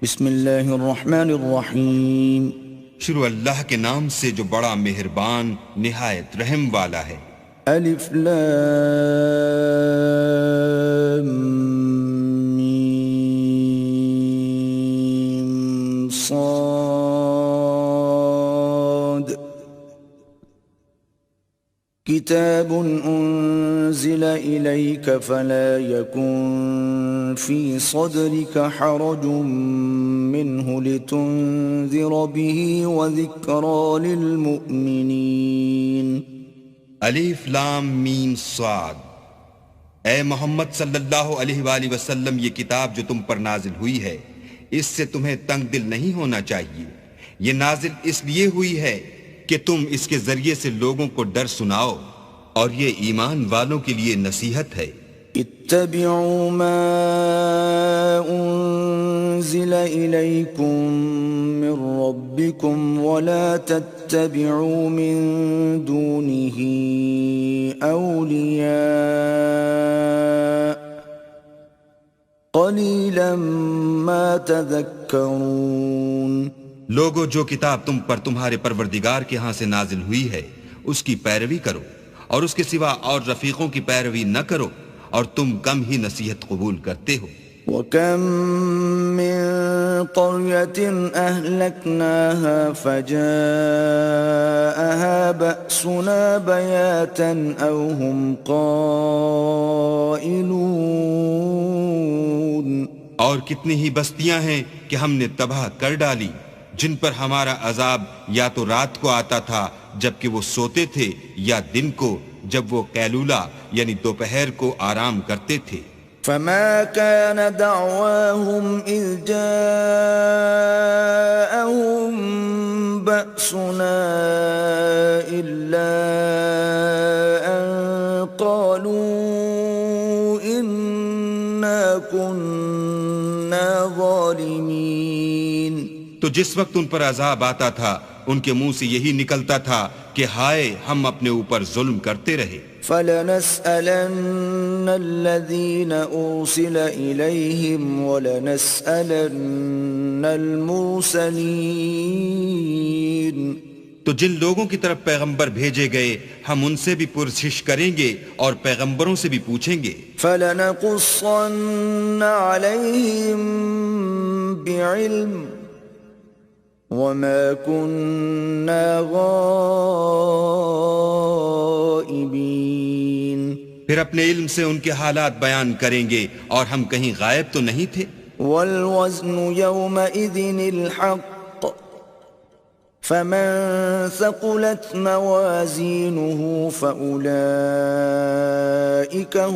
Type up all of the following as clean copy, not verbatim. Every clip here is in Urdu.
بسم اللہ الرحمن الرحیم. شروع اللہ کے نام سے جو بڑا مہربان نہایت رحم والا ہے. الف لام میم صاد. کتاب انزل الیک فلا یکن فی صدرک حرج منه لتنذر به وذکرى للمؤمنین. الف لام میم صاد. اے محمد صلی اللہ علیہ وآلہ وسلم، یہ کتاب جو تم پر نازل ہوئی ہے اس سے تمہیں تنگ دل نہیں ہونا چاہیے. یہ نازل اس لیے ہوئی ہے کہ تم اس کے ذریعے سے لوگوں کو ڈر سناؤ، اور یہ ایمان والوں کے لیے نصیحت ہے. اتبعوا ما انزل الیکم من ربکم ولا تتبعوا من دونه اولیاء قلیلا ما تذکرون. لوگو، جو کتاب تم پر تمہارے پروردگار کے ہاں سے نازل ہوئی ہے اس کی پیروی کرو، اور اس کے سوا اور رفیقوں کی پیروی نہ کرو، اور تم کم ہی نصیحت قبول کرتے ہو. وَكَم مِّن قَرْيَةٍ أَهْلَكْنَاهَا فَجَاءَهَا بَأْسُنَا بَيَاتًا أَوْ هُمْ قَائِلُونَ. اور کتنی ہی بستیاں ہیں کہ ہم نے تباہ کر ڈالی، جن پر ہمارا عذاب یا تو رات کو آتا تھا جبکہ وہ سوتے تھے، یا دن کو جب وہ قیلولہ یعنی دوپہر کو آرام کرتے تھے. فما كان دعواهم إذ جاءهم بأسنا إلا أن قالوا إنا كنا ظالمين. تو جس وقت ان پر عذاب آتا تھا ان کے منہ سے یہی نکلتا تھا کہ ہائے، ہم اپنے اوپر ظلم کرتے رہے. فَلَنَسْأَلَنَّ الَّذِينَ أُرْسِلَ إِلَيْهِمْ وَلَنَسْأَلَنَّ الْمُرْسَلِينَ. تو جن لوگوں کی طرف پیغمبر بھیجے گئے ہم ان سے بھی پرسش کریں گے اور پیغمبروں سے بھی پوچھیں گے. فَلَنَقُصَّنَّ عَلَيْهِمْ بِعِلْمٍ وَمَا كُنَّا غَائِبِينَ. پھر اپنے علم سے ان کے حالات بیان کریں گے، اور ہم کہیں غائب تو نہیں تھے. وَالْوَزْنُ يَوْمَئِذٍ الْحَقُّ فَمَنْ ثَقُلَتْ مَوَازِينُهُ فَأُولَئِكَ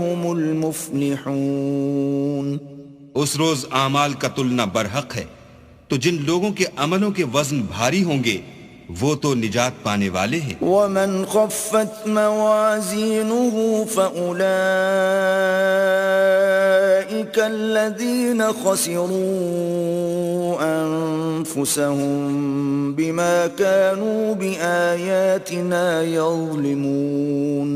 هُمُ الْمُفْلِحُونَ. اس روز اعمال کا تلنا برحق ہے، تو جن لوگوں کے عملوں کے وزن بھاری ہوں گے وہ تو نجات پانے والے ہیں. وَمَنْ خَفَّتْ مَوَازِينُهُ فَأُولَئِكَ الَّذِينَ خَسِرُوا أَنفُسَهُمْ بِمَا كَانُوا بِآيَاتِنَا يَظْلِمُونَ.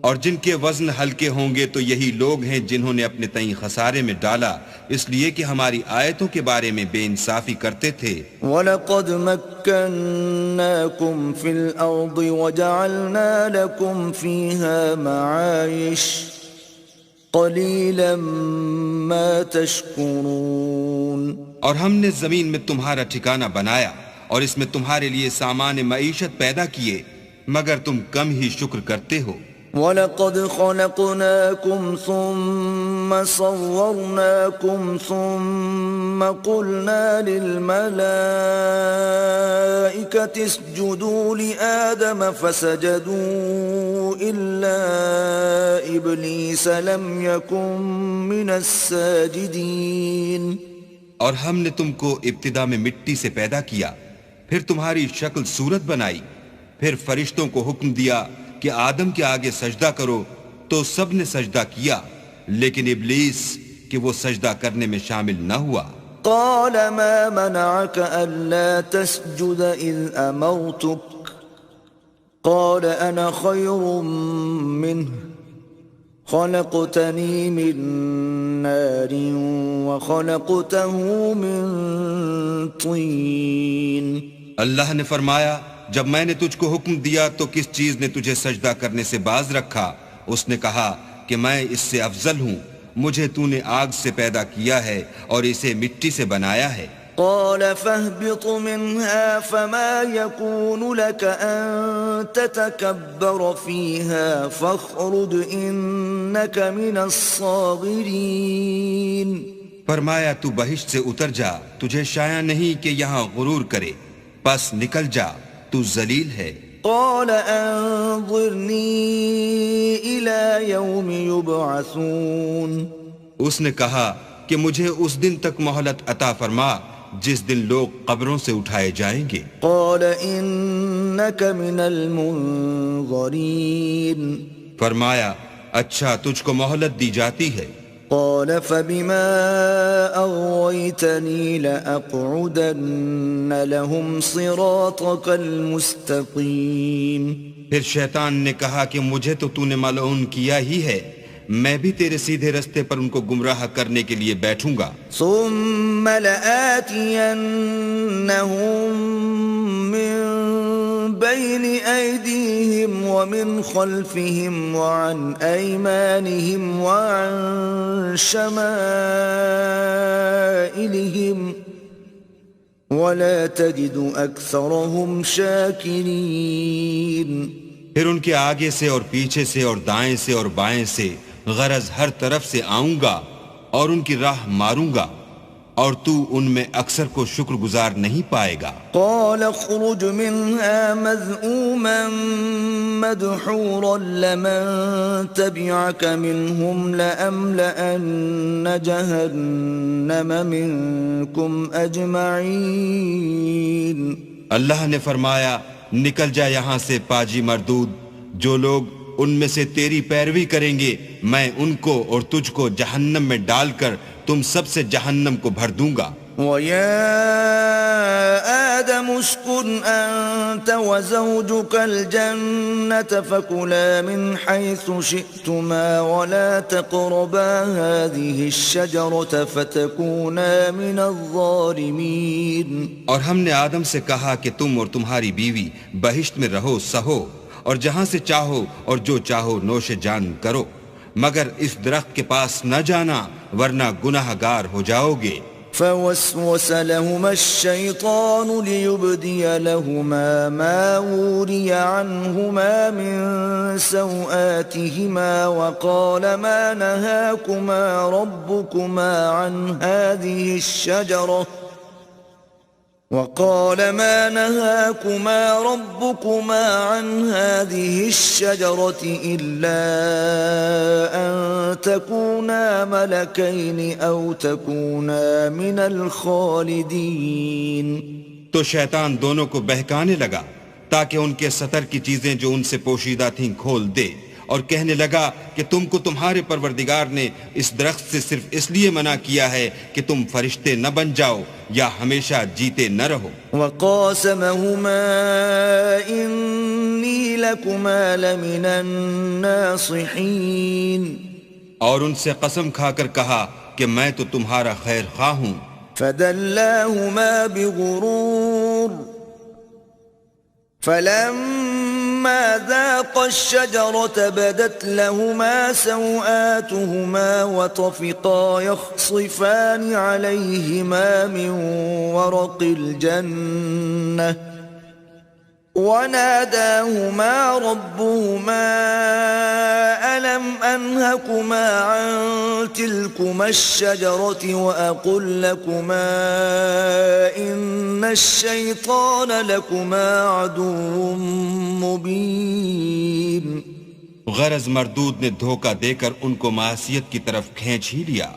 اور جن کے وزن ہلکے ہوں گے تو یہی لوگ ہیں جنہوں نے اپنے تئیں خسارے میں ڈالا اس لیے کہ ہماری آیتوں کے بارے میں بے انصافی کرتے تھے. وَلَقَدْ مَكَّنَّاكُمْ فِي الْأَرْضِ وَجَعَلْنَا لَكُمْ فِيهَا مَعَايِشَ قَلِيلًا مَا تَشْكُرُونَ. اور ہم نے زمین میں تمہارا ٹھکانہ بنایا اور اس میں تمہارے لیے سامان معیشت پیدا کیے، مگر تم کم ہی شکر کرتے ہو. وَلَقَدْ خَلَقْنَاكُمْ ثُمَّ صَوَّرْنَاكُمْ ثُمَّ قُلْنَا لِلْمَلَائِكَةِ اسْجُدُوا لِآدَمَ فَسَجَدُوا إِلَّا إِبْلِيسَ لَمْ يَكُنْ مِنَ السَّاجِدِينَ. اور ہم نے تم کو ابتدا میں مٹی سے پیدا کیا، پھر تمہاری شکل صورت بنائی، پھر فرشتوں کو حکم دیا کہ آدم کے آگے سجدہ کرو، تو سب نے سجدہ کیا، لیکن ابلیس کہ وہ سجدہ کرنے میں شامل نہ ہوا. قال ما منعك ألا تسجد إذ أمرتك قال أنا خير منه خلقتني من نار وخلقته من طين اللہ نے فرمایا جب میں نے تجھ کو حکم دیا تو کس چیز نے تجھے سجدہ کرنے سے باز رکھا؟ اس نے کہا کہ میں اس سے افضل ہوں، مجھے تو نے آگ سے پیدا کیا ہے اور اسے مٹی سے بنایا ہے۔ قال فاهبط منها فما يكون لك أن تتكبر فيها فاخرج إنك من الصاغرين۔ فرمایا تو بہشت سے اتر جا، تجھے شایع نہیں کہ یہاں غرور کرے، پس نکل جا، تو ذلیل ہے۔ قال انظرني إلى يوم يبعثون۔ اس نے کہا کہ مجھے اس دن تک مہلت عطا فرما جس دن لوگ قبروں سے اٹھائے جائیں گے۔ قال إنك من المنظرين۔ فرمایا اچھا تجھ کو مہلت دی جاتی ہے۔ قال فبما أغويتني لأقعدن لهم صراطك المستقيم۔ پھر شیطان نے کہا کہ مجھے تو نے ملعون کیا ہی ہے، میں بھی تیرے سیدھے رستے پر ان کو گمراہ کرنے کے لیے بیٹھوں گا۔ ثم لآتينهم من بين أيديهم ومن خلفهم وعن أيمانهم وعن شمائلهم ولا تجد أكثرهم شاكرين۔ پھر ان کے آگے سے اور پیچھے سے اور دائیں سے اور بائیں سے، غرض ہر طرف سے آؤں گا اور ان کی راہ ماروں گا، اور تو ان میں اکثر کو شکر گزار نہیں پائے گا۔ قال اخرج منها مذءوما مدحورا لمن تبعك منهم لأملأن جهنم منكم أجمعين۔ اللہ نے فرمایا نکل جا یہاں سے پاجی مردود، جو لوگ ان میں سے تیری پیروی کریں گے میں ان کو اور تجھ کو جہنم میں ڈال کر تم سب سے جہنم کو بھر دوں گا۔ وَيَا آدَمُ اسْكُنْ أَنْتَ وَزَوْجُكَ الْجَنَّةَ فَكُلَا مِنْ حَيْثُ شِئْتُمَا وَلَا تَقْرَبَا هَذِهِ الشَّجَرَةَ فَتَكُونَا مِنَ الظَّالِمِينَ۔ اور ہم نے آدم سے کہا کہ تم اور تمہاری بیوی بہشت میں رہو سہو، اور جہاں سے چاہو اور جو چاہو نوش جان کرو، مگر اس درخت کے پاس نہ جانا ورنہ گناہ گار ہو جاؤ گے۔ فوسوس لهما الشيطان ليبدي لهما ما وري عنهما من سوآتهما وقال ما نهاكما ربكما عن هذه الشجرة إلا أن تكونا ملكين أو تكونا من الخالدين۔ تو شیطان دونوں کو بہکانے لگا تاکہ ان کے سطر کی چیزیں جو ان سے پوشیدہ تھیں کھول دے، اور کہنے لگا کہ تم کو تمہارے پروردگار نے اس درخت سے صرف اس لیے منع کیا ہے کہ تم فرشتے نہ بن جاؤ یا ہمیشہ جیتے نہ رہو۔ وَقَاسَمَهُمَا إِنِّي لَكُمَا لَمِنَ النَّاصِحِينَ۔ اور ان سے قسم کھا کر کہا کہ میں تو تمہارا خیر خواہ ہوں۔ فَدَلَّاهُمَا بِغُرُورٍ فَلَمَّا ذَاقَا الشَّجَرَةَ بَدَتْ لَهُمَا سَوْآتُهُمَا وَطَفِقَا يَخْصِفَانِ عَلَيْهِمَا مِنْ وَرَقِ الْجَنَّةِ وناداهما ربهما ألم أنهكما عن تلكما الشجرة وأقل لكما إن الشيطان لكما عدو مبين۔ غرض مردود نے دھوکہ دے کر ان کو معصیت کی طرف کھینچ ہی لیا۔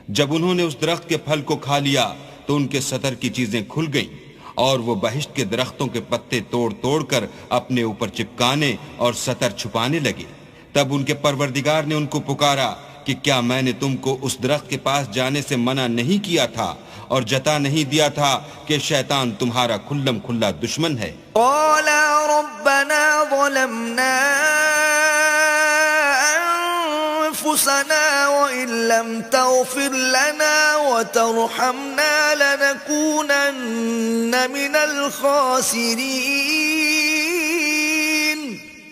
جب انہوں نے اس درخت کے پھل کو کھا لیا تو ان کے سطر کی چیزیں کھل گئیں، اور وہ بہشت کے درختوں کے پتے توڑ توڑ کر اپنے اوپر چپکانے اور سطر چھپانے لگے۔ تب ان کے پروردگار نے ان کو پکارا کہ کیا میں نے تم کو اس درخت کے پاس جانے سے منع نہیں کیا تھا اور جتا نہیں دیا تھا کہ شیطان تمہارا کھلم کھلا دشمن ہے؟ قالا ربنا ظلمنا أنفسنا وإن لم تغفر لنا وترحمنا لنكونن من الخاسرين.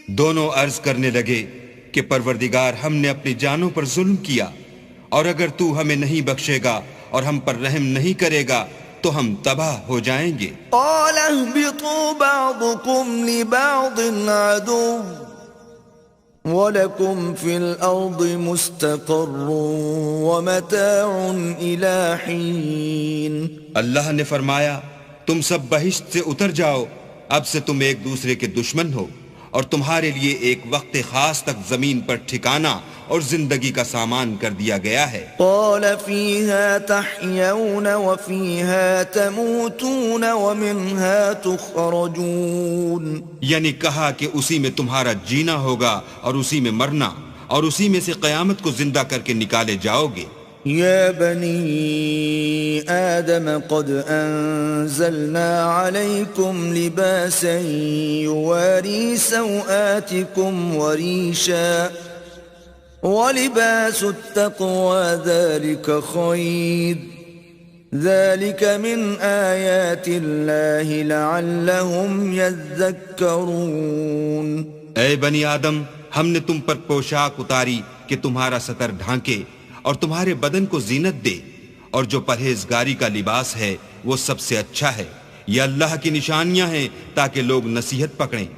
دونوں عرض کرنے لگے کہ پروردگار ہم نے اپنی جانوں پر ظلم کیا، اور اگر تو ہمیں نہیں بخشے گا اور ہم پر رحم نہیں کرے گا تو ہم تباہ ہو جائیں گے. قال اهبطوا بعضكم لبعض عدو وَلَكُمْ فِي الْأَرْضِ مُسْتَقَرٌّ وَمَتَاعٌ إِلَى حِينٍ. اللہ نے فرمایا تم سب بہشت سے اتر جاؤ، اب سے تم ایک دوسرے کے دشمن ہو، اور تمہارے لیے ایک وقت خاص تک زمین پر ٹھکانہ اور زندگی کا سامان کر دیا گیا ہے. قال فيها تحيون وفيها تموتون ومنها تخرجون. یعنی کہا کہ اسی میں تمہارا جینا ہوگا اور اسی میں مرنا، اور اسی میں سے قیامت کو زندہ کر کے نکالے جاؤ گے. يا بني آدم قد أنزلنا عليكم لباسا يواري سوآتكم وريشا ولباس التقوى ذلك خير ذلك من آيات الله لعلهم يذكرون. اے بنی آدم، ہم نے تم پر پوشاک اتاری کہ تمہارا ستر ڈھانکے اور تمہارے بدن کو زینت دے، اور جو پرہیزگاری کا لباس ہے وہ سب سے اچھا ہے. یہ اللہ کی نشانیاں ہیں تاکہ لوگ نصیحت پکڑیں.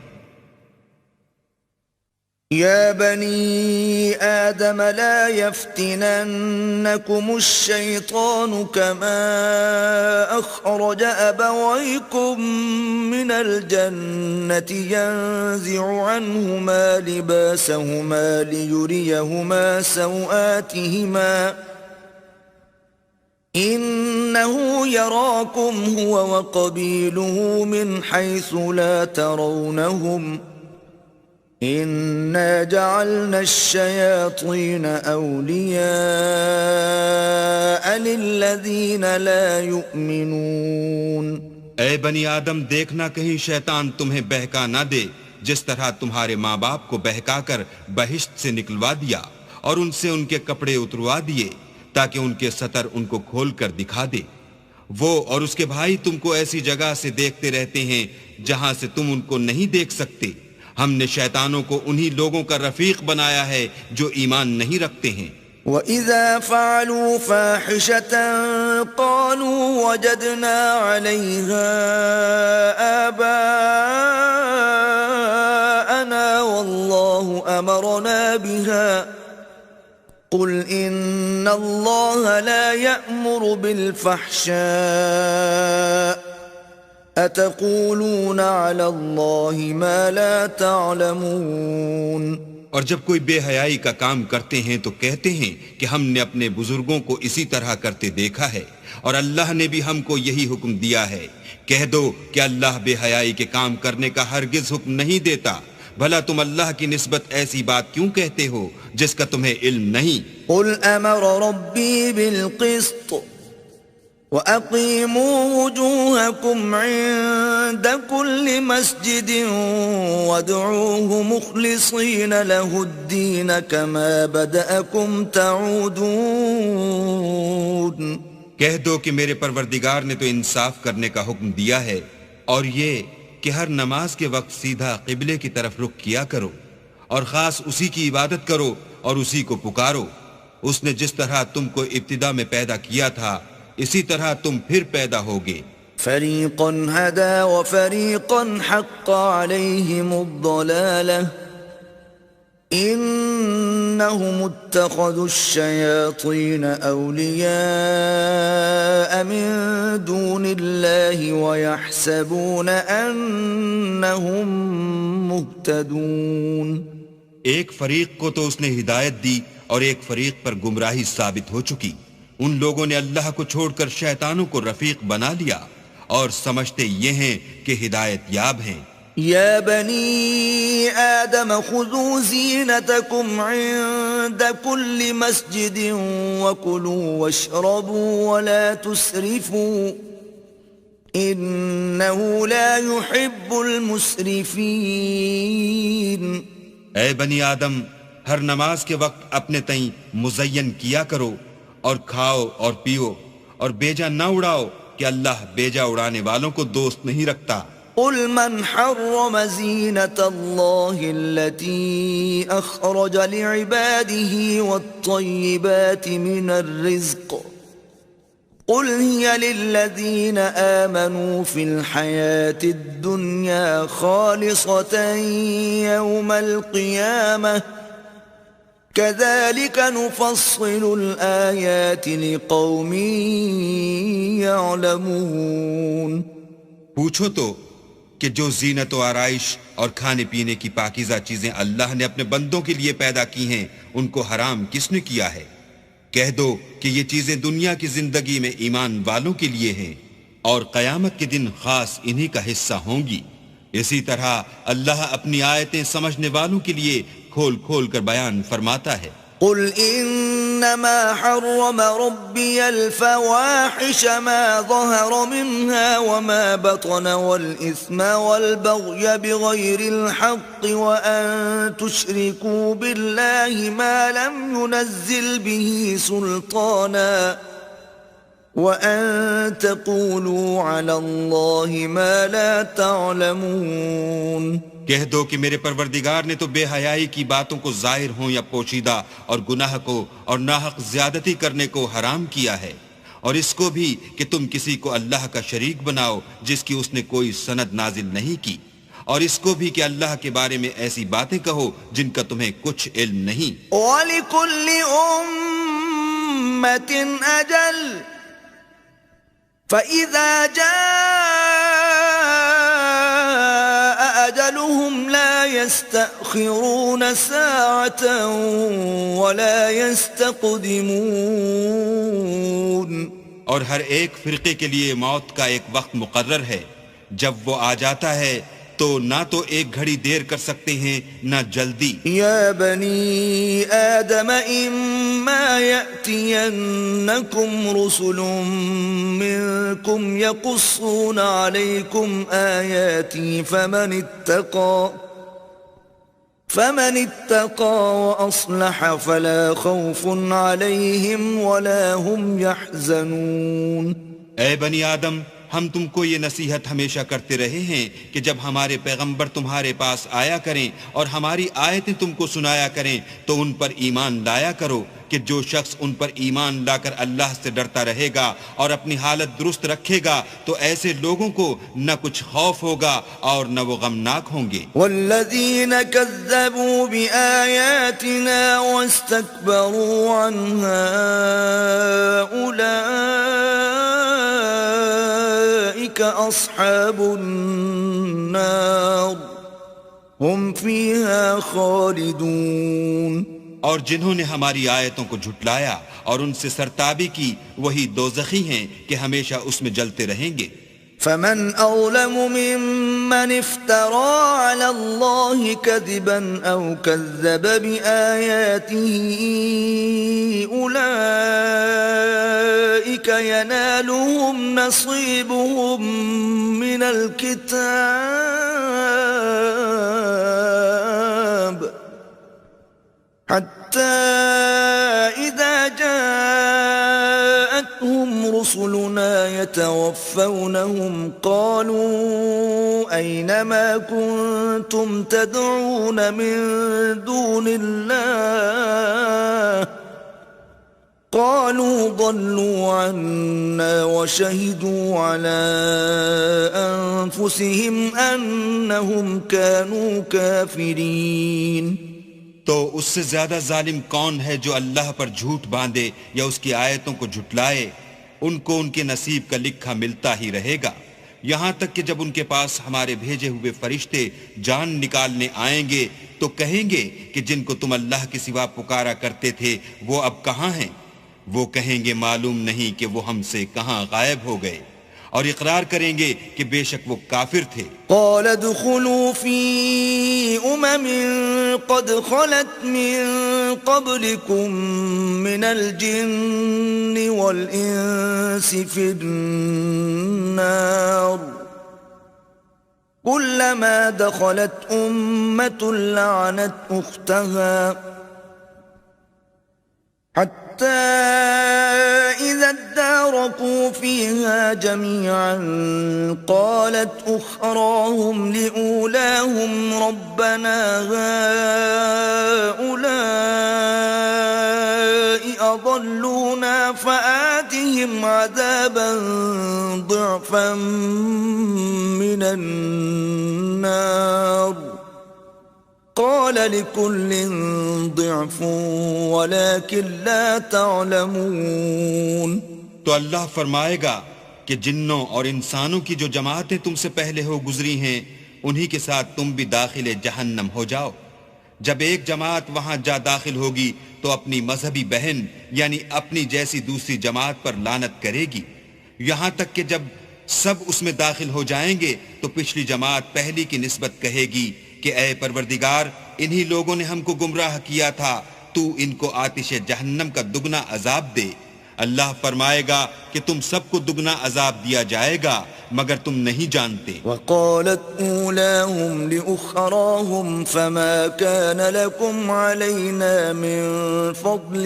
يا بني آدم لا يفتننكم الشيطان كما أخرج أبويكم من الجنة ينزع عنهما لباسهما ليريهما سوآتهما إنه يراكم هو وقبيله من حيث لا ترونهم إِنَّا جَعَلْنَا الشَّيَاطِينَ أَوْلِيَاءَ لِلَّذِينَ لَا يُؤْمِنُونَ. اے بنی آدم، دیکھنا کہیں شیطان تمہیں بہکا نہ دے، جس طرح تمہارے ماں باپ کو بہکا کر بہشت سے نکلوا دیا اور ان سے ان کے کپڑے اتروا دیے تاکہ ان کے ستر ان کو کھول کر دکھا دے. وہ اور اس کے بھائی تم کو ایسی جگہ سے دیکھتے رہتے ہیں جہاں سے تم ان کو نہیں دیکھ سکتے. ہم نے شیطانوں کو انہی لوگوں کا رفیق بنایا ہے جو ایمان نہیں رکھتے ہیں. وَإِذَا فَعَلُوا فَاحِشَةً قَالُوا وَجَدْنَا عَلَيْهَا آبَاءَنَا وَاللَّهُ أَمَرَنَا بِهَا قُلْ إِنَّ اللَّهَ لَا يَأْمُرُ بِالْفَحْشَاءِ أَتَقُولُونَ عَلَى اللَّهِ مَا لَا تَعْلَمُونَ. اور جب کوئی بے حیائی کا کام کرتے ہیں تو کہتے ہیں کہ ہم نے اپنے بزرگوں کو اسی طرح کرتے دیکھا ہے، اور اللہ نے بھی ہم کو یہی حکم دیا ہے. کہہ دو کہ اللہ بے حیائی کے کام کرنے کا ہرگز حکم نہیں دیتا. بھلا تم اللہ کی نسبت ایسی بات کیوں کہتے ہو جس کا تمہیں علم نہیں؟ قُلْ أَمَرَ رَبِّي بِالْقِسْطِ وَأَقِيمُوا وُجُوهَكُمْ عِندَ كُلِّ مَسْجِدٍ وَادْعُوهُ مُخْلِصِينَ لَهُ الدِّينَ كَمَا بَدَأَكُمْ تَعُودُونَ. کہہ دو کہ میرے پروردگار نے تو انصاف کرنے کا حکم دیا ہے، اور یہ کہ ہر نماز کے وقت سیدھا قبلے کی طرف رخ کیا کرو، اور خاص اسی کی عبادت کرو اور اسی کو پکارو. اس نے جس طرح تم کو ابتدا میں پیدا کیا تھا اسی طرح تم پھر پیدا ہوگے. فَرِيقًا هَدَى وَفَرِيقًا حَقَّ عَلَيْهِمُ الضَّلَالَةُ إِنَّهُمُ اتَّخَذُوا الشَّيَاطِينَ أَوْلِيَاءَ مِن دُونِ اللَّهِ وَيَحْسَبُونَ أَنَّهُمْ مُهْتَدُونَ. ایک فریق کو تو اس نے ہدایت دی اور ایک فریق پر گمراہی ثابت ہو چکی. ان لوگوں نے اللہ کو چھوڑ کر شیطانوں کو رفیق بنا لیا اور سمجھتے یہ ہیں کہ ہدایت یاب ہیں. یا بنی آدم خذوا زینتکم عند کل مسجد وکلوا واشربوا ولا تسرفوا انه لا يحب المسرفین. اے بنی آدم، ہر نماز کے وقت اپنے تئیں مزین کیا کرو اور کھاؤ اور پیو اور بیجا نہ اڑاؤ کہ اللہ بیجا اڑانے والوں کو دوست نہیں رکھتا۔ قل من حرم زينة الله التي أخرج لعباده والطيبات من الرزق قل هي للذين آمنوا في الحياة الدنيا خالصة يوم القيامة كذلك نفصل الآيات لقوم يعلمون۔ پوچھو تو کہ جو زینت و آرائش اور کھانے پینے کی پاکیزہ چیزیں اللہ نے اپنے بندوں کے لیے پیدا کی ہیں ان کو حرام کس نے کیا ہے؟ کہہ دو کہ یہ چیزیں دنیا کی زندگی میں ایمان والوں کے لیے ہیں اور قیامت کے دن خاص انہی کا حصہ ہوں گی۔ اسی طرح اللہ اپنی آیتیں سمجھنے والوں کے لیے کھول کھول کر بیان فرماتا ہے۔ قل انما حرم ربي الفواحش ما ظهر منها وما بطن والاثم والبغي بغير الحق وان تشركوا بالله ما لم ينزل به سلطانا وان تقولوا على الله ما لا تعلمون۔ کہہ دو کہ میرے پروردگار نے تو بے حیائی کی باتوں کو ظاہر ہوں یا پوشیدہ اور گناہ کو اور ناحق زیادتی کرنے کو حرام کیا ہے، اور اس کو بھی کہ تم کسی کو اللہ کا شریک بناؤ جس کی اس نے کوئی سند نازل نہیں کی، اور اس کو بھی کہ اللہ کے بارے میں ایسی باتیں کہو جن کا تمہیں کچھ علم نہیں۔ وَلِكُلِّ أُمَّةٍ أَجَلٌ فَإِذَا جَاءَ أَجَلُهُمْ لَا يَسْتَأْخِرُونَ سَاعَةً وَلَا يَسْتَقْدِمُونَ۔ اور ہر ایک فرقے کے لیے موت کا ایک وقت مقرر ہے، جب وہ آ جاتا ہے تو نہ تو ایک گھڑی دیر کر سکتے ہیں نہ جلدی۔ یا بنی آدم اما یأتینکم رسل منکم یقصون علیکم آیاتی فمن اتقى وأصلح فلا خوف عليهم ولا هم يحزنون۔ اے بنی آدم، ہم تم کو یہ نصیحت ہمیشہ کرتے رہے ہیں کہ جب ہمارے پیغمبر تمہارے پاس آیا کریں اور ہماری آیتیں تم کو سنایا کریں تو ان پر ایمان لایا کرو کہ جو شخص ان پر ایمان لا کر اللہ سے ڈرتا رہے گا اور اپنی حالت درست رکھے گا تو ایسے لوگوں کو نہ کچھ خوف ہوگا اور نہ وہ غمناک ہوں گے۔ والذین کذبوا بآیاتنا واستکبروا عنها اولئک اصحاب النار هم فیها خالدون۔ اور جنہوں نے ہماری آیتوں کو جھٹلایا اور ان سے سرتابی کی وہی دوزخی ہیں کہ ہمیشہ اس میں جلتے رہیں گے۔ فمن أظلم ممن افترى على الله كذبا أو كذب بآياته أولئك ينالهم نصيبهم من الكتاب حتى إذا جاءتهم رسلنا يتوفونهم قالوا أين ما كنتم تدعون من دون الله قالوا ضلوا عنا وشهدوا على أنفسهم أنهم كانوا كافرين۔ تو اس سے زیادہ ظالم کون ہے جو اللہ پر جھوٹ باندھے یا اس کی آیتوں کو جھٹلائے؟ ان کو ان کے نصیب کا لکھا ملتا ہی رہے گا، یہاں تک کہ جب ان کے پاس ہمارے بھیجے ہوئے فرشتے جان نکالنے آئیں گے تو کہیں گے کہ جن کو تم اللہ کے سوا پکارا کرتے تھے وہ اب کہاں ہیں؟ وہ کہیں گے معلوم نہیں کہ وہ ہم سے کہاں غائب ہو گئے، اور اقرار کریں گے کہ بے شک وہ کافر تھے۔ قال ادخلوا في قد خلت من قبلكم من الجن والإنس في النار كلما دخلت أمة لعنت أختها حتى إذا اداركوا فيها جميعا قالت أخراهم لأولاهم ربنا هؤلاء أضلونا فآتهم عذابا ضعفا من النار قال لكل ضعف ولكن لا تعلمون. تو اللہ فرمائے گا کہ جنوں اور انسانوں کی جو جماعتیں تم سے پہلے ہو گزری ہیں انہی کے ساتھ تم بھی داخل جہنم ہو جاؤ. جب ایک جماعت وہاں جا داخل ہوگی تو اپنی مذہبی بہن یعنی اپنی جیسی دوسری جماعت پر لعنت کرے گی، یہاں تک کہ جب سب اس میں داخل ہو جائیں گے تو پچھلی جماعت پہلی کی نسبت کہے گی کہ اے پروردگار انہی لوگوں نے ہم کو گمراہ کیا تھا، تو ان کو آتش جہنم کا دگنا عذاب دے. اللہ فرمائے گا کہ تم سب کو دگنا عذاب دیا جائے گا مگر تم نہیں جانتے. وقالت اولاهم لأخراهم فما كان لكم علينا من فضل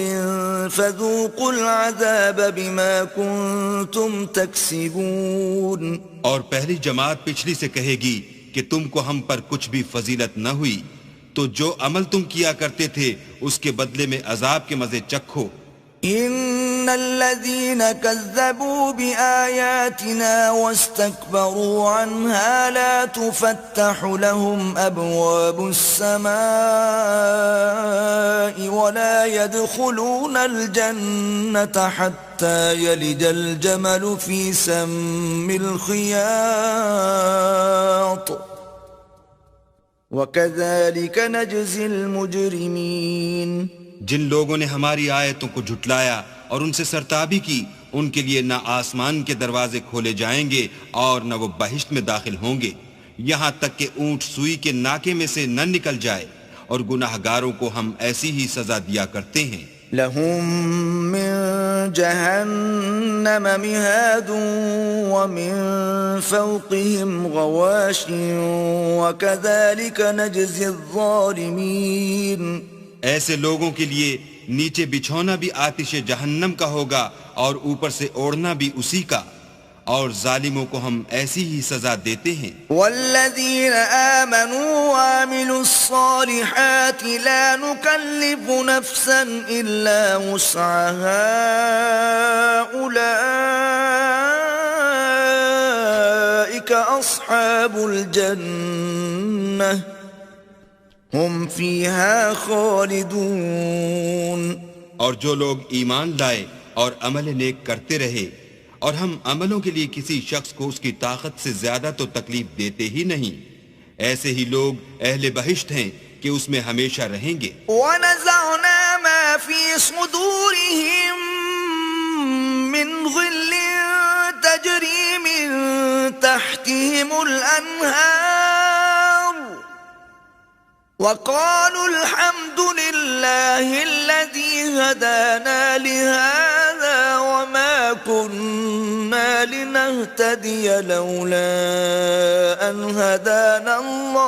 فذوقوا العذاب بما كنتم تكسبون. اور پہلی جماعت پچھلی سے کہے گی کہ تم کو ہم پر کچھ بھی فضیلت نہ ہوئی، تو جو عمل تم کیا کرتے تھے اس کے بدلے میں عذاب کے مزے چکھو. ان الذين كذبوا بآياتنا واستكبروا عنها لا تفتح لهم ابواب السماء ولا يدخلون الجنة حتى يلج الجمل في سم الخياط وكذلك نجزي المجرمين. جن لوگوں نے ہماری آیتوں کو جھٹلایا اور ان سے سرتابی کی ان کے لیے نہ آسمان کے دروازے کھولے جائیں گے اور نہ وہ بہشت میں داخل ہوں گے یہاں تک کہ اونٹ سوئی کے ناکے میں سے نہ نکل جائے، اور گناہگاروں کو ہم ایسی ہی سزا دیا کرتے ہیں. لهم من جهنم مهاد ومن فوقهم غواش وكذلك نجزي الظالمين. ایسے لوگوں کے لیے نیچے بچھونا بھی آتش جہنم کا ہوگا اور اوپر سے اوڑھنا بھی اسی کا، اور ظالموں کو ہم ایسی ہی سزا دیتے ہیں. والذین آمنوا وعملوا الصالحات لا نکلف نفسا الا وسعها اولئک اصحاب الجنہ ہم فیہا خالدون. اور جو لوگ ایمان لائے اور عمل نیک کرتے رہے اور ہم عملوں کے لیے کسی شخص کو اس کی طاقت سے زیادہ تو تکلیف دیتے ہی نہیں، ایسے ہی لوگ اہل بہشت ہیں کہ اس میں ہمیشہ رہیں گے. وَنَزَعْنَا مَا فِي صُدُورِهِم مِّن غِلٍّ تَجْرِي مِن تَحْتِهِمُ الْأَنْهَارُ وَقَالُوا الْحَمْدُ لِلَّهِ الَّذِي هَدَانَا لِهَذَا وَمَا كُنَّا لِنَهْتَدِيَ لَوْلَا أَنْ هَدَانَا اللَّهُ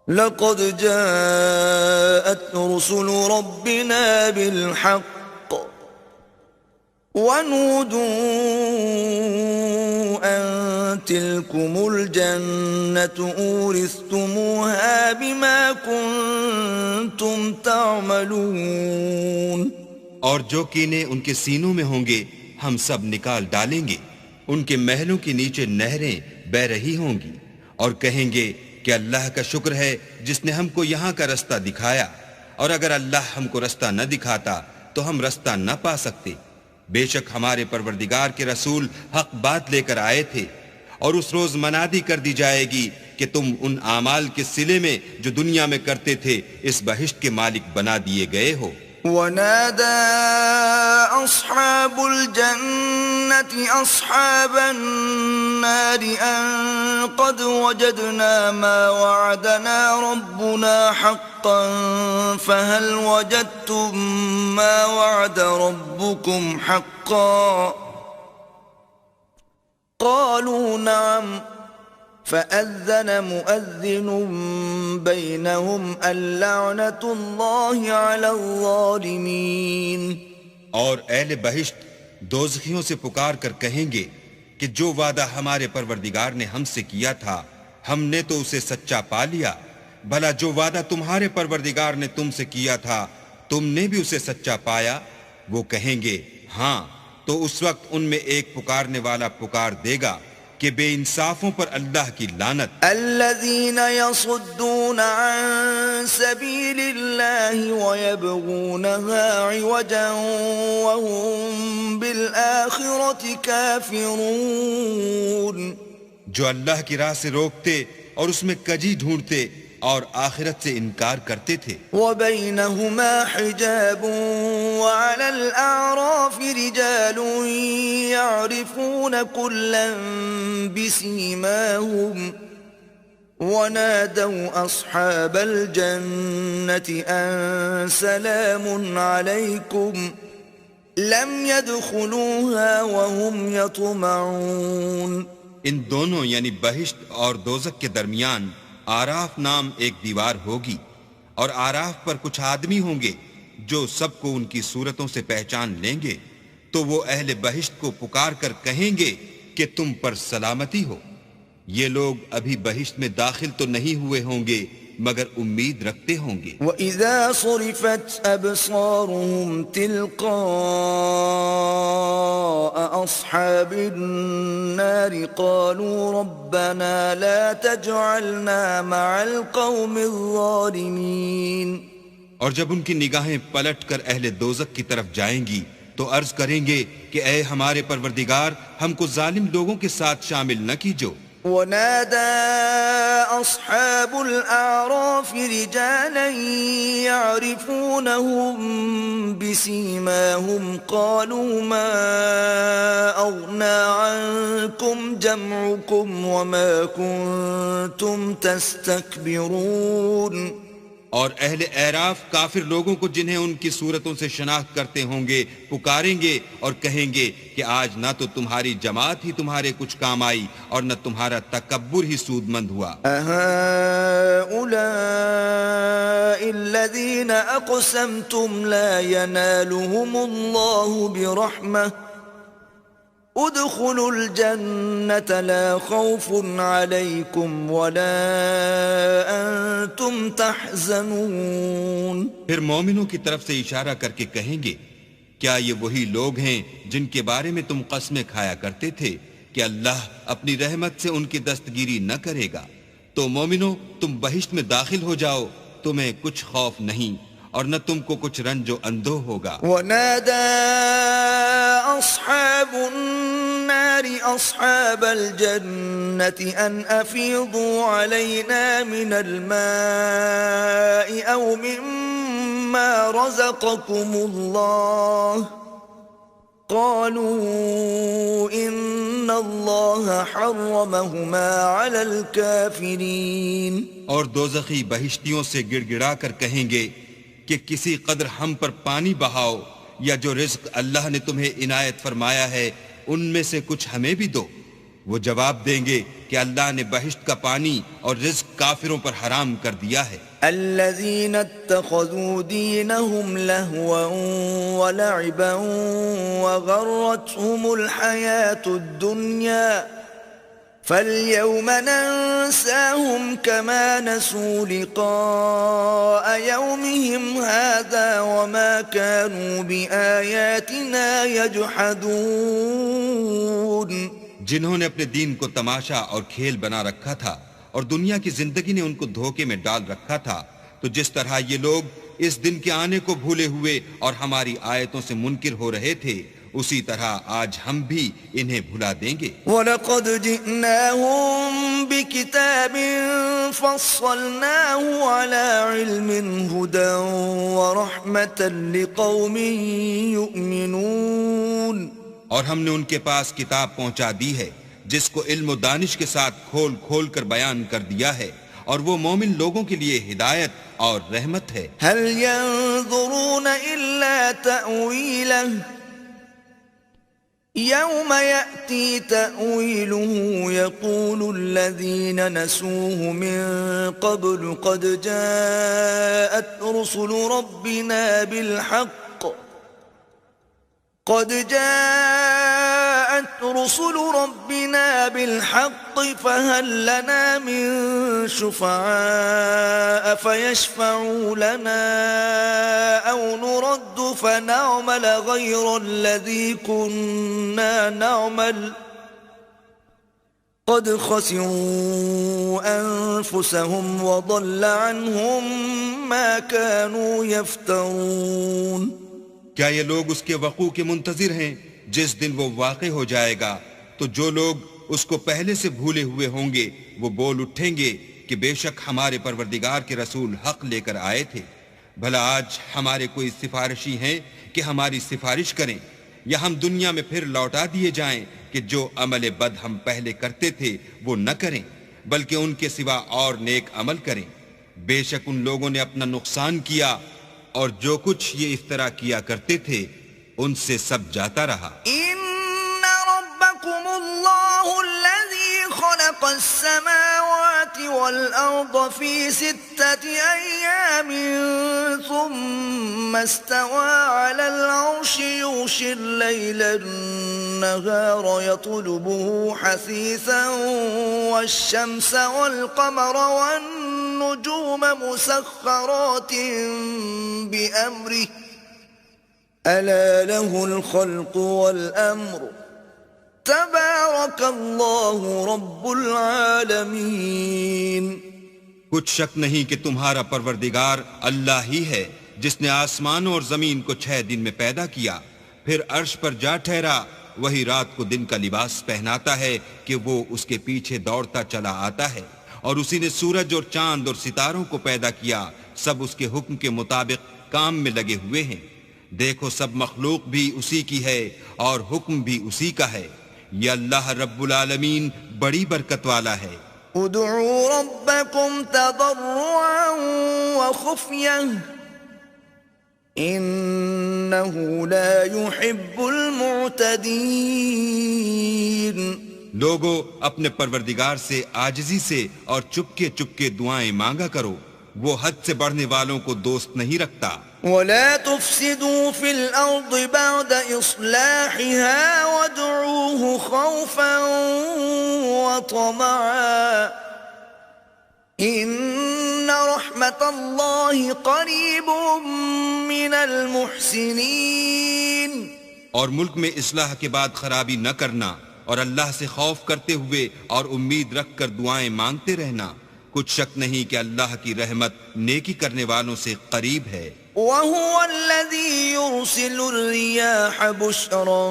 لَقَدْ جَاءَتْ رُسُلُ رَبِّنَا بِالْحَقِّ وَنُودُوا أَن تِلْكُمُ الْجَنَّةُ أُورِثْتُمُوهَا بِمَا كُنتُمْ تَعْمَلُونَ. اور جو کینے ان کے سینوں میں ہوں گے ہم سب نکال ڈالیں گے، ان کے محلوں کے نیچے نہریں بہ رہی ہوں گی، اور کہیں گے کہ اللہ کا شکر ہے جس نے ہم کو یہاں کا رستہ دکھایا، اور اگر اللہ ہم کو رستہ نہ دکھاتا تو ہم رستہ نہ پا سکتے. بے شک ہمارے پروردگار کے رسول حق بات لے کر آئے تھے، اور اس روز منادی کر دی جائے گی کہ تم ان اعمال کے صلے میں جو دنیا میں کرتے تھے اس بہشت کے مالک بنا دیے گئے ہو. ونادى أصحاب الجنة أصحاب النار أن قد وجدنا ما وعدنا ربنا حقا فهل وجدتم ما وعد ربكم حقا؟ قالوا نعم فأذن مؤذن بينهم اللعنة الله على الظالمين. اور اہل بہشت دوزخیوں سے پکار کر کہیں گے کہ جو وعدہ ہمارے پروردگار نے ہم سے کیا تھا ہم نے تو اسے سچا پا لیا، بھلا جو وعدہ تمہارے پروردگار نے تم سے کیا تھا تم نے بھی اسے سچا پایا؟ وہ کہیں گے ہاں، تو اس وقت ان میں ایک پکارنے والا پکار دے گا کہ بے انصافوں پر اللہ کی لعنت. الذين يصدون عن سبيل الله ويبغونها عوجا وهم بالآخرة كافرون. جو اللہ کی راہ سے روکتے اور اس میں کجی ڈھونڈتے اور آخرت سے انکار کرتے تھے. وبينهما حجاب وعلى الأعراف رجال يعرفون كلا بسيماهم ونادوا أصحاب الجنة أن سلام عليكم لم يدخلوها وهم يطمعون. ان دونوں یعنی بہشت اور دوزخ کے درمیان آراف نام ایک دیوار ہوگی، اور آراف پر کچھ آدمی ہوں گے جو سب کو ان کی صورتوں سے پہچان لیں گے، تو وہ اہل بہشت کو پکار کر کہیں گے کہ تم پر سلامتی ہو. یہ لوگ ابھی بہشت میں داخل تو نہیں ہوئے ہوں گے مگر امید رکھتے ہوں گے. وَإِذَا صُرِفَتْ أَبْصَارُهُمْ تِلْقَاءَ أَصْحَابِ النَّارِ قَالُوا رَبَّنَا لَا تَجْعَلْنَا مَعَ الْقَوْمِ الظَّالِمِينَ. اور جب ان کی نگاہیں پلٹ کر اہل دوزخ کی طرف جائیں گی تو عرض کریں گے کہ اے ہمارے پروردگار ہم کو ظالم لوگوں کے ساتھ شامل نہ کیجو. ونادى أصحاب الأعراف رجالا يعرفونهم بسيماهم قالوا ما أغنى عنكم جمعكم وما كنتم تستكبرون. اور اہل اعراف کافر لوگوں کو جنہیں ان کی صورتوں سے شناخت کرتے ہوں گے پکاریں گے اور کہیں گے کہ آج نہ تو تمہاری جماعت ہی تمہارے کچھ کام آئی اور نہ تمہارا تکبر ہی سود مند ہوا. أهؤلاء الذين أقسمتم لا ينالهم الله برحمة ادخلوا الجنة لا خوف عليكم ولا أنتم تحزنون. پھر مومنوں کی طرف سے اشارہ کر کے کہیں گے کیا یہ وہی لوگ ہیں جن کے بارے میں تم قسمیں کھایا کرتے تھے کہ اللہ اپنی رحمت سے ان کی دستگیری نہ کرے گا؟ تو مومنوں تم بہشت میں داخل ہو جاؤ، تمہیں کچھ خوف نہیں اور نہ تم کو کچھ رنج و اندوہ ہوگا. ونادى أصحاب النار أصحاب الجنة أن أفيضوا علينا من الماء أو مما رزقكم الله قالوا إن الله حرمهما على الكافرين. اور دوزخی بہشتیوں سے گڑ گڑا کر کہیں گے کہ کسی قدر ہم پر پانی بہاؤ یا جو رزق اللہ نے تمہیں عنایت فرمایا ہے ان میں سے کچھ ہمیں بھی دو. وہ جواب دیں گے کہ اللہ نے بہشت کا پانی اور رزق کافروں پر حرام کر دیا ہے. الذين اتخذوا دينهم لهوا ولعبا وغرتهم الحياة الدنيا فاليوم ننساهم كما نسوا لقاء يومهم هذا وما كانوا بآياتنا يجحدون. جنہوں نے اپنے دین کو تماشا اور کھیل بنا رکھا تھا اور دنیا کی زندگی نے ان کو دھوکے میں ڈال رکھا تھا، تو جس طرح یہ لوگ اس دن کے آنے کو بھولے ہوئے اور ہماری آیتوں سے منکر ہو رہے تھے اسی طرح آج ہم بھی انہیں بھلا دیں گے. وَلَقَدْ جِئْنَاهُمْ بِكِتَابٍ فَصَّلْنَاهُ عَلَى عِلْمٍ هُدًى وَرَحْمَةً لِقَوْمٍ يُؤْمِنُونَ. اور ہم نے ان کے پاس کتاب پہنچا دی ہے جس کو علم و دانش کے ساتھ کھول کھول کر بیان کر دیا ہے اور وہ مومن لوگوں کے لیے ہدایت اور رحمت ہے. هَلْ يَنظُرُونَ إِلَّا تَأْوِيلَهُ يوم يأتي تأويله يقول الذين نسوه من قبل قد جاءت رسل ربنا بالحق فهل لنا من شفعاء فيشفعوا لنا أو نرد فنعمل غير الذي كنا نعمل قد خسروا أنفسهم وضل عنهم ما كانوا يفترون. کیا یہ لوگ اس کے وقوع کے منتظر ہیں جس دن وہ واقع ہو جائے گا؟ تو جو لوگ اس کو پہلے سے بھولے ہوئے ہوں گے وہ بول اٹھیں گے کہ بے شک ہمارے پروردگار کے رسول حق لے کر آئے تھے. بھلا آج ہمارے کوئی سفارشی ہیں کہ ہماری سفارش کریں، یا ہم دنیا میں پھر لوٹا دیے جائیں کہ جو عمل بد ہم پہلے کرتے تھے وہ نہ کریں بلکہ ان کے سوا اور نیک عمل کریں. بے شک ان لوگوں نے اپنا نقصان کیا اور جو کچھ یہ افترا کیا کرتے تھے ان سے سب جاتا رہا. ان ربکم اللہ الذی خلق السماوات والارض فی 6 ایام ثم استوى على العرش يغشي الليل النهار يطلبه حثيثا والشمس والقمر والنجوم مسخرات بأمره ألا له الخلق والأمر تبارك الله رب العالمين. کچھ شک نہیں کہ تمہارا پروردگار اللہ ہی ہے جس نے آسمانوں اور زمین کو 6 دن میں پیدا کیا، پھر عرش پر جا ٹھہرا. وہی رات کو دن کا لباس پہناتا ہے کہ وہ اس کے پیچھے دوڑتا چلا آتا ہے، اور اسی نے سورج اور چاند اور ستاروں کو پیدا کیا، سب اس کے حکم کے مطابق کام میں لگے ہوئے ہیں. دیکھو سب مخلوق بھی اسی کی ہے اور حکم بھی اسی کا ہے. یہ اللہ رب العالمین بڑی برکت والا ہے. ادعوا ربكم تضرعا وخفية إنه لا يحب المعتدين. لوگو اپنے پروردگار سے عاجزی سے اور چپکے چپکے دعائیں مانگا کرو، وہ حد سے بڑھنے والوں کو دوست نہیں رکھتا. ولا تفسدوا في الأرض بعد إصلاحها وادعوه خوفا وطمعا إن رحمة الله قريب من المحسنين. اور ملک میں اصلاح کے بعد خرابی نہ کرنا اور اللہ سے خوف کرتے ہوئے اور امید رکھ کر دعائیں مانگتے رہنا. کچھ شک نہیں کہ اللہ کی رحمت نیکی کرنے والوں سے قریب ہے. وَهُوَ الَّذِي يُرْسِلُ الرِّيَاحَ بُشْرًا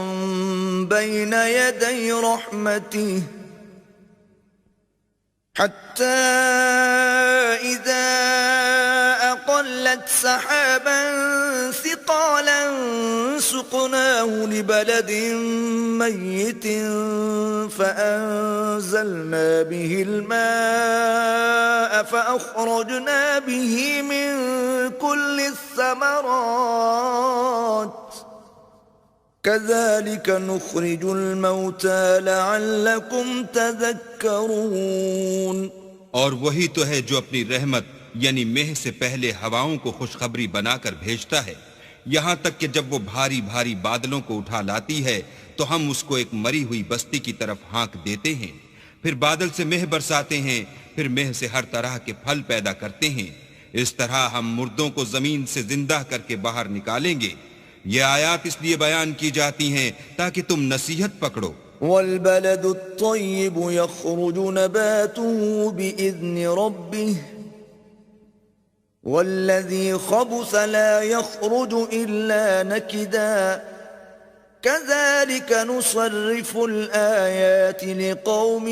بَيْنَ يَدَيْ رَحْمَتِهِ حَتَّى إِذَا أَقَلَّتْ سَحَابًا ثِقَالًا سُقْنَاهُ لِبَلَدٍ مَّيِّتٍ فَأَنزَلْنَا بِهِ الْمَاءَ فَأَخْرَجْنَا بِهِ مِن كُلِّ الثَّمَرَاتِ كَذَلِكَ نُخْرِجُ الْمَوْتَى لَعَلَّكُمْ تَذَكَّرُونَ. اور وہی تو ہے جو اپنی رحمت یعنی مہ سے پہلے ہواؤں کو خوشخبری بنا کر بھیجتا ہے، یہاں تک کہ جب وہ بھاری بھاری بادلوں کو اٹھا لاتی ہے تو ہم اس کو ایک مری ہوئی بستی کی طرف ہانک دیتے ہیں، پھر بادل سے مہ برساتے ہیں، پھر مہ سے ہر طرح کے پھل پیدا کرتے ہیں. اس طرح ہم مردوں کو زمین سے زندہ کر کے باہر نکالیں گے. یہ آیات اس لیے بیان کی جاتی ہیں تاکہ تم نصیحت پکڑو. والبلد الطيب يخرج نباته بإذن ربه والذي خبث لا يخرج إلا نكدا كذلك نصرف الآيات لقوم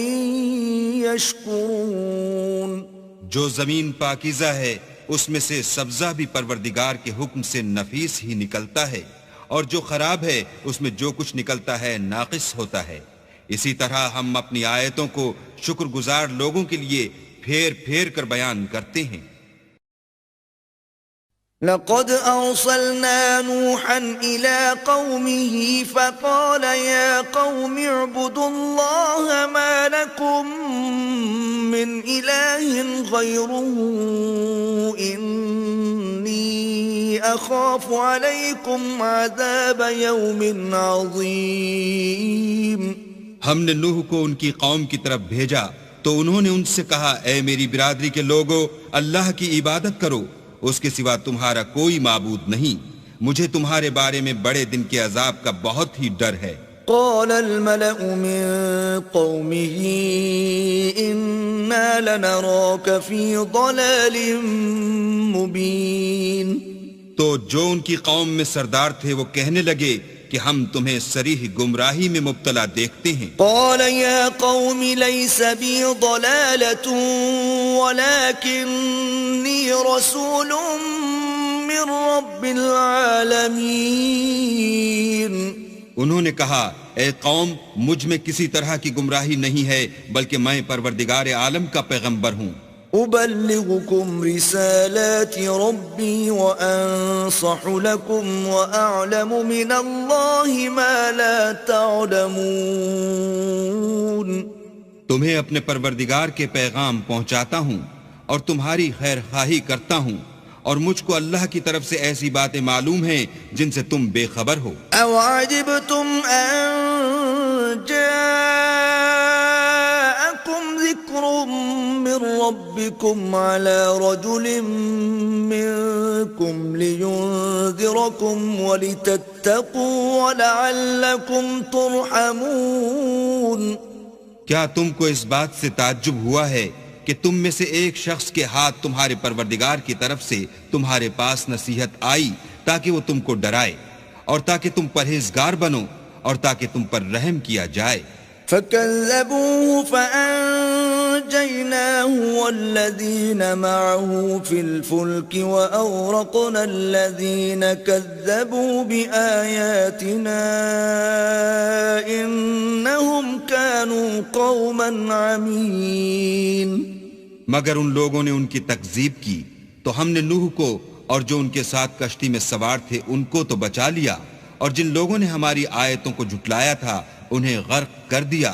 يشكرون. جو زمین پاکیزہ ہے اس میں سے سبزہ بھی پروردگار کے حکم سے نفیس ہی نکلتا ہے، اور جو خراب ہے اس میں جو کچھ نکلتا ہے ناقص ہوتا ہے. اسی طرح ہم اپنی آیتوں کو شکر گزار لوگوں کے لیے پھیر پھیر کر بیان کرتے ہیں. لقد أرسلنا نوحا إلى قومه فقال يا قوم اعبدوا الله ما لكم من إله غيره إني أخاف عليكم عذاب يوم عظيم. ہم نے نوح کو ان کی قوم کی طرف بھیجا تو انہوں نے ان سے کہا اے میری برادری کے لوگو اللہ کی عبادت کرو، اس کے سوا تمہارا کوئی معبود نہیں، مجھے تمہارے بارے میں بڑے دن کے عذاب کا بہت ہی ڈر ہے. قال الملأ من قومه إنا لنراك في ضلال مبين. تو جو ان کی قوم میں سردار تھے وہ کہنے لگے کہ ہم تمہیں صریح گمراہی میں مبتلا دیکھتے ہیں. قال يا قوم ليس بي ضلالة ولكني رسول من رب العالمين. انہوں نے کہا اے قوم مجھ میں کسی طرح کی گمراہی نہیں ہے بلکہ میں پروردگار عالم کا پیغمبر ہوں. أبلغكم رسالات ربي وأنصح لكم وأعلم من الله ما لا تعلمون. تمہیں اپنے پروردگار کے پیغام پہنچاتا ہوں اور تمہاری خیر خواہی کرتا ہوں، اور مجھ کو اللہ کی طرف سے ایسی باتیں معلوم ہیں جن سے تم بے خبر ہو. أو عجبتم أن جاءكم ذكر من ربكم على رجل منكم لينذركم ولتتقوا ولعلكم ترحمون. کیا تم کو اس بات سے تعجب ہوا ہے کہ تم میں سے ایک شخص کے ہاتھ تمہارے پروردگار کی طرف سے تمہارے پاس نصیحت آئی تاکہ وہ تم کو ڈرائے اور تاکہ تم پرہیزگار بنو اور تاکہ تم پر رحم کیا جائے. فكذبوه فأنجيناه والذين معه في الفلك وأغرقنا الذين كذبوا بآياتنا إنهم كانوا قوما عمين. مگر ان لوگوں نے ان کی تکذیب کی تو ہم نے نوح کو اور جو ان کے ساتھ کشتی میں سوار تھے ان کو تو بچا لیا، اور جن لوگوں نے ہماری آیتوں کو جھٹلایا تھا انہیں غرق کر دیا.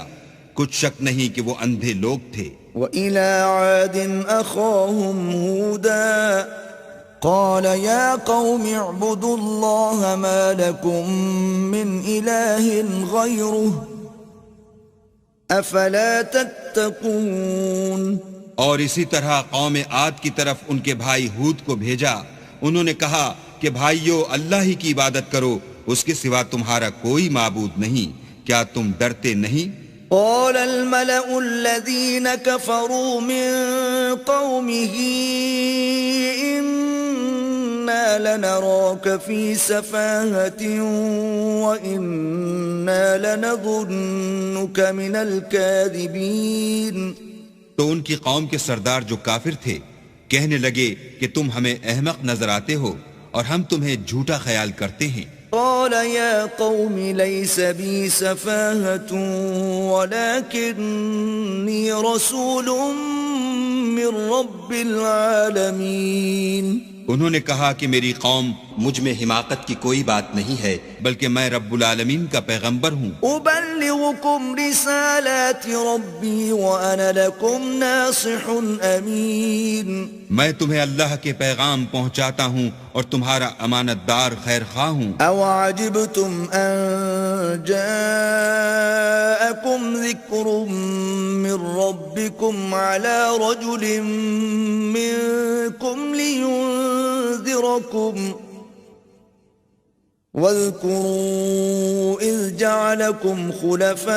کچھ شک نہیں کہ وہ اندھے لوگ تھے. وَإِلَىٰ عَادٍ أَخَاهُمْ هُودًا قَالَ يَا قَوْمِ اعْبُدُوا اللَّهَ مَا لَكُمْ مِنْ إِلَٰهٍ غَيْرُهُ أَفَلَا تَتَّقُونَ. اور اسی طرح قوم عاد کی طرف ان کے بھائی ہود کو بھیجا. انہوں نے کہا کہ بھائیو اللہ ہی کی عبادت کرو، اس کے سوا تمہارا کوئی معبود نہیں، کیا تم ڈرتے نہیں؟ قال الملأ الذين كفروا من قومه إنا لنراك في سفاهة وإنا لنظنك من الكاذبين. تو ان کی قوم کے سردار جو کافر تھے کہنے لگے کہ تم ہمیں احمق نظر آتے ہو اور ہم تمہیں جھوٹا خیال کرتے ہیں. قال يا قوم ليس بي سفاهة ولكني رسول من رب العالمين. انہوں نے کہا کہ میری قوم مجھ میں حماقت کی کوئی بات نہیں ہے بلکہ میں رب العالمین کا پیغمبر ہوں. أبلغكم رسالات ربي وأنا لكم ناصح أمين. میں تمہیں اللہ کے پیغام پہنچاتا ہوں اور تمہارا امانت دار خیر خواہ ہوں. أو عجبتم أن جاءكم ذكر من ربكم على رجل منكم لينذركم واذكروا إذ جعلكم خلفاء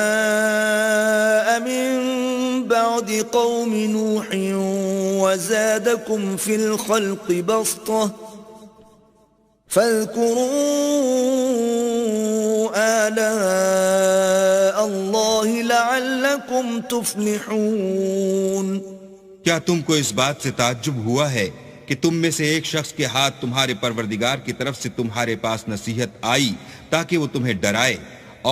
من بعد قوم نوح وزادكم في الخلق بسطة فاذكروا آلاء الله لعلكم تفلحون. کیا تم کو اس بات سے تعجب ہوا ہے کہ تم میں سے ایک شخص کے ہاتھ تمہارے پروردگار کی طرف سے تمہارے پاس نصیحت آئی تاکہ وہ تمہیں ڈرائے،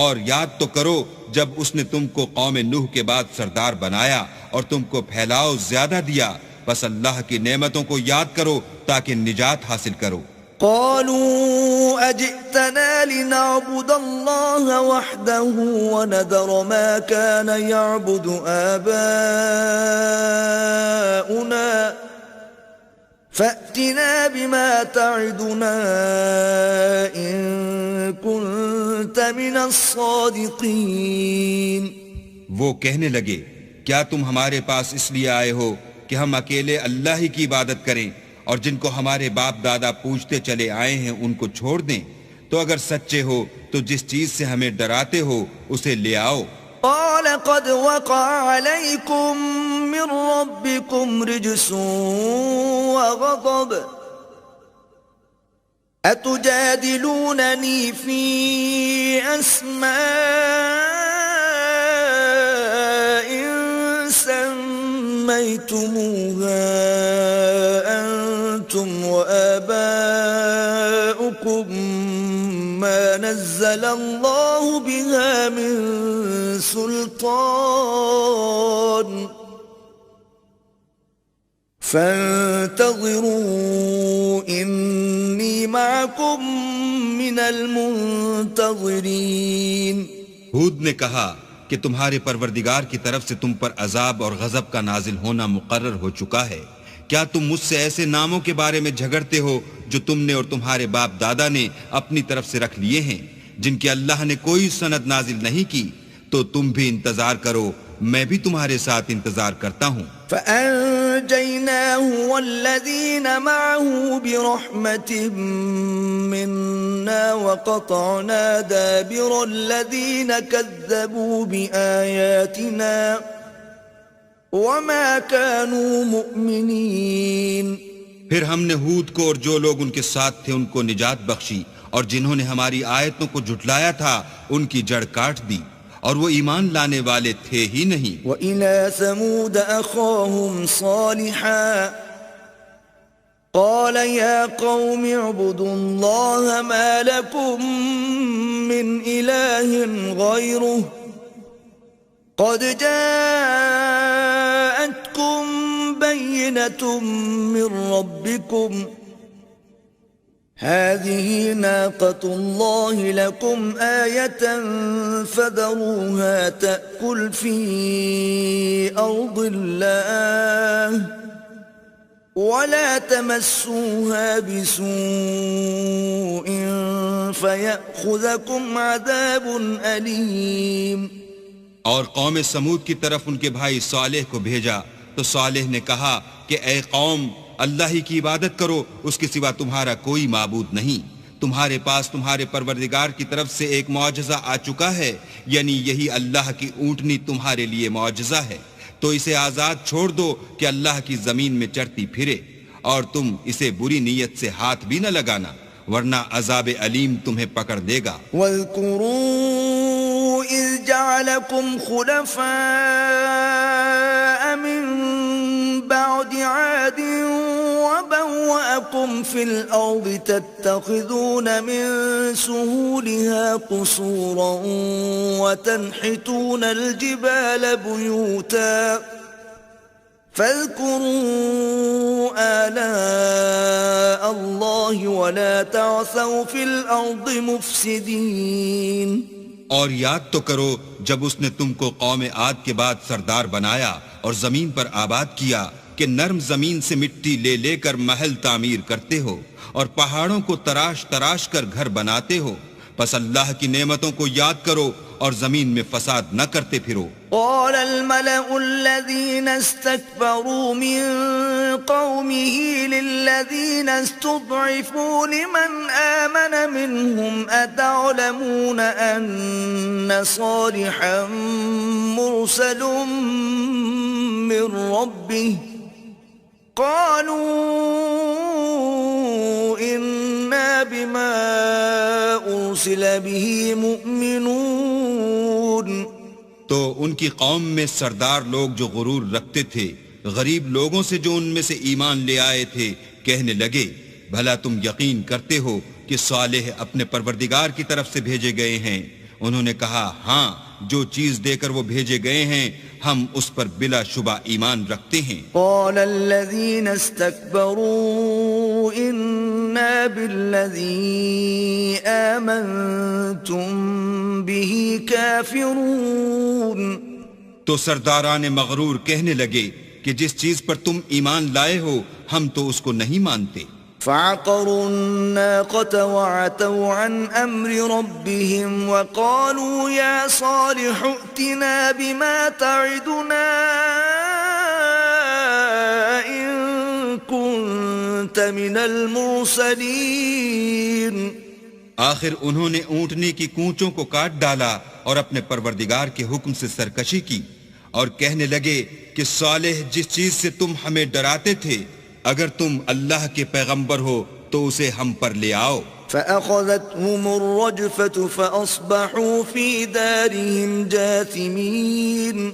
اور یاد تو کرو جب اس نے تم کو قوم نوح کے بعد سردار بنایا اور تم کو پھیلاؤ زیادہ دیا بس اللہ کی نعمتوں کو یاد کرو تاکہ نجات حاصل کرو۔ قالوا أجئتنا لنعبد الله وحده ونذر ما كان يعبد آباؤنا فأتنا بما تعدنا إن كنت من الصادقين۔ وہ کہنے لگے کیا تم ہمارے پاس اس لیے آئے ہو کہ ہم اکیلے اللہ ہی کی عبادت کریں اور جن کو ہمارے باپ دادا پوجتے چلے آئے ہیں ان کو چھوڑ دیں؟ تو اگر سچے ہو تو جس چیز سے ہمیں ڈراتے ہو اسے لے آؤ۔ قال قد وقع عليكم من ربكم رجس وغضب أتجادلونني في أسماء سميتموها أنتم وآباؤكم ما نزل الله بها من سلطان فانتظروا إني معكم من المنتظرين۔ ہود نے کہا کہ تمہارے پروردگار کی طرف سے تم پر عذاب اور غضب کا نازل ہونا مقرر ہو چکا ہے۔ کیا تم مجھ سے ایسے ناموں کے بارے میں جھگڑتے ہو جو تم نے اور تمہارے باپ دادا نے اپنی طرف سے رکھ لیے ہیں جن کی اللہ نے کوئی سند نازل نہیں کی؟ تو تم بھی انتظار کرو، میں بھی تمہارے ساتھ انتظار کرتا ہوں۔ فأنجيناه والذين معه برحمة منا وقطعنا دابر الذين كذبوا بآياتنا وما كانوا مؤمنين۔ پھر ہم نے ہود کو اور جو لوگ ان کے ساتھ تھے ان کو نجات بخشی، اور جنہوں نے ہماری آیتوں کو جھٹلایا تھا ان کی جڑ کاٹ دی، اور وہ ایمان لانے والے تھے ہی نہیں۔ وَإِلَى ثَمُودَ أَخَاهُمْ صَالِحًا قَالَ يَا قَوْمِ اعْبُدُوا اللَّهَ مَا لَكُمْ مِنْ إِلَٰهٍ غَيْرُهُ قَدْ جَاءَتْكُمْ بَيِّنَةٌ مِّن رَّبِّكُمْ هذه ناقة الله لكم آية فذروها تأكل في أرض الله ولا تمسوها بسوء فيأخذكم عذاب أليم۔ اور قوم سمود کی طرف ان کے بھائی صالح کو بھیجا تو صالح نے کہا کہ اے قوم، اللہ ہی کی عبادت کرو، اس کے سوا تمہارا کوئی معبود نہیں۔ تمہارے پاس تمہارے پروردگار کی طرف سے ایک معجزہ آ چکا ہے، یعنی یہی اللہ کی اونٹنی تمہارے لیے معجزہ ہے، تو اسے آزاد چھوڑ دو کہ اللہ کی زمین میں چرتی پھرے، اور تم اسے بری نیت سے ہاتھ بھی نہ لگانا ورنہ عذاب علیم تمہیں پکڑ لے گا۔ وَاذْكُرُوا إِذْ جَعَلَكُمْ خُلَفَاءَ مِنْ بَعْدِ عَادٍ وَبَوَّأَكُمْ فِي الْأَرْضِ تَتَّخِذُونَ مِنْ سُهُولِهَا قُصُورًا وَتَنْحِتُونَ الْجِبَالَ بُيُوتًا فاذكروا آلاء الله ولا تعثوا في الأرض مفسدين۔ اور یاد تو کرو جب اس نے تم کو قوم عاد کے بعد سردار بنایا اور زمین پر آباد کیا کہ نرم زمین سے مٹی لے لے کر محل تعمیر کرتے ہو اور پہاڑوں کو تراش تراش کر گھر بناتے ہو، پس اللہ کی نعمتوں کو یاد کرو اور زمین میں فساد نہ کرتے پھرو۔ قال الملأ الذين استكبروا من قومه للذين استضعفوا لمن آمن منهم أتعلمون أن صالحا مرسل من ربه قالوا إنا بما أرسل به مؤمنون۔ تو ان کی قوم میں سردار لوگ جو غرور رکھتے تھے غریب لوگوں سے جو ان میں سے ایمان لے آئے تھے کہنے لگے بھلا تم یقین کرتے ہو کہ صالح اپنے پروردگار کی طرف سے بھیجے گئے ہیں؟ انہوں نے کہا ہاں، جو چیز دے کر وہ بھیجے گئے ہیں ہم اس پر بلا شبہ ایمان رکھتے ہیں۔ قال الذين استكبروا إنا بالذي آمنتم به كافرون۔ تو سرداران مغرور کہنے لگے کہ جس چیز پر تم ایمان لائے ہو ہم تو اس کو نہیں مانتے۔ فعقروا الناقة وعتوا عن أمر ربهم وقالوا يا صالح ائتنا بما تعدنا إن كنت من المرسلين۔ آخر انہوں نے اونٹنے کی کونچوں کو کاٹ ڈالا اور اپنے پروردگار کے حکم سے سرکشی کی اور کہنے لگے کہ صالح جس چیز سے تم ہمیں ڈراتے تھے اگر تم اللہ کے پیغمبر ہو تو اسے ہم پر لے آؤ۔ فأخذتهم الرجفة فأصبحوا في دارهم جاثمين۔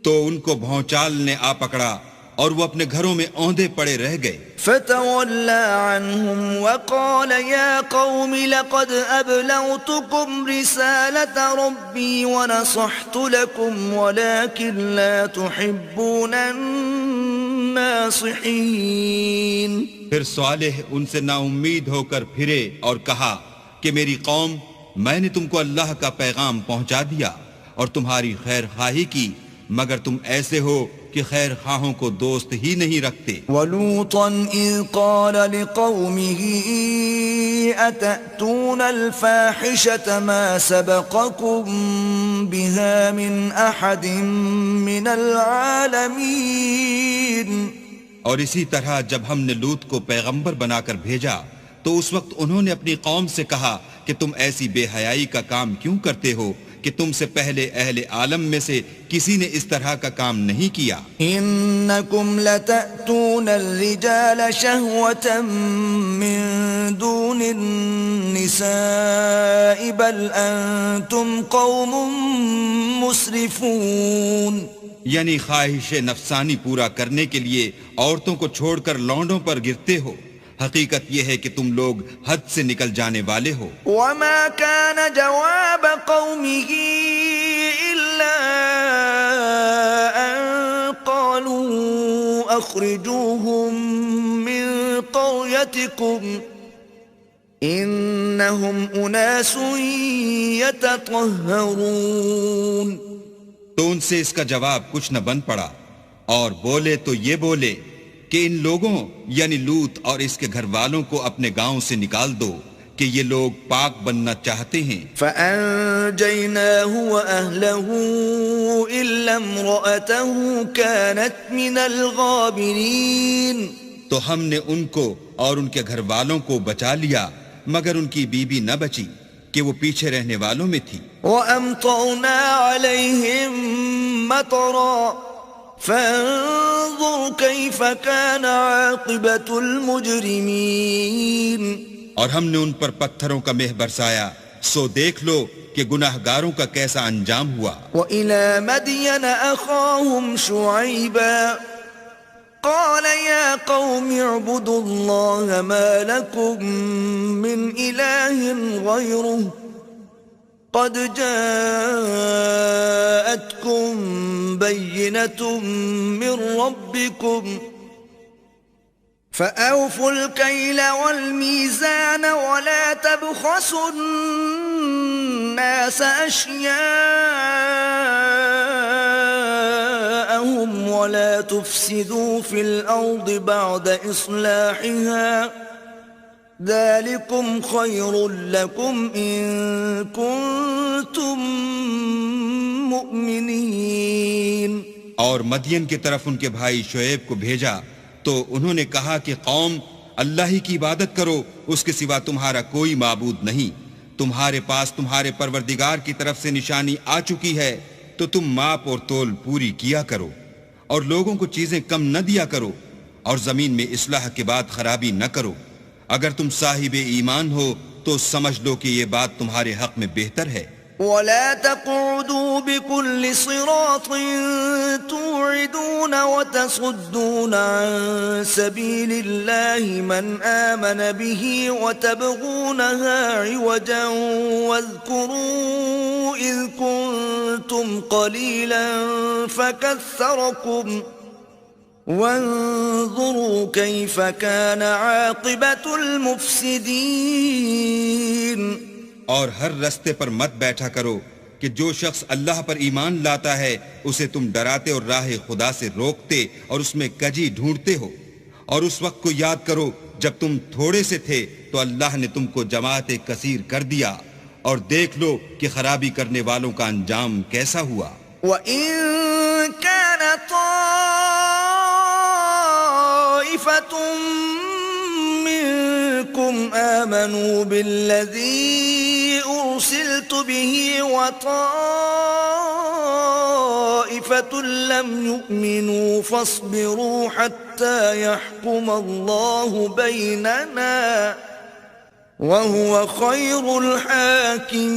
تو ان کو بھونچال نے آ پکڑا اور وہ اپنے گھروں میں اوندے پڑے رہ گئے۔ فتولى عنهم وقال يا قوم لقد أبلغتكم رسالة ربي ونصحت لكم ولكن لا تحبون الناصحين۔ پھر صالح ان سے نا امید ہو کر پھرے اور کہا کہ میری قوم، میں نے تم کو اللہ کا پیغام پہنچا دیا اور تمہاری خیر خواہی کی، مگر تم ایسے ہو کہ خیر خواہوں کو دوست ہی نہیں رکھتے۔ وَلُوطًا إِذْ قَالَ لِقَوْمِهِ أَتَأْتُونَ الْفَاحِشَةَ مَا سَبَقَكُمْ بِهَا مِنْ أَحَدٍ مِّنَ الْعَالَمِينَ۔ اور اسی طرح جب ہم نے لوط کو پیغمبر بنا کر بھیجا تو اس وقت انہوں نے اپنی قوم سے کہا کہ تم ایسی بے حیائی کا کام کیوں کرتے ہو کہ تم سے پہلے اہل عالم میں سے کسی نے اس طرح کا کام نہیں کیا۔ انکم لتأتون الرجال شہوة من دون النساء بل انتم قوم مسرفون۔ یعنی خواہش نفسانی پورا کرنے کے لیے عورتوں کو چھوڑ کر لونڈوں پر گرتے ہو، حقیقت یہ ہے کہ تم لوگ حد سے نکل جانے والے ہو۔ وما كان جواب قومه إلا أن قالوا أخرجوهم من قريتكم إنهم أناس يتطهرون۔ تو ان سے اس کا جواب کچھ نہ بن پڑا اور بولے تو یہ بولے کہ ان لوگوں یعنی لوط اور اس کے گھر والوں کو اپنے گاؤں سے نکال دو کہ یہ لوگ پاک بننا چاہتے ہیں۔ فَأَنْجَيْنَاهُ وَأَهْلَهُ إِلَّا امْرَأَتَهُ كَانَتْ مِنَ الْغَابِرِينَ۔ تو ہم نے ان کو اور ان کے گھر والوں کو بچا لیا مگر ان کی بیوی نہ بچی کہ وہ پیچھے رہنے والوں میں تھی۔ وَأَمْطَرْنَا عَلَيْهِمْ مَطَرًا فَانظُرْ كَيْفَ كَانَ عَاقِبَةُ الْمُجْرِمِينَ۔ اور ہم نے ان پر پتھروں کا مہ برسایا، سو دیکھ لو کہ گناہ گاروں کا کیسا انجام ہوا۔ وَإِلَى مَدْيَنَ أَخَاهُمْ شُعَيْبًا قَالَ يَا قَوْمِ اعْبُدُوا اللَّهَ مَا لَكُمْ مِنْ إِلَٰهٍ غَيْرُهُ قَدْ جَاءَتْكُمْ بَيِّنَةٌ مِّن رَّبِّكُمْ فَأَوْفُوا الْكَيْلَ وَالْمِيزَانَ وَلَا تَبْخَسُوا النَّاسَ أَشْيَاءَهُمْ وَلَا تُفْسِدُوا فِي الْأَرْضِ بَعْدَ إِصْلَاحِهَا ذَلِكُمْ خَيْرٌ لَكُمْ إِن كُنتُم مُؤْمِنِينَ۔ اور مدین کی طرف ان کے بھائی شعیب کو بھیجا تو انہوں نے کہا کہ قوم، اللہ ہی کی عبادت کرو، اس کے سوا تمہارا کوئی معبود نہیں، تمہارے پاس تمہارے پروردگار کی طرف سے نشانی آ چکی ہے تو تم ماپ اور تول پوری کیا کرو اور لوگوں کو چیزیں کم نہ دیا کرو اور زمین میں اصلاح کے بعد خرابی نہ کرو۔ اگر تم صاحب ایمان ہو تو سمجھ لو کہ یہ بات تمہارے حق میں بہتر ہے۔ ولا تقعدوا بكل صراط توعدون وتصدون عن سبيل الله من آمن به وتبغونها عوجا واذكروا إذ كنتم قليلا فكثركم وانظروا كيف كان عاقبة المفسدين. اور ہر رستے پر مت بیٹھا کرو کہ جو شخص اللہ پر ایمان لاتا ہے اسے تم ڈراتے اور راہ خدا سے روکتے اور اس میں کجی ڈھونڈتے ہو. اور اس وقت کو یاد کرو جب تم تھوڑے سے تھے تو اللہ نے تم کو جماعت کثیر کر دیا، اور دیکھ لو کہ خرابی کرنے والوں کا انجام کیسا ہوا. وَإِن كَانَ طَائِفَةٌ مِّنكُمْ آمَنُوا بِالَّذِي أُرْسِلْتُ بِهِ وَطَائِفَةٌ لَّمْ يُؤْمِنُوا فَاصْبِرُوا حَتَّى يَحْكُمَ اللَّهُ بَيْنَنَا وَهُوَ خَيْرُ الْحَاكِمِينَ.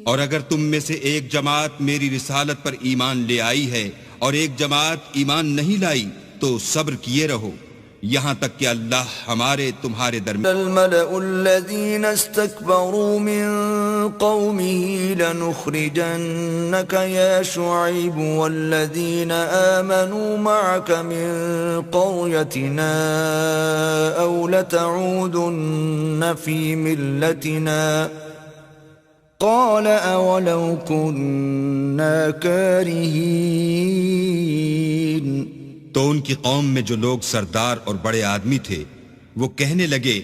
اور اگر تم میں سے ایک جماعت میری رسالت پر ایمان لے آئی ہے اور ایک جماعت ایمان نہیں لائی تو صبر کیے رہو یہاں تک کہ اللہ ہمارے تمہارے درمیان. الملأ الذين استكبروا من قومه لنخرجنك يا شعيب والذين آمنوا معك من قريتنا أو لتعودن في ملتنا قال أولو كنا كارهين. تو ان کی قوم میں جو لوگ سردار اور بڑے آدمی تھے وہ کہنے لگے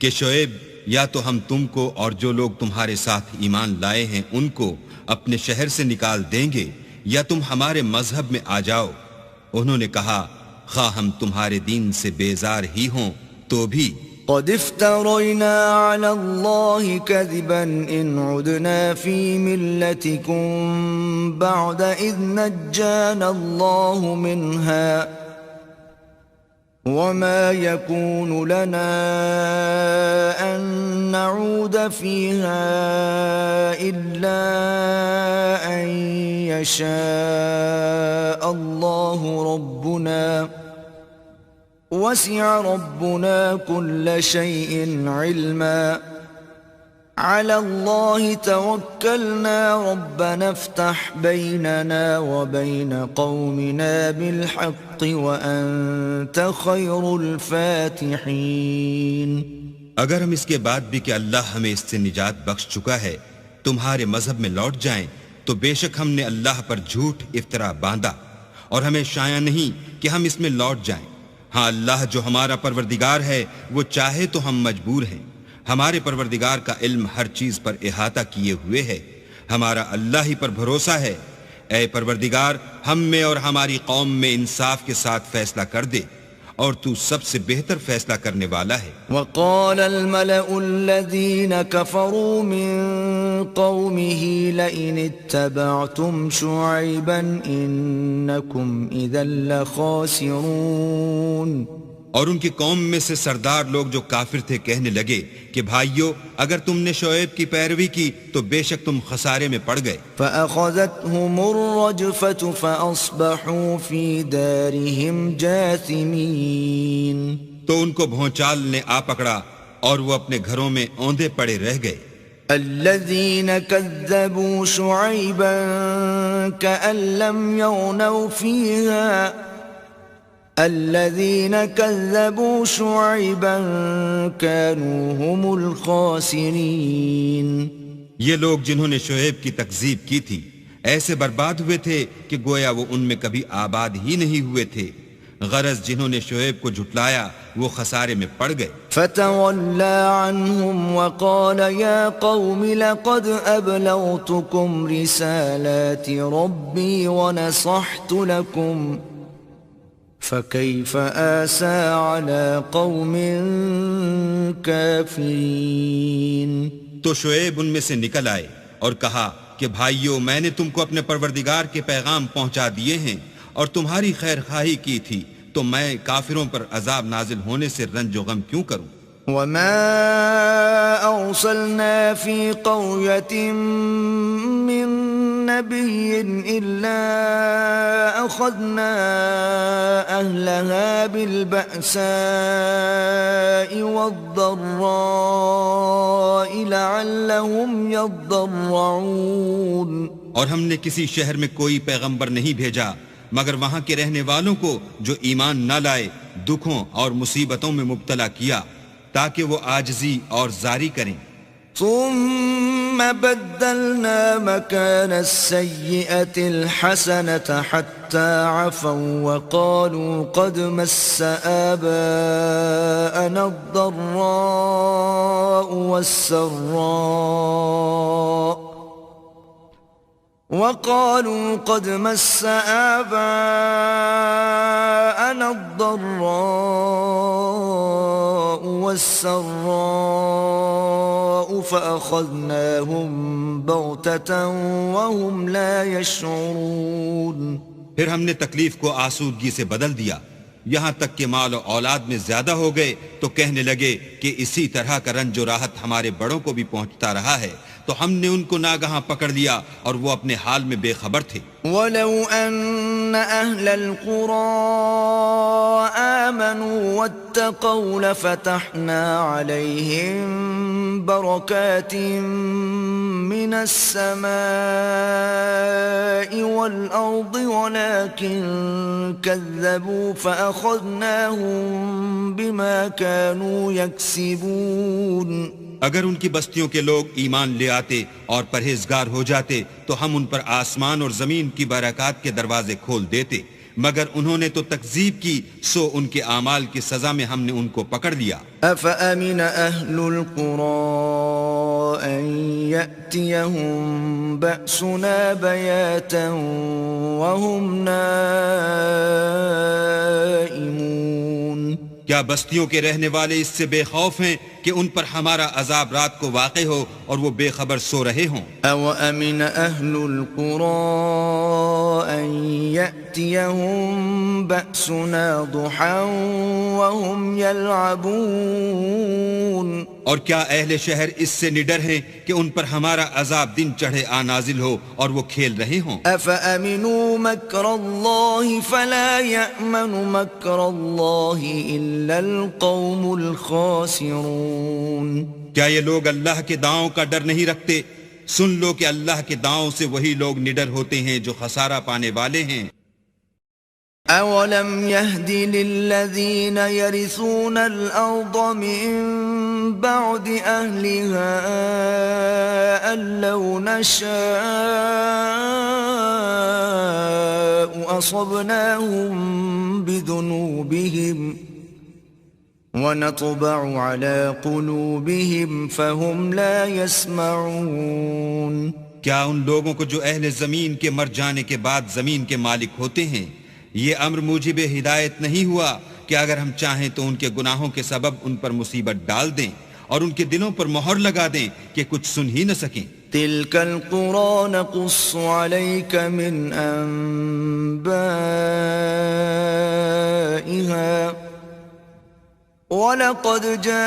کہ شعیب یا تو ہم تم کو اور جو لوگ تمہارے ساتھ ایمان لائے ہیں ان کو اپنے شہر سے نکال دیں گے یا تم ہمارے مذہب میں آ جاؤ. انہوں نے کہا خواہ ہم تمہارے دین سے بیزار ہی ہوں تو بھی قد افترينا على الله كذبا إن عدنا في ملتكم بعد إذ نجانا الله منها وما يكون لنا أن نعود فيها إلا أن يشاء الله ربنا وسع ربنا كل شيء علما على الله توكلنا ربنا افتح بيننا وبين قومنا بالحق وأنت خير الفاتحين. اگر ہم اس کے بعد بھی کہ اللہ ہمیں اس سے نجات بخش چکا ہے تمہارے مذہب میں لوٹ جائیں تو بے شک ہم نے اللہ پر جھوٹ افطرا باندھا اور ہمیں شایع نہیں کہ ہم اس میں لوٹ جائیں. ہاں اللہ جو ہمارا پروردگار ہے وہ چاہے تو ہم مجبور ہیں. ہمارے پروردگار کا علم ہر چیز پر احاطہ کیے ہوئے ہے. ہمارا اللہ ہی پر بھروسہ ہے. اے پروردگار ہم میں اور ہماری قوم میں انصاف کے ساتھ فیصلہ کر دے اور تو سب سے بہتر فیصلہ کرنے والا ہے. وقال الملأ الذين كفروا من قومه لئن اتبعتم شعيبا إنكم إذا لخاسرون. اور ان کی قوم میں سے سردار لوگ جو کافر تھے کہنے لگے کہ بھائیو اگر تم نے شعیب کی پیروی کی تو بے شک تم خسارے میں پڑ گئے. فأخذتهم الرجفة فأصبحوا في دارهم جاثمين. تو ان کو بھونچال نے آ پکڑا اور وہ اپنے گھروں میں اوندے پڑے رہ گئے. الذين كذبوا شعيبا كأن لم يغنوا فيها الذين كذبوا شعيبا كانوا هم الخاسرين. یہ لوگ جنہوں نے شعیب کی تکذیب کی تھی ایسے برباد ہوئے تھے کہ گویا وہ ان میں کبھی آباد ہی نہیں ہوئے تھے. غرض جنہوں نے شعیب کو جھٹلایا وہ خسارے میں پڑ گئے. فتولى عنهم وقال يا قوم لقد أبلغتكم رسالات ربي ونصحت لكم فكيف آسى على قوم كافرين. تو شعیب ان میں سے نکل آئے اور کہا کہ بھائیو میں نے تم کو اپنے پروردگار کے پیغام پہنچا دیے ہیں اور تمہاری خیر خواہی کی تھی تو میں کافروں پر عذاب نازل ہونے سے رنج و غم کیوں کروں. وما أرسلنا في قرية من نبي إلا أخذنا أهلها بالبأساء والضراء لعلهم يضرعون. اور ہم نے کسی شہر میں کوئی پیغمبر نہیں بھیجا مگر وہاں کے رہنے والوں کو جو ایمان نہ لائے دکھوں اور مصیبتوں میں مبتلا کیا تاکہ وہ عاجزی اور زاری کریں. ثم بدلنا مكان السيئة الحسنة حتى عفوا وقالوا قد مس آباءنا الضراء والسراء وقالوا قد مس آباءنا الضراء والسراء فأخذناهم بغتة وهم لا يشعرون. پھر ہم نے تکلیف کو آسودگی سے بدل دیا یہاں تک کہ مال و اولاد میں زیادہ ہو گئے تو کہنے لگے کہ اسی طرح کا رنج و راحت ہمارے بڑوں کو بھی پہنچتا رہا ہے تو ہم نے ان کو ناگہاں پکڑ لیا اور وہ اپنے حال میں بے خبر تھے. وَلَوْ أَنَّ أَهْلَ الْقُرَىٰ آمَنُوا وَاتَّقَوْا لَفَتَحْنَا عَلَيْهِمْ بَرَكَاتٍ مِّنَ السَّمَاءِ وَالْأَرْضِ وَلَكِن كَذَّبُوا فَأَخَذْنَاهُم بِمَا كَانُوا يَكْسِبُونَ. اگر ان کی بستیوں کے لوگ ایمان لے آتے اور پرہیزگار ہو جاتے تو ہم ان پر آسمان اور زمین کی برکات کے دروازے کھول دیتے مگر انہوں نے تو تکذیب کی سو ان کے اعمال کی سزا میں ہم نے ان کو پکڑ لیا. أَفَأَمِنَ أَهْلُ الْقُرَىٰ أَن يَأْتِيَهُم بَأْسُنَا بَيَاتًا وَهُمْ نَائِمُونَ. کیا بستیوں کے رہنے والے اس سے بے خوف ہیں کہ ان پر ہمارا عذاب رات کو واقع ہو اور وہ بے خبر سو رہے ہوں؟ أَوَأَمِنَ أَهْلُ الْقُرَىٰ أَن يَأْتِيَهُم بَأْسُنَا ضُحًى وَهُمْ يَلْعَبُونَ. اور کیا اہل شہر اس سے نڈر ہیں کہ ان پر ہمارا عذاب دن چڑھے آ نازل ہو اور وہ کھیل رہے ہوں؟ أَفَأَمِنُوا مَكْرَ اللَّهِ فَلَا يَأْمَنُ مَكْرَ اللَّهِ إِلَّا الْقَوْمُ الْخَاسِرُونَ. کیا یہ لوگ اللہ کے داؤں کا ڈر نہیں رکھتے؟ سن لو کہ اللہ کے داؤں سے وہی لوگ نڈر ہوتے ہیں جو خسارہ پانے والے ہیں. أَوَلَمْ يَهْدِ لِلَّذِينَ يَرِثُونَ الْأَرْضَ مِن بَعْدِ أَهْلِهَا أَن لَّوْ نَشَاءُ أَصَبْنَاهُم بِذُنُوبِهِمْ وَنَطْبَعُ عَلَى قُلُوبِهِمْ فَهُمْ لَا يَسْمَعُونَ. کیا ان لوگوں کو جو اہل زمین کے مر جانے کے بعد زمین کے مالک ہوتے ہیں یہ امر موجب ہدایت نہیں ہوا کہ اگر ہم چاہیں تو ان کے گناہوں کے سبب ان پر مصیبت ڈال دیں اور ان کے دلوں پر مہر لگا دیں کہ کچھ سن ہی نہ سکیں؟ تِلْكَ الْقُرَىٰ نَقُصُّ عَلَيْكَ مِنْ أَنبَائِهَا وَلَقَدْ جَاءَتْهُمْ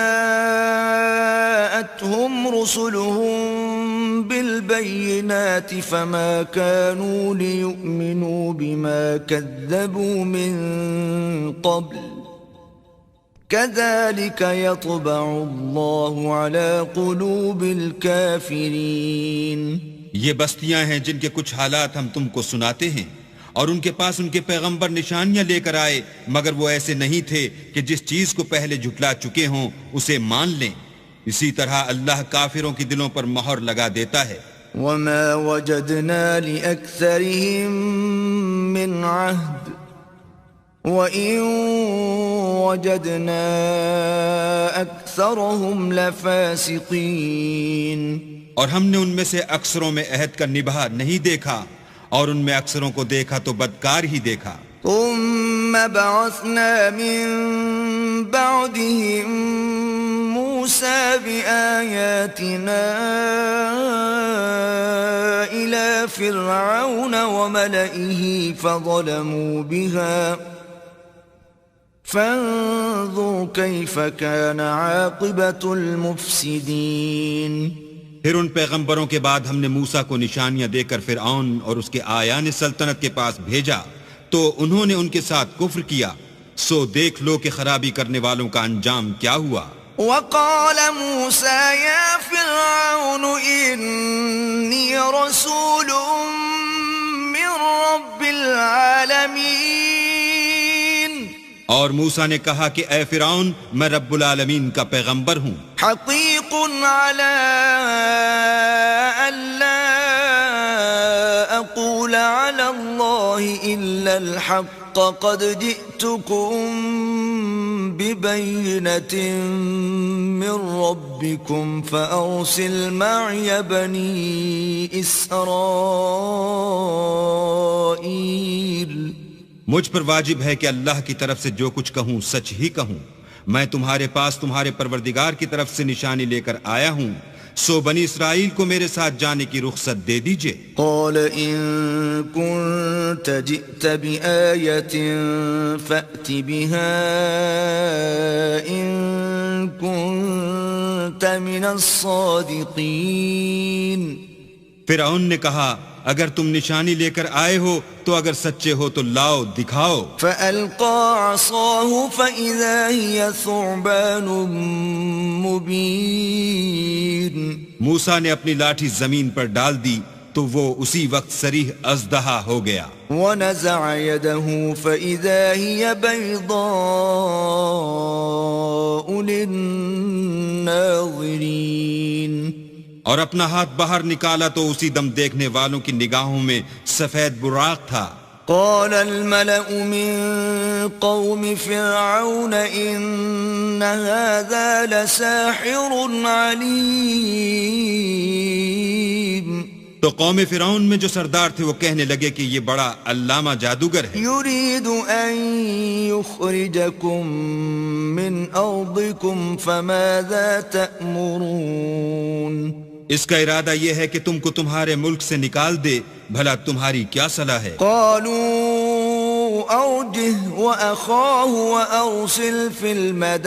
رُسُلُهُم بِالْبَيِّنَاتِ فَمَا كَانُوا لِيُؤْمِنُوا بِمَا كَذَّبُوا مِن قَبْلُ كَذَلِكَ يَطْبَعُ اللَّهُ عَلَى قُلُوبِ الْكَافِرِينَ. یہ بستیاں ہیں جن کے کچھ حالات ہم تم کو سناتے ہیں اور ان کے پاس ان کے پیغمبر نشانیاں لے کر آئے مگر وہ ایسے نہیں تھے کہ جس چیز کو پہلے جھٹلا چکے ہوں اسے مان لیں. اسی طرح اللہ کافروں کی دلوں پر مہر لگا دیتا ہے. وَمَا وَجَدْنَا لِأَكْثَرِهِم مِّنْ عَهْدٍ وَإِن وَجَدْنَا أَكْثَرَهُمْ لَفَاسِقِينَ. اور ہم نے ان میں سے اکثروں میں عہد کا نبھا نہیں دیکھا اور ان میں اکثروں کو دیکھا تو بدکار ہی دیکھا. ثم بعثنا من بعدهم موسى بآياتنا إلى فرعون وملئه فانظر كيف كان عاقبة المفسدين. پھر ان پیغمبروں کے بعد ہم نے موسیٰ کو نشانیاں دے کر فرعون اور اس کے آیان سلطنت کے پاس بھیجا تو انہوں نے ان کے ساتھ کفر کیا، سو دیکھ لو کہ خرابی کرنے والوں کا انجام کیا ہوا. وقال موسى يا فرعون إني رسول من رب العالمين. اور موسیٰ نے کہا کہ اے فرعون میں رب العالمین کا پیغمبر ہوں. حقیق على ألا أقول على الله إلا الحق قد جئتكم ببينة من ربكم فأرسل معي بني إسرائيل. مجھ پر واجب ہے کہ اللہ کی طرف سے جو کچھ کہوں سچ ہی کہوں. میں تمہارے پاس تمہارے پروردگار کی طرف سے نشانی لے کر آیا ہوں، سو بنی اسرائیل کو میرے ساتھ جانے کی رخصت دے دیجئے. قال إن كنت جئت بآية فأت بها إن كنت من الصادقين. فرعون نے کہا اگر تم نشانی لے کر آئے ہو تو اگر سچے ہو تو لاؤ دکھاؤ. فألقى عصاه فإذا هي ثعبان مبين. موسیٰ نے اپنی لاٹھی زمین پر ڈال دی تو وہ اسی وقت صریح اژدہا ہو گیا. ونزع يده فإذا هي بيضاء للناظرين. اور اپنا ہاتھ باہر نکالا تو اسی دم دیکھنے والوں کی نگاہوں میں سفید براق تھا. قال الملأ من قوم فرعون إن هذا لساحر عليم. تو قوم فرعون میں جو سردار تھے وہ کہنے لگے کہ یہ بڑا علامہ جادوگر ہے. يريد أن يخرجكم من أرضكم فماذا تأمرون. اس کا ارادہ یہ ہے کہ تم کو تمہارے ملک سے نکال دے، بھلا تمہاری کیا صلاح ہے؟ قالوا أرجه وأخاه وأرسل في المدائن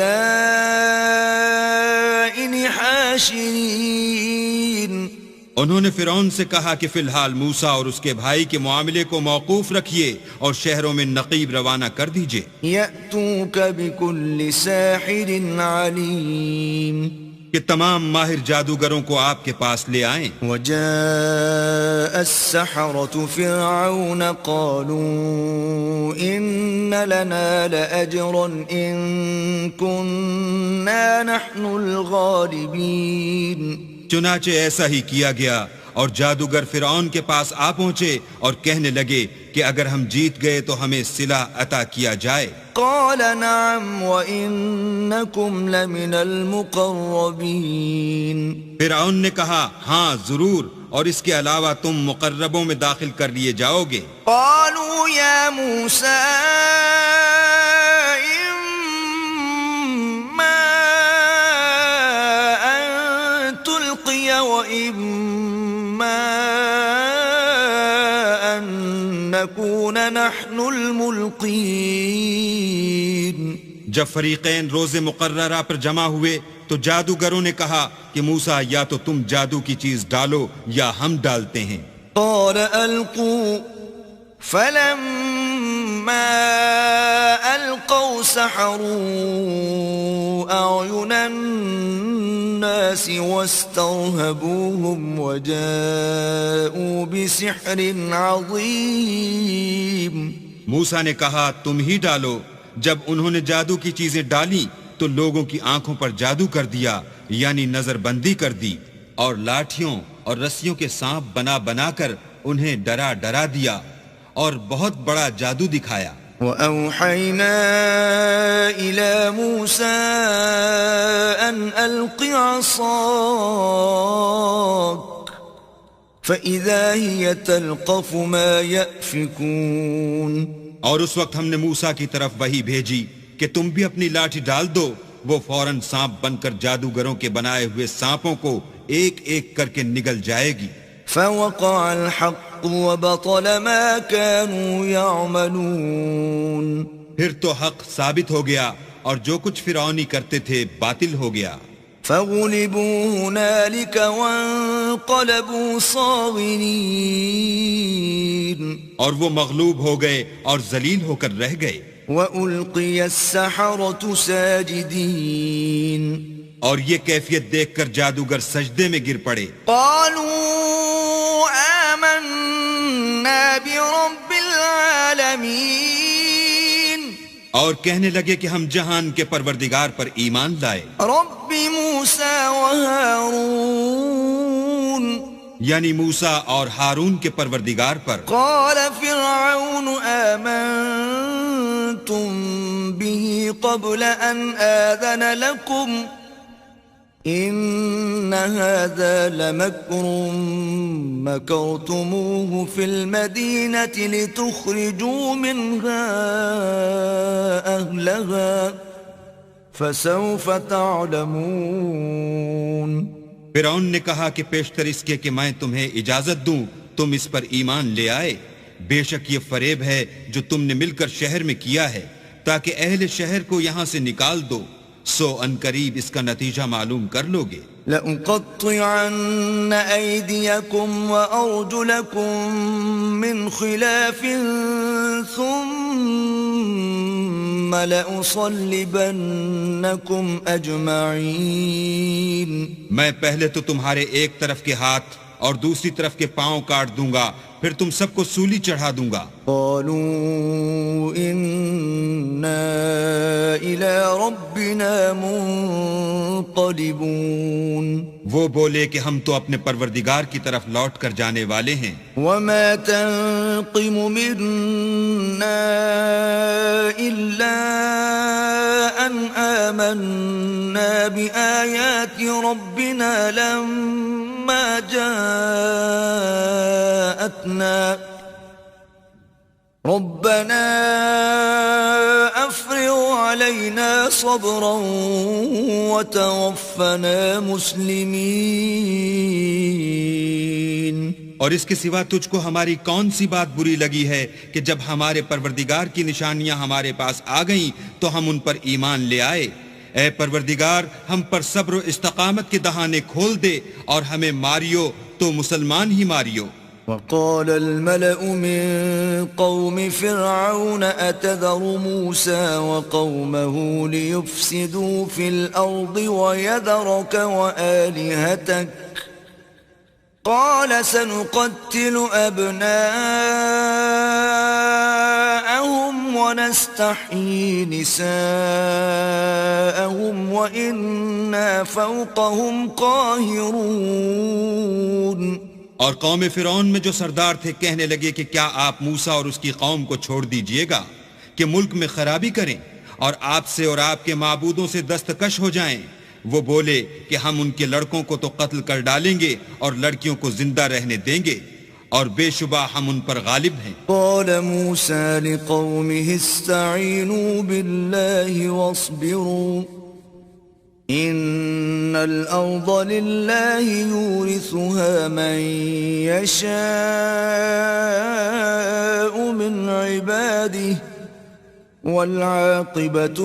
حاشرين. انہوں نے فرعون سے کہا کہ فی الحال موسیٰ اور اس کے بھائی کے معاملے کو موقوف رکھیے اور شہروں میں نقیب روانہ کر دیجئے. يأتوك بكل ساحر عليم. کہ تمام ماہر جادوگروں کو آپ کے پاس لے آئیں. وجاء السحرة فرعون قالوا إن لنا لأجرا إن كنا نحن الغالبين. چنانچہ ایسا ہی کیا گیا اور جادوگر فرعون کے پاس آ پہنچے اور کہنے لگے کہ اگر ہم جیت گئے تو ہمیں صلہ عطا کیا جائے. قال نعم وإنكم لمن المقربين. فرعون نے کہا ہاں ضرور، اور اس کے علاوہ تم مقربوں میں داخل کر لیے جاؤ گے. قالوا يا موسى وإما أن نكون نحن الملقين. جب فریقین روز مقررہ پر جمع ہوئے تو جادوگروں نے کہا کہ موسیٰ یا تو تم جادو کی چیز ڈالو یا ہم ڈالتے ہیں. قال ألقوا فلما ألقوا سحروا أعين الناس واسترهبوهم وجاءوا بسحر عظيم. موسیٰ نے کہا تم ہی ڈالو. جب انہوں نے جادو کی چیزیں ڈالی تو لوگوں کی آنکھوں پر جادو کر دیا، یعنی نظر بندی کر دی، اور لاٹھیوں اور رسیوں کے سانپ بنا بنا کر انہیں ڈرا ڈرا دیا اور بہت بڑا جادو دکھایا. وَأَوْحَيْنَا إِلَى مُوسَىٰ أَنْ أَلْقِ عَصَاكَ فَإِذَا هِيَ تَلْقَفُ مَا يَأْفِكُونَ. اور اس وقت ہم نے موسیٰ کی طرف وحی بھیجی کہ تم بھی اپنی لاٹھی ڈال دو. وہ فوراً سانپ بن کر جادوگروں کے بنائے ہوئے سانپوں کو ایک ایک کر کے نگل جائے گی. فوقع الحق وبطل ما كانوا يعملون. پھر تو حق ثابت ہو گیا اور جو کچھ فرعونی کرتے تھے باطل ہو گیا. فغلبوا هنالك وانقلبوا صاغرين اور وہ مغلوب ہو گئے اور ذلیل ہو کر رہ گئے. وألقي السحرة ساجدين اور یہ کیفیت دیکھ کر جادوگر سجدے میں گر پڑے. قالوا آمنا برب العالمين اور کہنے لگے کہ ہم جہان کے پروردگار پر ایمان لائے. رب موسى وهارون یعنی موسیٰ اور ہارون کے پروردگار پر. قال فرعون آمنتم به قبل أن آذن لكم إن هذا لمكر مكرتموه في المدينة لتخرجوا منها أهلها فسوف تعلمون. فرعون نے کہا کہ پیشتر اس کے کہ میں تمہیں اجازت دوں تم اس پر ایمان لے آئے. بے شک یہ فریب ہے جو تم نے مل کر شہر میں کیا ہے تاکہ اہل شہر کو یہاں سے نکال دو. سو ان قریب اس کا نتیجہ معلوم کر لو گے. لأقطعن أيديكم وأرجلكم من خلاف ثم لأصلبنكم أجمعين. میں پہلے تو تمہارے ایک طرف کے ہاتھ اور دوسری طرف کے پاؤں کاٹ دوں گا پھر تم سب کو سولی چڑھا دوں گا. قالوا إنا إلى ربنا منقلبون. وہ بولے کہ ہم تو اپنے پروردگار کی طرف لوٹ کر جانے والے ہیں. وما تنقم منا إلا أن آمنا بآيات ربنا لما جاءتنا ربنا أفرغ علينا صبرا وتوفنا مسلمين. اور اس کے سوا تجھ کو ہماری کون سی بات بری لگی ہے کہ جب ہمارے پروردگار کی نشانیاں ہمارے پاس آ گئیں تو ہم ان پر ایمان لے آئے. اے پروردگار ہم پر صبر و استقامت کے دہانے کھول دے اور ہمیں ماریو تو مسلمان ہی ماریو. وقال الملأ من قوم فرعون أتذر موسى وقومه ليفسدوا في الأرض ويذرك وآلهتك قال سنقتل أبناءهم ونستحيي نساءهم وإنا فوقهم قاهرون. اور قوم فرعون میں جو سردار تھے کہنے لگے کہ کیا آپ موسیٰ اور اس کی قوم کو چھوڑ دیجئے گا کہ ملک میں خرابی کریں اور آپ سے اور آپ کے معبودوں سے دستکش ہو جائیں. وہ بولے کہ ہم ان کے لڑکوں کو تو قتل کر ڈالیں گے اور لڑکیوں کو زندہ رہنے دیں گے اور بے شبہ ہم ان پر غالب ہیں. قال موسى لقومه استعينوا بالله واصبروا إن الأرض لله يورثها من يشاء من عباده والعاقبة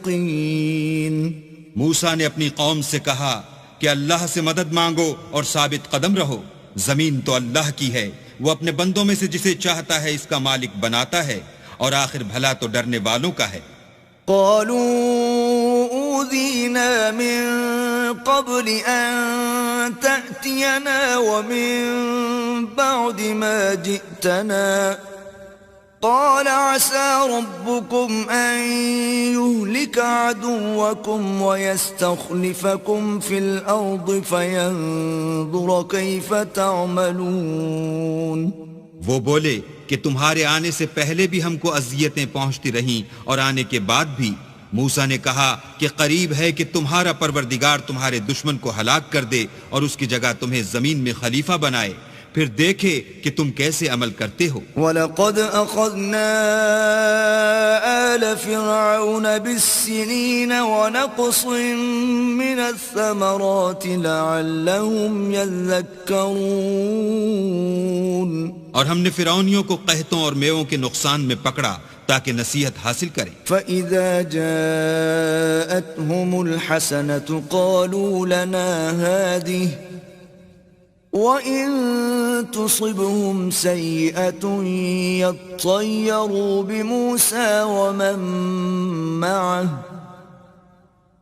للمتقين. موسیٰ نے اپنی قوم سے کہا کہ اللہ سے مدد مانگو اور ثابت قدم رہو. زمین تو اللہ کی ہے، وہ اپنے بندوں میں سے جسے چاہتا ہے اس کا مالک بناتا ہے اور آخر بھلا تو ڈرنے والوں کا ہے. قالوا أوذينا من قبل أن تأتينا ومن بعد ما جئتنا قال عسى ربكم أن يهلك عدوكم ويستخلفكم في الأرض فينظر كيف تعملون. وہ بولے کہ تمہارے آنے سے پہلے بھی ہم کو اذیتیں پہنچتی رہیں اور آنے کے بعد بھی. موسیٰ نے کہا کہ قریب ہے کہ تمہارا پروردگار تمہارے دشمن کو ہلاک کر دے اور اس کی جگہ تمہیں زمین میں خلیفہ بنائے پھر دیکھے کہ تم کیسے عمل کرتے ہو. وَلَقَدْ أَخَذْنَا آلَ فِرْعَوْنَ بِالسِّنِينَ وَنَقْصٍ مِّنَ الثَّمَرَاتِ لَعَلَّهُمْ يَذَّكَّرُونَ. اور ہم نے فرعونیوں کو قحطوں اور میووں کے نقصان میں پکڑا تاکہ نصیحت حاصل کریں۔ فَإِذَا جَاءَتْهُمُ الْحَسَنَةُ قَالُوا لَنَا هَذِهِ وَإِن تُصِبْهُمْ سَيِّئَةٌ يَطَّيَّرُوا بِمُوسَى وَمَن مَّعَهُ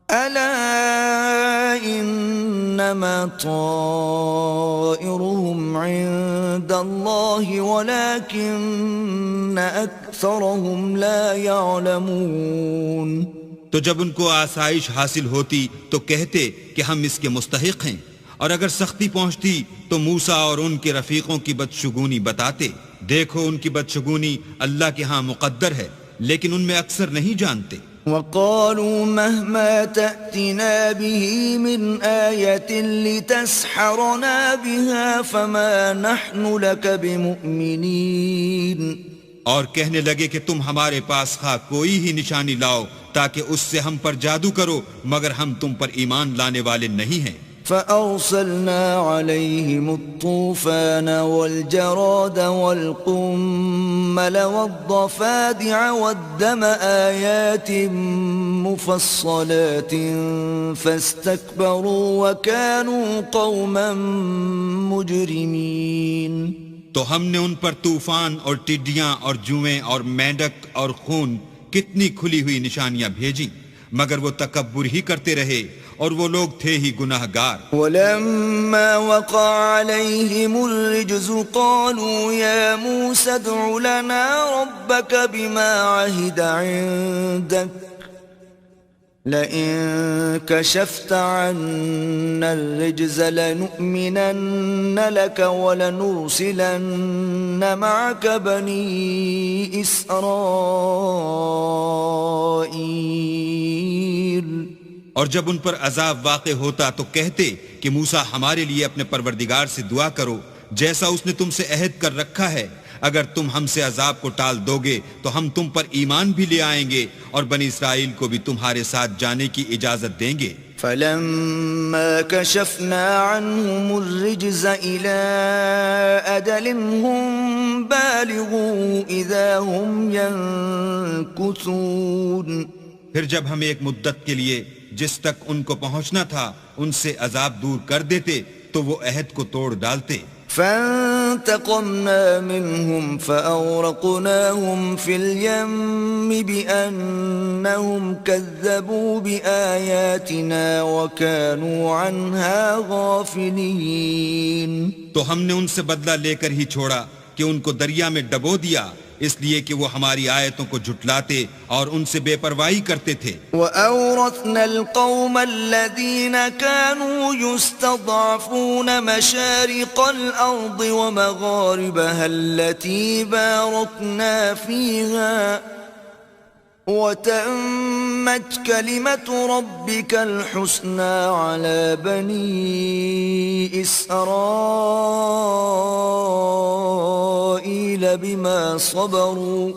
أَلَا إِنَّمَا طَائِرُهُمْ عِندَ اللَّهِ وَلَكِنَّ أَكْثَرَهُمْ لَا يَعْلَمُونَ۔ تو جب ان کو آسائش حاصل ہوتی تو کہتے کہ ہم اس کے مستحق ہیں، اور اگر سختی پہنچتی تو موسیٰ اور ان کے رفیقوں کی بدشگونی بتاتے۔ دیکھو ان کی بدشگونی اللہ کے ہاں مقدر ہے، لیکن ان میں اکثر نہیں جانتے۔ وَقَالُوا مَهْمَا تَأْتِنَا بِهِ مِنْ آيَةٍ لِتَسْحَرَنَا بِهَا فَمَا نَحْنُ لَكَ بِمُؤْمِنِينَ۔ اور کہنے لگے کہ تم ہمارے پاس خواہ کوئی ہی نشانی لاؤ تاکہ اس سے ہم پر جادو کرو، مگر ہم تم پر ایمان لانے والے نہیں ہیں۔ فَأَرْسَلْنَا عَلَيْهِمُ الطُّوفَانَ وَالْجَرَادَ وَالْقُمَّلَ وَالضَّفَادِعَ وَالدَّمَ آيَاتٍ مُفَصَّلَاتٍ فَاسْتَكْبَرُوا وَكَانُوا قَوْمًا مُجْرِمِينَ۔ تو ہم نے ان پر طوفان اور ٹڈیاں اور جوئیں اور مینڈک اور خون کتنی کھلی ہوئی نشانیاں بھیجیں، مگر وہ تکبر ہی کرتے رہے اور وہ لوگ تھے ہی گناہ گار۔ وَلَمَّا وَقَعَ عَلَيْهِمُ الرِّجْزُ قَالُوا يَا مُوسَى ادْعُ لَنَا رَبَّكَ بِمَا عَهِدَ عِندَكَ لَئِن كَشَفْتَ عَنَّا الرِّجْزَ لَنُؤْمِنَنَّ لَكَ وَلَنُرْسِلَنَّ مَعَكَ بَنِي إِسْرَائِيلَ۔ اور جب ان پر عذاب واقع ہوتا تو کہتے کہ موسیٰ ہمارے لیے اپنے پروردگار سے دعا کرو جیسا اس نے تم سے عہد کر رکھا ہے، اگر تم ہم سے عذاب کو ٹال دو گے تو ہم تم پر ایمان بھی لے آئیں گے اور بنی اسرائیل کو بھی تمہارے ساتھ جانے کی اجازت دیں گے۔ فَلَمَّا كَشَفْنَا عَنْهُمُ الرِّجْزَ إِلَىٰ أَجَلٍ هُمْ بَالِغُوهُ إِذَا هُمْ يَنكُثُونَ۔ پھر جب ہم ایک مدت کے لیے جس تک ان کو پہنچنا تھا ان سے عذاب دور کر دیتے تو وہ عہد کو توڑ ڈالتے۔ فَانْتَقَمْنَا مِنْهُمْ فَأَغْرَقْنَاهُمْ فِي الْيَمِّ بِأَنَّهُمْ كَذَّبُوا بِآيَاتِنَا وَكَانُوا عَنْهَا غَافِلِينَ۔ تو ہم نے ان سے بدلہ لے کر ہی چھوڑا کہ ان کو دریا میں ڈبو دیا، اس لیے کہ وہ ہماری آیتوں کو جھٹلاتے اور ان سے بے پرواہی کرتے تھے۔ وَأَوْرَثْنَا الْقَوْمَ الَّذِينَ كَانُوا يُسْتَضْعَفُونَ مَشَارِقَ الْأَرْضِ وَمَغَارِبَهَا الَّتِي بَارَكْنَا فِيهَا وَتَمَّتْ كَلِمَةُ رَبِّكَ الْحُسْنَى عَلَى بَنِي إِسْرَائِيلَ بِمَا صَبَرُوا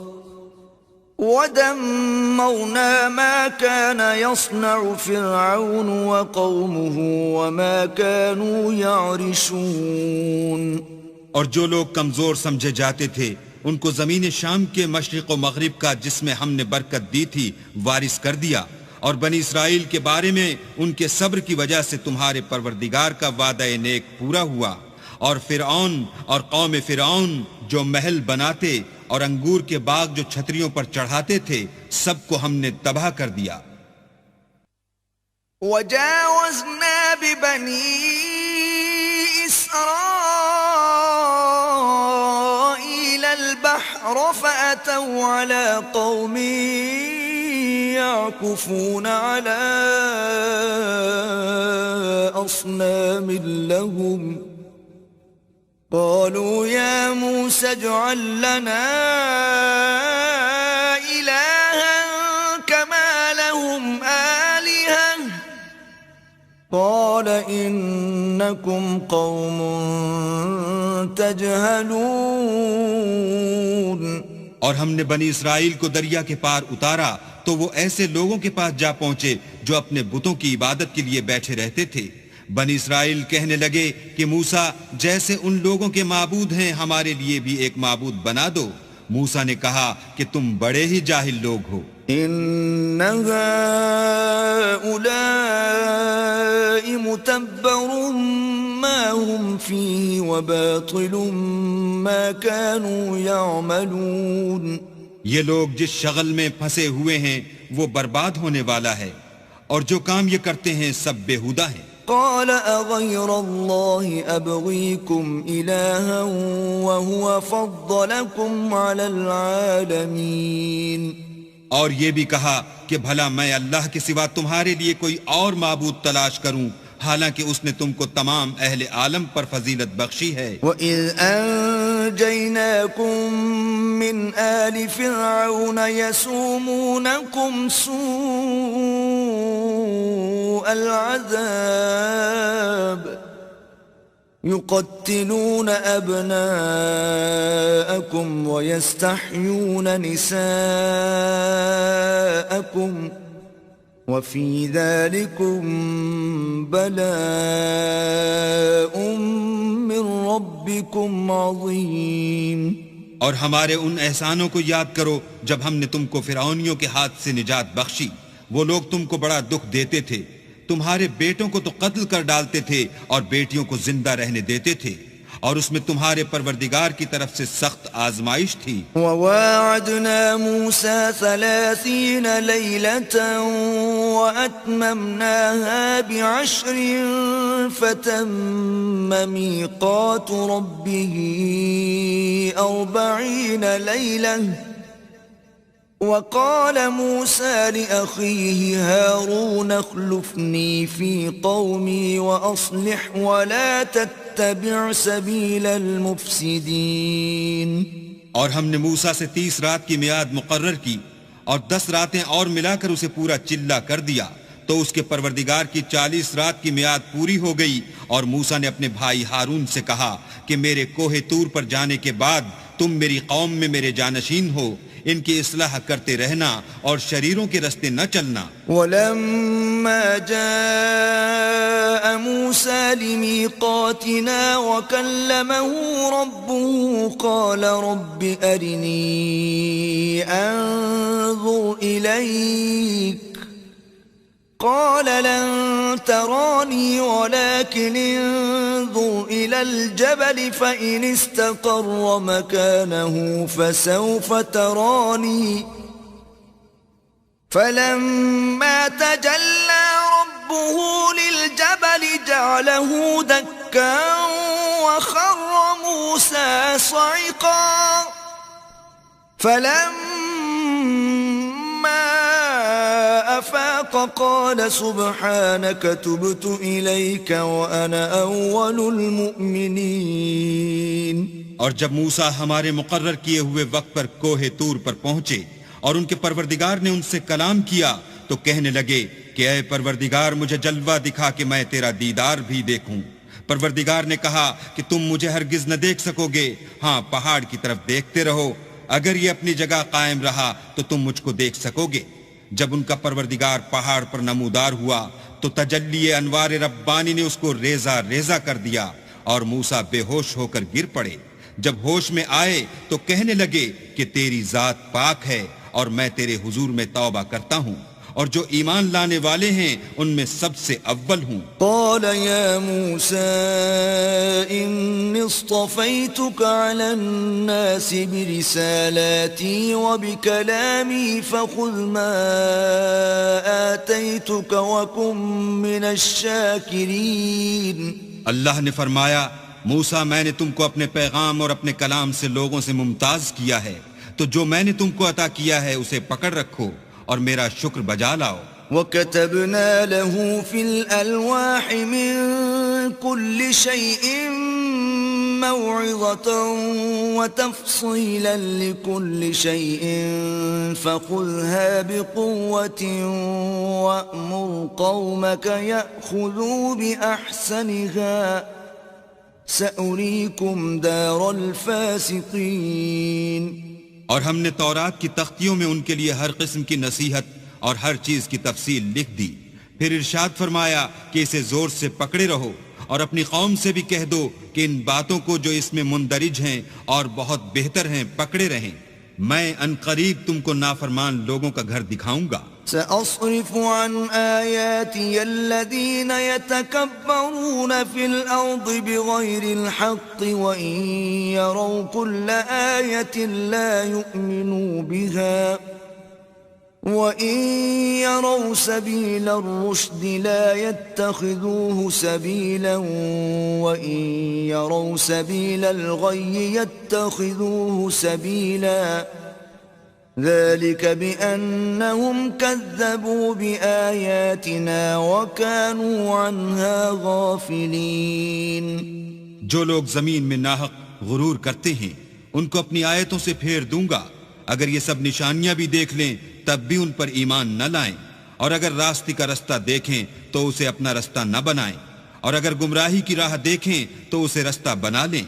وَدَمَّرْنَا مَا كَانَ يَصْنَعُ فِرْعَوْنُ وَقَوْمُهُ وَمَا كَانُوا يَعْرِشُونَ۔ اور جو لوگ کمزور سمجھے جاتے تھے ان کو زمین شام کے مشرق و مغرب کا جس میں ہم نے برکت دی تھی وارث کر دیا، اور بنی اسرائیل کے بارے میں ان کے صبر کی وجہ سے تمہارے پروردگار کا وعدہ نیک پورا ہوا، اور فرعون اور قوم فرعون جو محل بناتے اور انگور کے باغ جو چھتریوں پر چڑھاتے تھے سب کو ہم نے تباہ کر دیا۔ وَجَاوَزْنَا بِبَنِي إِسْرَائِيلَ الْبَحْرَ فَأَتَوْا عَلَى قَوْمٍ يَعْكُفُونَ عَلَى أَصْنَامٍ لَهُمْ قالوا يا موسى اجعل لنا إلها كما لهم آلهة قال إنكم قوم تجهلون۔ اور ہم نے بنی اسرائیل کو دریا کے پار اتارا تو وہ ایسے لوگوں کے پاس جا پہنچے جو اپنے بتوں کی عبادت کے لیے بیٹھے رہتے تھے۔ بنی اسرائیل کہنے لگے کہ موسیٰ جیسے ان لوگوں کے معبود ہیں ہمارے لیے بھی ایک معبود بنا دو۔ موسیٰ نے کہا کہ تم بڑے ہی جاہل لوگ ہو. إن هؤلاء متبر ما هم فيه وباطل ما كانوا يعملون. یہ لوگ جس شغل میں پھنسے ہوئے ہیں وہ برباد ہونے والا ہے، اور جو کام یہ کرتے ہیں سب بےہودہ ہیں. قال أغير الله أبغيكم إلها وهو فضلكم على العالمين. اور یہ بھی کہا کہ بھلا میں اللہ کے سوا تمہارے لیے کوئی اور معبود تلاش کروں، حالانکہ اس نے تم کو تمام اہل عالم پر فضیلت بخشی ہے. وَإِذْ أَنْجَيْنَاكُمْ مِنْ آلِ فِرْعَوْنَ يَسُومُونَكُمْ سُوءَ الْعَذَابِ يُقَتِّلُونَ أَبْنَاءَكُمْ وَيَسْتَحْيُونَ نِسَاءَكُمْ وَفِي ذَلِكُمْ بَلَاءٌ مِّن رَبِّكُمْ عَظِيمٌ. اور ہمارے ان احسانوں کو یاد کرو جب ہم نے تم کو فرعونیوں کے ہاتھ سے نجات بخشی. وہ لوگ تم کو بڑا دکھ دیتے تھے، تمہارے بیٹوں کو تو قتل کر ڈالتے تھے اور بیٹیوں کو زندہ رہنے دیتے تھے، اور اس میں تمہارے پروردگار کی طرف سے سخت آزمائش تھی. وَوَاعَدْنَا مُوسَى 30 لَيْلَةً وَأَتْمَمْنَاهَا ب10 فَتَمَّ مِيقَاتُ رَبِّهِ 40 لَيْلَةً. وقال موسى لأخيه هارون اخلفني في قومي وأصلح ولا تتبع سبيل المفسدين. اور ہم نے موسیٰ سے 30 رات کی میعاد مقرر کی اور 10 راتیں اور ملا کر اسے پورا چلہ کر دیا، تو اس کے پروردگار کی 40 رات کی میعاد پوری ہو گئی. اور موسیٰ نے اپنے بھائی ہارون سے کہا کہ میرے کوہ طور پر جانے کے بعد تم میری قوم میں میرے جانشین ہو، ان کی اصلاح کرتے رہنا اور شریروں کے رستے نہ چلنا. وَلَمَّا جَاءَ مُوسَى لِمِيقَاتِنَا وَكَلَّمَهُ رَبُّهُ قَالَ رَبِّ أَرِنِي أَنظُرْ إِلَيْكَ قال لن تراني ولكن انظر إلى الجبل فإن استقر مكانه فسوف تراني فلما تجلى ربه للجبل جعله دكا وخر موسى صعقا فلما أفاق قال سبحانك تبت إليك وأنا أول المؤمنين. اور جب موسیٰ ہمارے مقرر کیے ہوئے وقت پر کوہ طور پر پہنچے اور ان کے پروردگار نے ان سے کلام کیا تو کہنے لگے کہ اے پروردگار مجھے جلوہ دکھا کہ میں تیرا دیدار بھی دیکھوں. پروردگار نے کہا کہ تم مجھے ہرگز نہ دیکھ سکو گے، ہاں پہاڑ کی طرف دیکھتے رہو، اگر یہ اپنی جگہ قائم رہا تو تم مجھ کو دیکھ سکو گے. جب ان کا پروردگار پہاڑ پر نمودار ہوا تو تجلی انوار ربانی نے اس کو ریزہ ریزہ کر دیا اور موسیٰ بے ہوش ہو کر گر پڑے. جب ہوش میں آئے تو کہنے لگے کہ تیری ذات پاک ہے اور میں تیرے حضور میں توبہ کرتا ہوں، اور جو ایمان لانے والے ہیں ان میں سب سے اول ہوں. قال يا موسى إني اصطفيتك على الناس برسالاتي وبكلامي فخذ ما آتيتك وكن من الشاكرين. اللہ نے فرمایا موسیٰ میں نے تم کو اپنے پیغام اور اپنے کلام سے لوگوں سے ممتاز کیا ہے، تو جو میں نے تم کو عطا کیا ہے اسے پکڑ رکھو اور میرا شکر بجا لاؤ. وَكَتَبْنَا لَهُ فِي الْأَلْوَاحِ مِن كُلِّ شَيْءٍ مَوْعِظَةً وَتَفْصِيلًا لِكُلِّ شَيْءٍ فَخُذْهَا بِقُوَّةٍ وَأْمُرْ قَوْمَكَ يَأْخُذُوا بِأَحْسَنِهَا سَأُرِيكُمْ دَارَ الْفَاسِقِينَ. اور ہم نے تورات کی تختیوں میں ان کے لیے ہر قسم کی نصیحت اور ہر چیز کی تفصیل لکھ دی. پھر ارشاد فرمایا کہ اسے زور سے پکڑے رہو اور اپنی قوم سے بھی کہہ دو کہ ان باتوں کو جو اس میں مندرج ہیں اور بہت بہتر ہیں پکڑے رہیں. میں ان قریب تم کو نافرمان لوگوں کا گھر دکھاؤں گا. سأصرف عن آياتي الذين يتكبرون في الأرض بغير الحق وإن يروا كل آية لا يؤمنوا بها وَإِن يَرَوْا سَبِيلَ الرُّشْدِ لَا يَتَّخِذُوهُ سَبِيلًا وَإِن يَرَوْا سَبِيلَ الْغَيِّ يَتَّخِذُوهُ سَبِيلًا ذَلِكَ بِأَنَّهُمْ كَذَّبُوا بِآيَاتِنَا وَكَانُوا عَنْهَا غَافِلِينَ. جو لوگ زمین میں ناحق غرور کرتے ہیں ان کو اپنی آیتوں سے پھیر دوں گا. اگر یہ سب نشانیاں بھی دیکھ لیں تب بھی ان پر ایمان نہ لائیں، اور اگر راستے کا رستہ دیکھیں تو اسے اپنا رستہ نہ بنائیں، اور اگر گمراہی کی راہ دیکھیں تو اسے رستہ بنا لیں.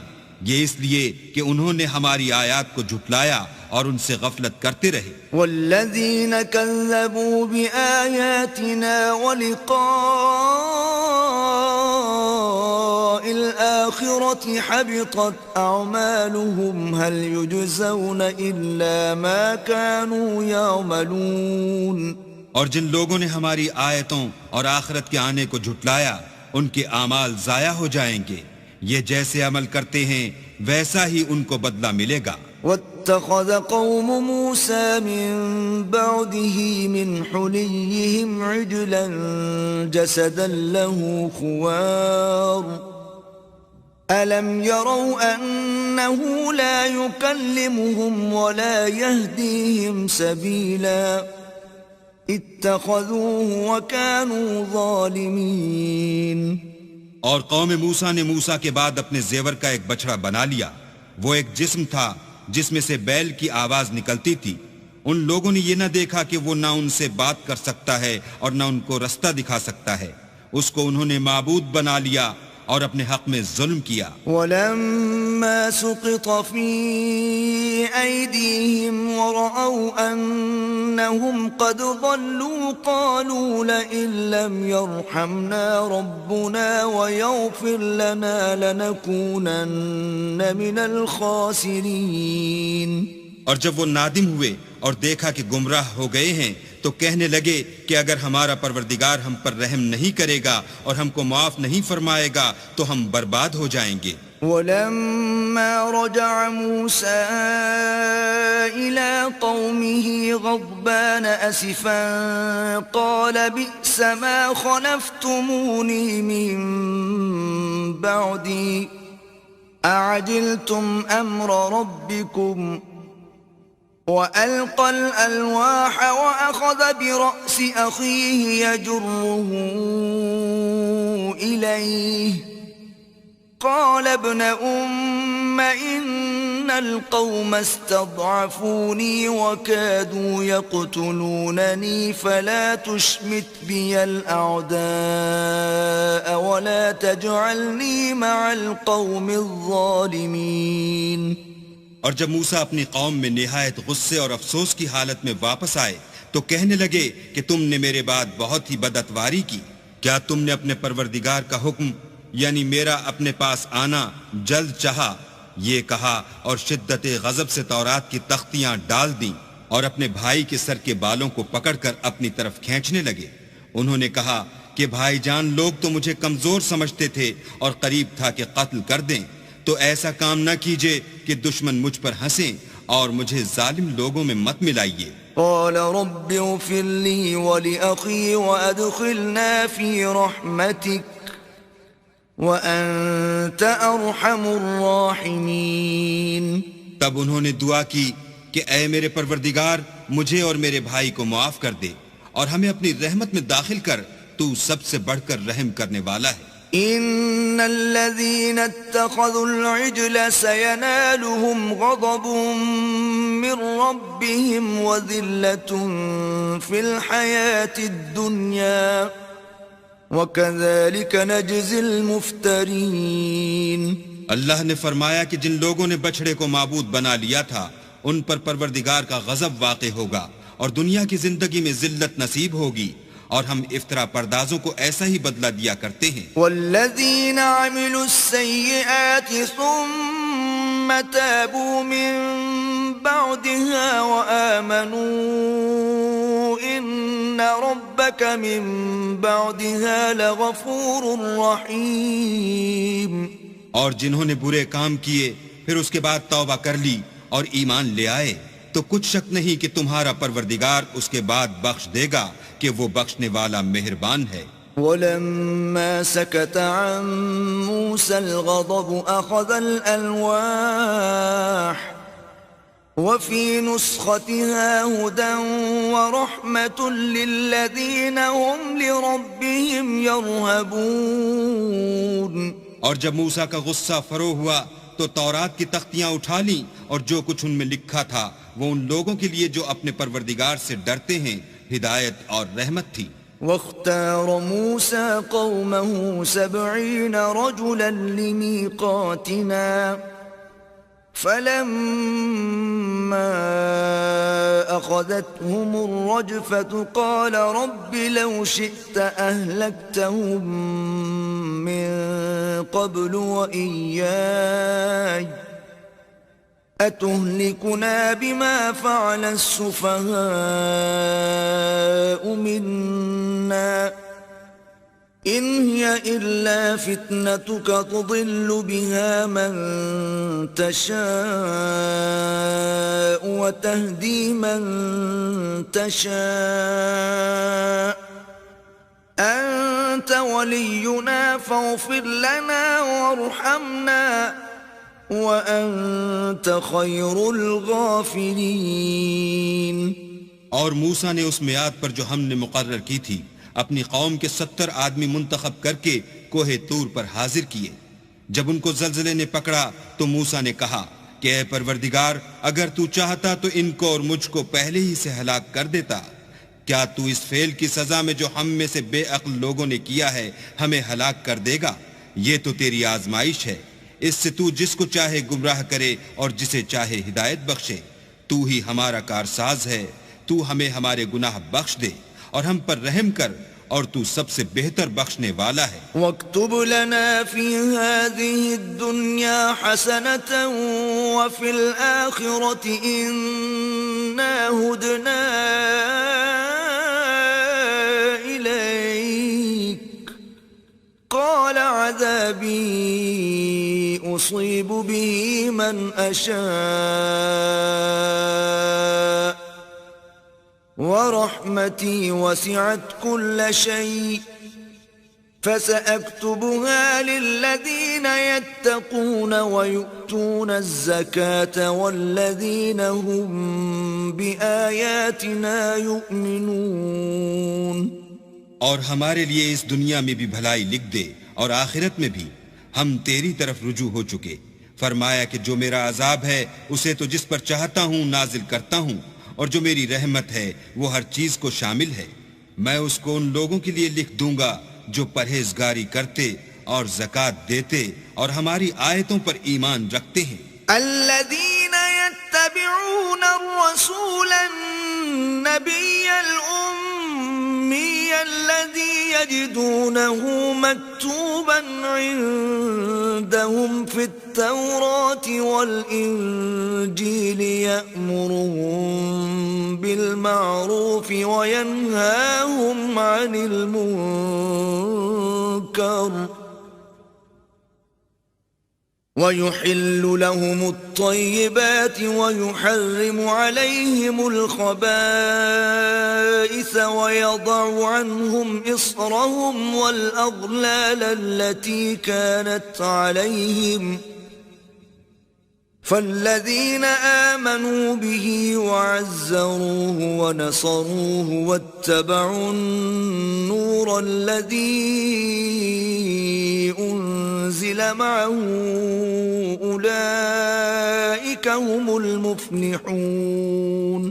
یہ اس لیے کہ انہوں نے ہماری آیات کو جھٹلایا اور ان سے غفلت کرتے رہے. والذین کذبوا بآیاتنا ولقاء الآخرة حبطت اعمالهم هل يجزون الا ما كانوا يعملون. اور جن لوگوں نے ہماری آیتوں اور آخرت کے آنے کو جھٹلایا ان کے اعمال ضائع ہو جائیں گے. یہ جیسے عمل کرتے ہیں ویسا ہی ان کو بدلہ ملے گا. واتخذ قوم موسى من بعده من حليهم عجلا جسدا له خوار ألم يروا أنه لا يكلمهم ولا يهديهم سبيلا اتخذوه وكانوا ظالمين. اور قوم موسیٰ نے موسیٰ کے بعد اپنے زیور کا ایک بچڑا بنا لیا. وہ ایک جسم تھا جس میں سے بیل کی آواز نکلتی تھی. ان لوگوں نے یہ نہ دیکھا کہ وہ نہ ان سے بات کر سکتا ہے اور نہ ان کو رستہ دکھا سکتا ہے. اس کو انہوں نے معبود بنا لیا اور اپنے حق میں ظلم کیا. وَلَمَّا سُقِطَ فِي أَيْدِيهِمْ وَرَأَوْا أَنَّهُمْ قَدْ ضَلُّوا قَالُوا لَئِن لَّمْ يَرْحَمْنَا رَبُّنَا وَيَغْفِرْ لَنَا لَنَكُونَنَّ مِنَ الْخَاسِرِينَ. اور جب وہ نادم ہوئے اور دیکھا کہ گمراہ ہو گئے ہیں تو کہنے لگے کہ اگر ہمارا پروردگار ہم پر رحم نہیں کرے گا اور ہم کو معاف نہیں فرمائے گا تو ہم برباد ہو جائیں گے. وَلَمَّا رَجَعَ مُوسَىٰ إِلَىٰ قَوْمِهِ غَضْبَانَ أَسِفًا قَالَ بِئْسَ مَا خَلَفْتُمُونِي مِن بَعْدِي أَعَجِلْتُمْ أَمْرَ رَبِّكُمْ وَأَلْقَى الْأَلْوَاحَ وَأَخَذَ بِرَأْسِ أَخِيهِ يَجُرُّهُ إِلَيْهِ قَالَ ابْنَ أُمَّ إِنَّ الْقَوْمَ اسْتَضْعَفُونِي وَكَادُوا يَقْتُلُونَنِي فَلَا تُشْمِتْ بِيَ الْأَعْدَاءَ وَلَا تَجْعَلْنِي مَعَ الْقَوْمِ الظَّالِمِينَ. اور جب موسیٰ اپنی قوم میں نہایت غصے اور افسوس کی حالت میں واپس آئے تو کہنے لگے کہ تم نے میرے بعد بہت ہی بدعتواری کی. کیا تم نے اپنے پروردگار کا حکم یعنی میرا اپنے پاس آنا جلد چاہا؟ یہ کہا اور شدت غضب سے تورات کی تختیاں ڈال دیں اور اپنے بھائی کے سر کے بالوں کو پکڑ کر اپنی طرف کھینچنے لگے. انہوں نے کہا کہ بھائی جان لوگ تو مجھے کمزور سمجھتے تھے اور قریب تھا کہ قتل کر دیں، تو ایسا کام نہ کیجئے کہ دشمن مجھ پر ہنسیں اور مجھے ظالم لوگوں میں مت ملائیے. قال رب اغفر لي ولأخي وأدخلنا في رحمتك وأنت أرحم الراحمين. تب انہوں نے دعا کی کہ اے میرے پروردگار مجھے اور میرے بھائی کو معاف کر دے اور ہمیں اپنی رحمت میں داخل کر، تو سب سے بڑھ کر رحم کرنے والا ہے. ان الذين اتخذوا العجل سينالهم غضب من ربهم وذلة في الحياة الدنيا وكذلك نجزي المفترين. اللہ نے فرمایا کہ جن لوگوں نے بچڑے کو معبود بنا لیا تھا ان پر پروردگار کا غضب واقع ہوگا اور دنیا کی زندگی میں ذلت نصیب ہوگی، اور ہم افطرا پردازوں کو ایسا ہی بدلہ دیا کرتے ہیں. والذین عملوا السیئات ثم تابوا من بعدها بها وآمنوا إن ربك من بعدها لغفور رحيم. اور جنہوں نے برے کام کیے پھر اس کے بعد توبہ کر لی اور ایمان لے آئے تو کچھ شک نہیں کہ تمہارا پروردگار اس کے بعد بخش دے گا کہ وہ بخشنے والا مہربان ہے. ولما سكت عن موسى الغضب أخذ الألواح وفي نسختها هدى ورحمة للذين هم لربهم يرهبون. اور جب موسیٰ کا غصہ فرو ہوا تو تورات کی تختیاں اٹھا لیں اور جو کچھ ان میں لکھا تھا وہ ان لوگوں کے لیے جو اپنے پروردگار سے ڈرتے ہیں ہدایت اور رحمت تھی. واختار موسى قومه 70 رجلا لميقاتنا فلما أخذتهم الرجفة قال رب لو شئت أهلكتهم من قبل وإياي أتهلكنا بما فعل السفهاء منا إن هي إلا فتنتك تضل بها من تشاء وتهدي من تشاء أنت ولينا فاغفر لنا وارحمنا وَأَنْتَ خَيْرُ الْغَافِرِينَ. اور موسیٰ نے اس میعاد پر جو ہم نے مقرر کی تھی اپنی قوم کے 70 آدمی منتخب کر کے کوہ طور پر حاضر کیے. جب ان کو زلزلے نے پکڑا تو موسیٰ نے کہا کہ اے پروردگار اگر تو چاہتا تو ان کو اور مجھ کو پہلے ہی سے ہلاک کر دیتا. کیا تو اس فعل کی سزا میں جو ہم میں سے بے عقل لوگوں نے کیا ہے ہمیں ہلاک کر دے گا؟ یہ تو تیری آزمائش ہے. اس سے تو جس کو چاہے گمراہ کرے اور جسے چاہے ہدایت بخشے. تو ہی ہمارا کارساز ہے. تو ہمیں ہمارے گناہ بخش دے اور ہم پر رحم کر اور تو سب سے بہتر بخشنے والا ہے. واکتب لنا فی هذه الدنیا حسنة وفی الآخرة انا ہدنا الیک قال عذابی أصيب به من أشاء ورحمتي وسعت كل شيء فسأكتبها للذين يتقون ويؤتون الزكاة والذين هم بآياتنا يؤمنون. اور ہمارے لیے اس دنیا میں بھی بھلائی لکھ دے اور آخرت میں بھی. ہم تیری طرف رجوع ہو چکے. فرمایا کہ جو میرا عذاب ہے اسے تو جس پر چاہتا ہوں نازل کرتا ہوں اور جو میری رحمت ہے وہ ہر چیز کو شامل ہے. میں اس کو ان لوگوں کے لیے لکھ دوں گا جو پرہیزگاری کرتے اور زکوٰۃ دیتے اور ہماری آیتوں پر ایمان رکھتے ہیں. الذين يتبعون الرسول النبي الأمي الذي يجدونه مكتوبا عندهم في التوراة والإنجيل يأمرهم بالمعروف وينهاهم عن المنكر ويحل لهم الطيبات ويحرم عليهم الخبائث ويضع عنهم إصرهم والأغلال التي كانت عليهم فالذين آمنوا به وعزروه ونصروه واتبعوا النور الذي أنزل معه أولئك هم المفلحون.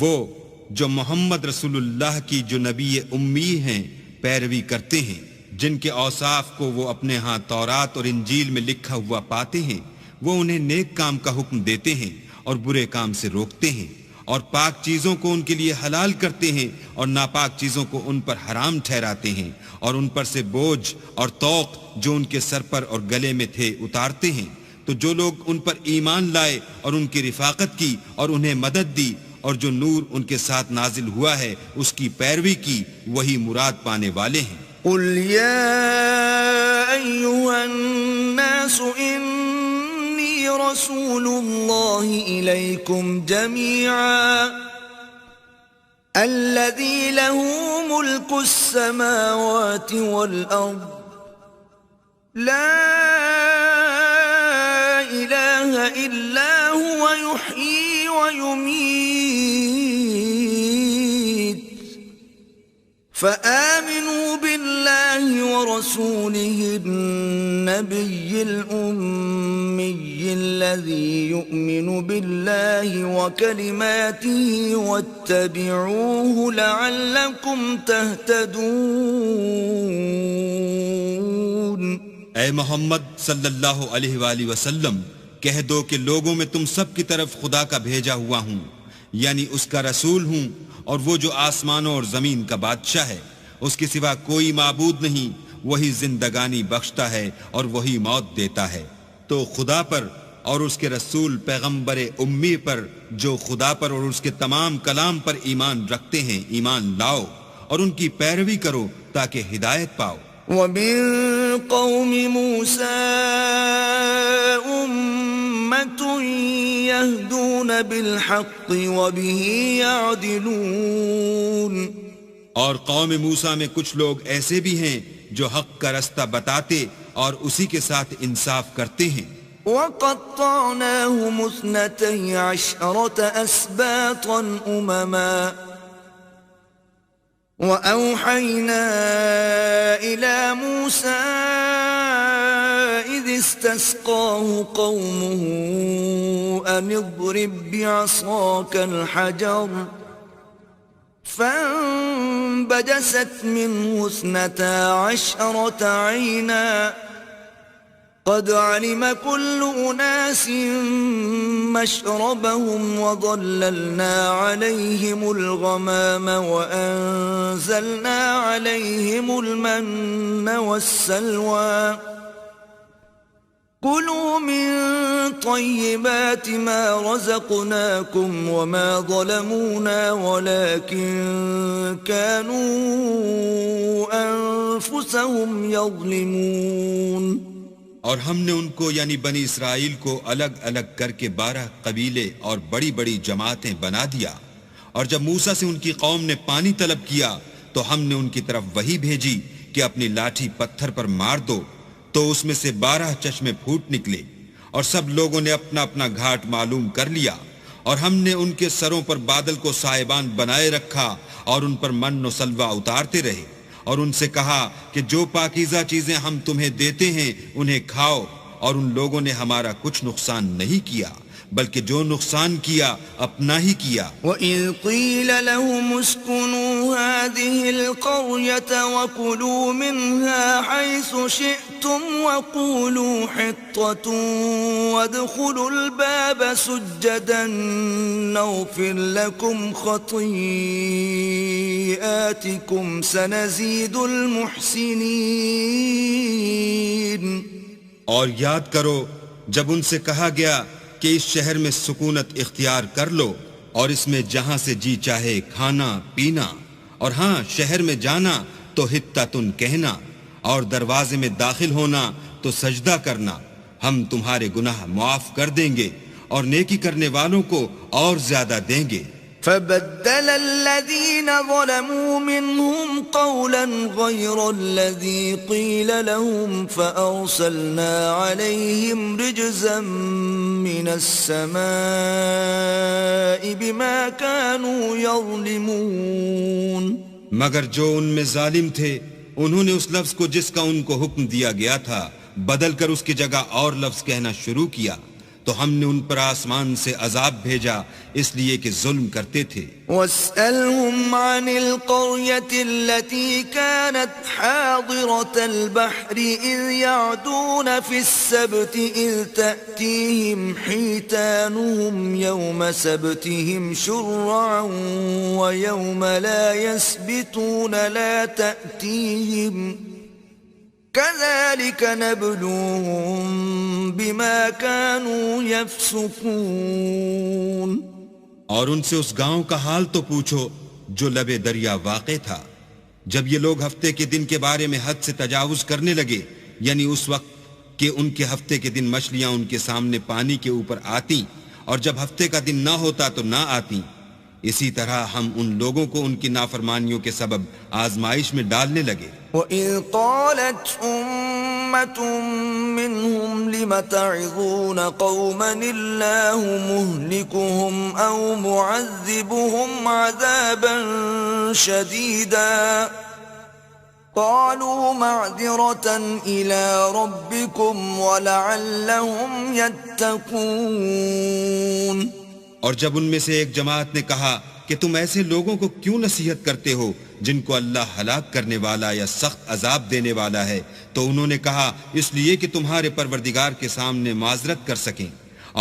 وہ جو محمد رسول اللہ کی جو نبی امی ہیں پیروی کرتے ہیں جن کے اوصاف کو وہ اپنے ہاں تورات اور انجیل میں لکھا ہوا پاتے ہیں وہ انہیں نیک کام کا حکم دیتے ہیں اور برے کام سے روکتے ہیں اور پاک چیزوں کو ان کے لیے حلال کرتے ہیں اور ناپاک چیزوں کو ان پر حرام ٹھہراتے ہیں اور ان پر سے بوجھ اور طوق جو ان کے سر پر اور گلے میں تھے اتارتے ہیں. تو جو لوگ ان پر ایمان لائے اور ان کی رفاقت کی اور انہیں مدد دی اور جو نور ان کے ساتھ نازل ہوا ہے اس کی پیروی کی، وہی مراد پانے والے ہیں۔ قل يا أيها الناس إني رسول الله إليكم جميعا الذي له ملك السماوات والأرض لا إله إلا هو يحيي ويميت فآمنوا بالله ورسوله النبي الأمي الذي يؤمن بالله وكلماته واتبعوه لعلكم تهتدون۔ اے محمد صلی اللہ علیہ وآلہ وسلم، کہہ دو کہ لوگوں میں تم سب کی طرف خدا کا بھیجا ہوا ہوں، یعنی اس کا رسول ہوں، اور وہ جو آسمانوں اور زمین کا بادشاہ ہے، اس کے سوا کوئی معبود نہیں، وہی زندگانی بخشتا ہے اور وہی موت دیتا ہے۔ تو خدا پر اور اس کے رسول پیغمبر امی پر جو خدا پر اور اس کے تمام کلام پر ایمان رکھتے ہیں ایمان لاؤ اور ان کی پیروی کرو تاکہ ہدایت پاؤ۔ وَمِن قَوْمِ مُوسَىٰ أُمَّةٌ يَهْدُونَ بِالْحَقِّ وَبِهِ يَعْدِلُونَ، اور قوم موسیٰ میں کچھ لوگ ایسے بھی ہیں جو حق کا رستہ بتاتے اور اسی کے ساتھ انصاف کرتے ہیں۔ وَقَطَّعْنَاهُمُ 12 أَسْبَاطًا أُمَمًا وَأَوْحَيْنَا إِلَى مُوسَىٰ إِذِ اسْتَسْقَاهُ قَوْمُهُ أَنِ اضْرِب بِّعَصَاكَ الْحَجَرَ فَانبَجَسَتْ مِنْهُ 12 عَيْنًا قَدْ عَلِمَ كُلُّ أُنَاسٍ مَّشْرَبَهُمْ وَظَلَّلْنَا عَلَيْهِمُ الْغَمَامَ وَأَنزَلْنَا عَلَيْهِمُ الْمَنَّ وَالسَّلْوَىٰ كُلُوا مِن طَيِّبَاتِ مَا رَزَقْنَاكُمْ وَمَا ظَلَمُونَا وَلَٰكِن كَانُوا أَنفُسَهُمْ يَظْلِمُونَ۔ اور ہم نے ان کو یعنی بنی اسرائیل کو الگ الگ کر کے 12 قبیلے اور بڑی بڑی جماعتیں بنا دیا، اور جب موسیٰ سے ان کی قوم نے پانی طلب کیا تو ہم نے ان کی طرف وحی بھیجی کہ اپنی لاٹھی پتھر پر مار دو، تو اس میں سے 12 چشمے پھوٹ نکلے، اور سب لوگوں نے اپنا اپنا گھاٹ معلوم کر لیا، اور ہم نے ان کے سروں پر بادل کو سائبان بنائے رکھا اور ان پر من و سلوہ اتارتے رہے، اور ان سے کہا کہ جو پاکیزہ چیزیں ہم تمہیں دیتے ہیں انہیں کھاؤ، اور ان لوگوں نے ہمارا کچھ نقصان نہیں کیا بلکہ جو نقصان کیا اپنا ہی کیا۔ وَإِذْ قِيلَ لَهُمُ اسْكُنُوا هَٰذِهِ الْقَرْيَةَ وَكُلُوا مِنْهَا حَيْثُ شِئْتُمْ وَقُولُوا حِطَّةٌ وَادْخُلُوا الْبَابَ سُجَّدًا نَّغْفِرْ لَكُمْ خَطِيئَاتِكُمْ سَنَزِيدُ الْمُحْسِنِينَ۔ اور یاد کرو جب ان سے کہا گیا کہ اس شہر میں سکونت اختیار کر لو اور اس میں جہاں سے جی چاہے کھانا پینا، اور ہاں شہر میں جانا تو حطتن کہنا، اور دروازے میں داخل ہونا تو سجدہ کرنا، ہم تمہارے گناہ معاف کر دیں گے اور نیکی کرنے والوں کو اور زیادہ دیں گے۔ فَبَدَّلَ الَّذِينَ ظَلَمُوا مِنْهُمْ قَوْلًا غَيْرَ الَّذِي قِيلَ لَهُمْ فَأَرْسَلْنَا عَلَيْهِمْ رِجْزًا مِّنَ السَّمَاءِ بِمَا كَانُوا يَظْلِمُونَ۔ مگر جو ان میں ظالم تھے انہوں نے اس لفظ کو جس کا ان کو حکم دیا گیا تھا بدل کر اس کی جگہ اور لفظ کہنا شروع کیا، تو ہم نے ان پر آسمان سے عذاب بھیجا اس لیے کہ ظلم کرتے تھے۔ وَاسْأَلْهُمْ عَنِ الْقَرْيَةِ الَّتِي كَانَتْ حَاضِرَةَ الْبَحْرِ إِذْ يَعْدُونَ فِي السَّبْتِ إِذْ تَأْتِيهِمْ حِيتَانُهُمْ يَوْمَ سَبْتِهِمْ شُرَّعًا وَيَوْمَ لَا يَسْبِتُونَ لَا تَأْتِيهِمْ كذلك نبلوهم بما كانوا يفسقون. اور ان سے اس گاؤں کا حال تو پوچھو جو لبے دریا واقع تھا. جب یہ لوگ ہفتے کے دن کے بارے میں حد سے تجاوز کرنے لگے، یعنی اس وقت کہ ان کے ہفتے کے دن مچھلیاں ان کے سامنے پانی کے اوپر آتی، اور جب ہفتے کا دن نہ ہوتا تو نہ آتی، اسی طرح ہم ان لوگوں کو ان کی نافرمانیوں کے سبب آزمائش میں ڈالنے لگے. وَإِذْ قَالَتْ أُمَّةٌ مِّنْهُمْ لِمَ تَعِظُونَ قَوْمًا اللَّهُ مُهْلِكُهُمْ أَوْ مُعَذِّبُهُمْ عَذَابًا شَدِيدًا قَالُوا مَعْذِرَةً إِلَى رَبِّكُمْ وَلَعَلَّهُمْ يَتَّقُونَ. اور جب ان میں سے ایک جماعت نے کہا کہ تم ایسے لوگوں کو کیوں نصیحت کرتے ہو جن کو اللہ ہلاک کرنے والا یا سخت عذاب دینے والا ہے، تو انہوں نے کہا اس لیے کہ تمہارے پروردگار کے سامنے معذرت کر سکیں،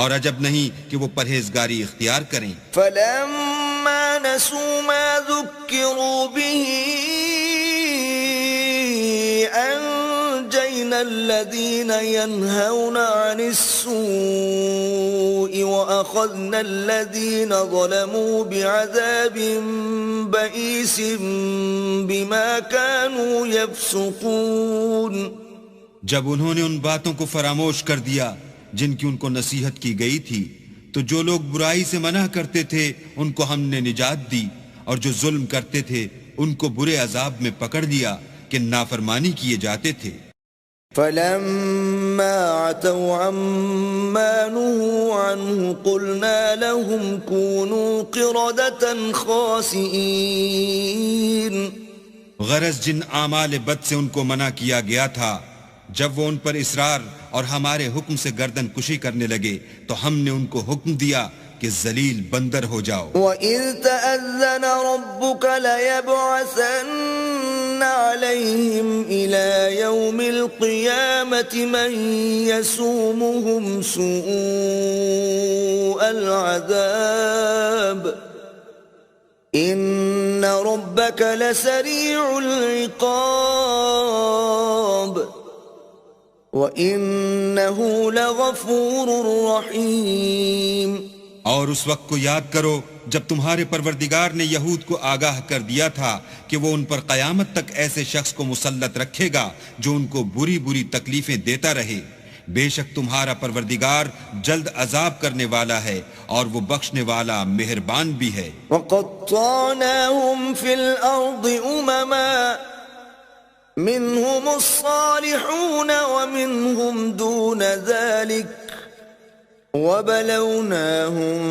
اور عجب نہیں کہ وہ پرہیزگاری اختیار کریں. فَلَمَّا نَسُوا مَا ذُكِّرُوا بِهِ أَنجَيْنَا الَّذِينَ يَنْهَوْنَ عَنِ السُّوءِ وَأَخَذْنَا الَّذِينَ ظَلَمُوا بِعَذَابٍ بَئِيسٍ بِمَا كَانُوا يَفْسُقُونَ. جب انہوں نے ان باتوں کو فراموش کر دیا جن کی ان کو نصیحت کی گئی تھی، تو جو لوگ برائی سے منع کرتے تھے ان کو ہم نے نجات دی، اور جو ظلم کرتے تھے ان کو برے عذاب میں پکڑ لیا کہ نافرمانی کیے جاتے تھے. فَلَمَّا عَتَوْا عَمَّا نُهُوا عَنْهُ قُلْنَا لَهُمْ كُونُوا قِرَدَةً خَاسِئِينَ. غرض جن اعمال بد سے ان کو منع کیا گیا تھا، جب وہ ان پر اصرار اور ہمارے حکم سے گردن کشی کرنے لگے تو ہم نے ان کو حکم دیا کہ ذلیل بندر ہو جاؤ. وَإِذْ تَأَذَّنَ رَبُّكَ لَيَبْعَثَنَّ عَلَيْهِمْ إِلَى يَوْمِ الْقِيَامَةِ مَنْ يَسُومُهُمْ سُوءَ الْعَذَابِ إِنَّ رَبَّكَ لَسَرِيعُ الْعِقَابِ وَإِنَّهُ لَغَفُورٌ رَحِيمٌ. اور اس وقت کو یاد کرو جب تمہارے پروردگار نے یہود کو آگاہ کر دیا تھا کہ وہ ان پر قیامت تک ایسے شخص کو مسلط رکھے گا جو ان کو بری بری تکلیفیں دیتا رہے. بے شک تمہارا پروردگار جلد عذاب کرنے والا ہے اور وہ بخشنے والا مہربان بھی ہے. وَقَطَّعْنَاهُمْ فِي الْأَرْضِ أُمَمًا مِّنْهُمُ الصَّالِحُونَ وَمِنْهُمْ دُونَ ذَلِكَ وَبَلَوْنَاهُمْ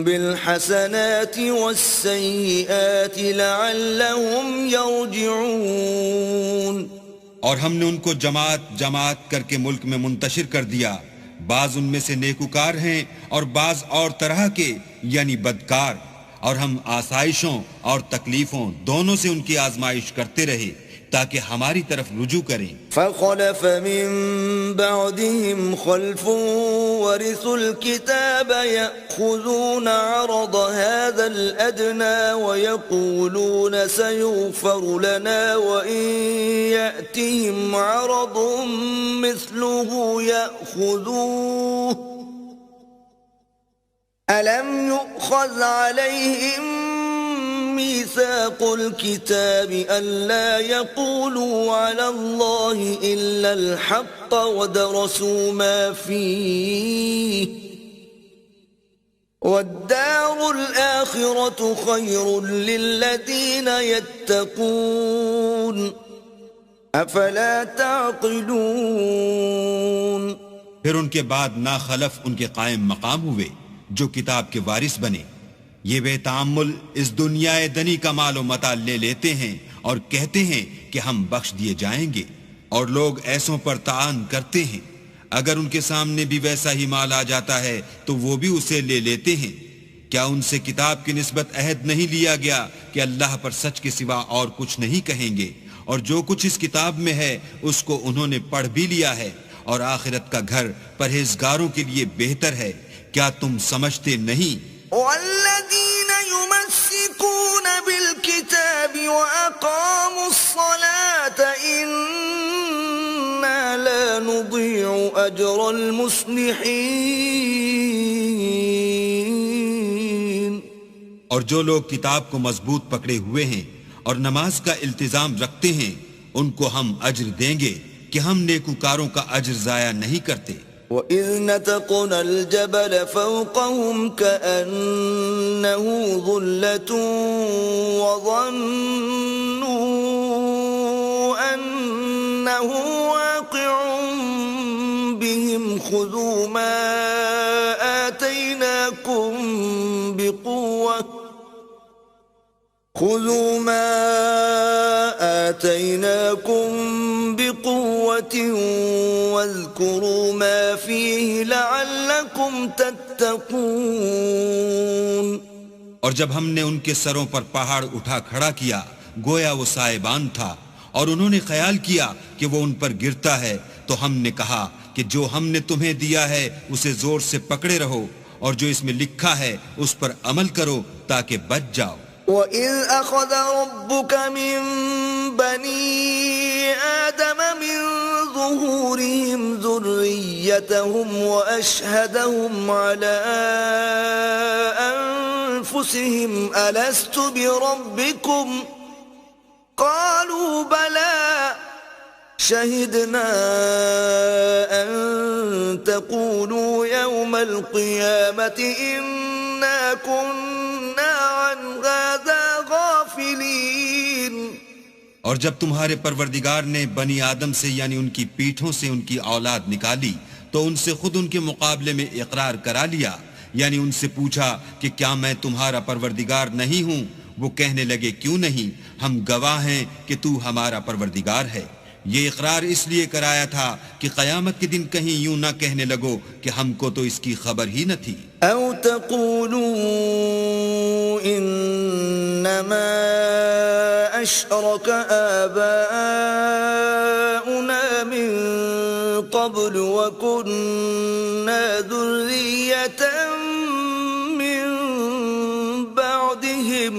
بِالْحَسَنَاتِ وَالسَّيِّئَاتِ لَعَلَّهُمْ يَرْجِعُونَ. اور ہم نے ان کو جماعت جماعت کر کے ملک میں منتشر کر دیا، بعض ان میں سے نیکوکار ہیں اور بعض اور طرح کے یعنی بدکار، اور ہم آسائشوں اور تکلیفوں دونوں سے ان کی آزمائش کرتے رہے تاکہ ہماری طرف رجوع کریں. فَخَلَفَ مِن بَعْدِهِمْ خَلْفٌ وَرِثُوا الْكِتَابَ يَأْخُذُونَ عَرَضَ هَذَا الْأَدْنَى وَيَقُولُونَ سَيُغْفَرُ لَنَا وَإِن يَأْتِهِمْ عَرَضٌ مِثْلُهُ يَأْخُذُوهُ أَلَمْ يُؤْخَذْ عَلَيْهِمْ ميثاق الكتاب ألا يقولوا على الله إلا الحق ودرسوا ما فيه والدار الآخرة خير للذين يتقون أفلا تعقلون. پھر ان کے بعد ناخلف ان کے قائم مقام ہوئے جو کتاب کے وارث بنے. یہ بے تعامل اس دنیا دنی کا مال و متاع لے لیتے ہیں اور کہتے ہیں کہ ہم بخش دیے جائیں گے، اور لوگ ایسوں پر تعان کرتے ہیں. اگر ان کے سامنے بھی ویسا ہی مال آ جاتا ہے تو وہ بھی اسے لے لیتے ہیں. کیا ان سے کتاب کی نسبت عہد نہیں لیا گیا کہ اللہ پر سچ کے سوا اور کچھ نہیں کہیں گے، اور جو کچھ اس کتاب میں ہے اس کو انہوں نے پڑھ بھی لیا ہے، اور آخرت کا گھر پرہیزگاروں کے لیے بہتر ہے. کیا تم سمجھتے نہیں؟ والذين يمسكون بالكتاب وأقاموا الصلاة إنا أجر المصلحين. اور جو لوگ کتاب کو مضبوط پکڑے ہوئے ہیں اور نماز کا التزام رکھتے ہیں ان کو ہم اجر دیں گے کہ ہم نیکوکاروں کا اجر ضائع نہیں کرتے. وَإِذْ نَتَقْنَا الْجَبَلَ فَوْقَهُمْ كَأَنَّهُ ظُلَّةٌ وَظَنُّوا أَنَّهُ واقع بِهِمْ خُذُوا مَا آتَيْنَاكُمْ بِقُوَّةٍ وَاذْكُرُوا مَا فِيهِ لَعَلَّكُمْ تَتَّقُونَ. اور جب ہم نے ان کے سروں پر پہاڑ اٹھا کھڑا کیا گویا وہ سائبان تھا اور انہوں نے خیال کیا کہ وہ ان پر گرتا ہے تو ہم نے کہا کہ جو ہم نے تمہیں دیا ہے اسے زور سے پکڑے رہو اور جو اس میں لکھا ہے اس پر عمل کرو تاکہ بچ جاؤ. وَإِذْ أَخَذَ رَبُّكَ مِنْ بَنِي آدَمَ مِنْ ظُهُورِهِمْ ذُرِّيَّتَهُمْ وَأَشْهَدَهُمْ عَلَىٰ أَنفُسِهِمْ أَلَسْتُ بِرَبِّكُمْ قَالُوا بَلَىٰ شَهِدْنَا أَن تَقُولُوا يَوْمَ الْقِيَامَةِ إِنَّا كُنَّا عَنْ هَٰذَا غَافِلِينَ. اور جب تمہارے پروردگار نے بنی آدم سے یعنی ان کی پیٹھوں سے ان کی اولاد نکالی تو ان سے خود ان کے مقابلے میں اقرار کرا لیا یعنی ان سے پوچھا کہ کیا میں تمہارا پروردگار نہیں ہوں. وہ کہنے لگے کیوں نہیں ہم گواہ ہیں کہ تو ہمارا پروردگار ہے. یہ اقرار اس لیے کرایا تھا کہ قیامت کے دن کہیں یوں نہ کہنے لگو کہ ہم کو تو اس کی خبر ہی نہ تھی. او تقولوا انما اشرك آباؤنا من قبل وكنا ذرية من بعدهم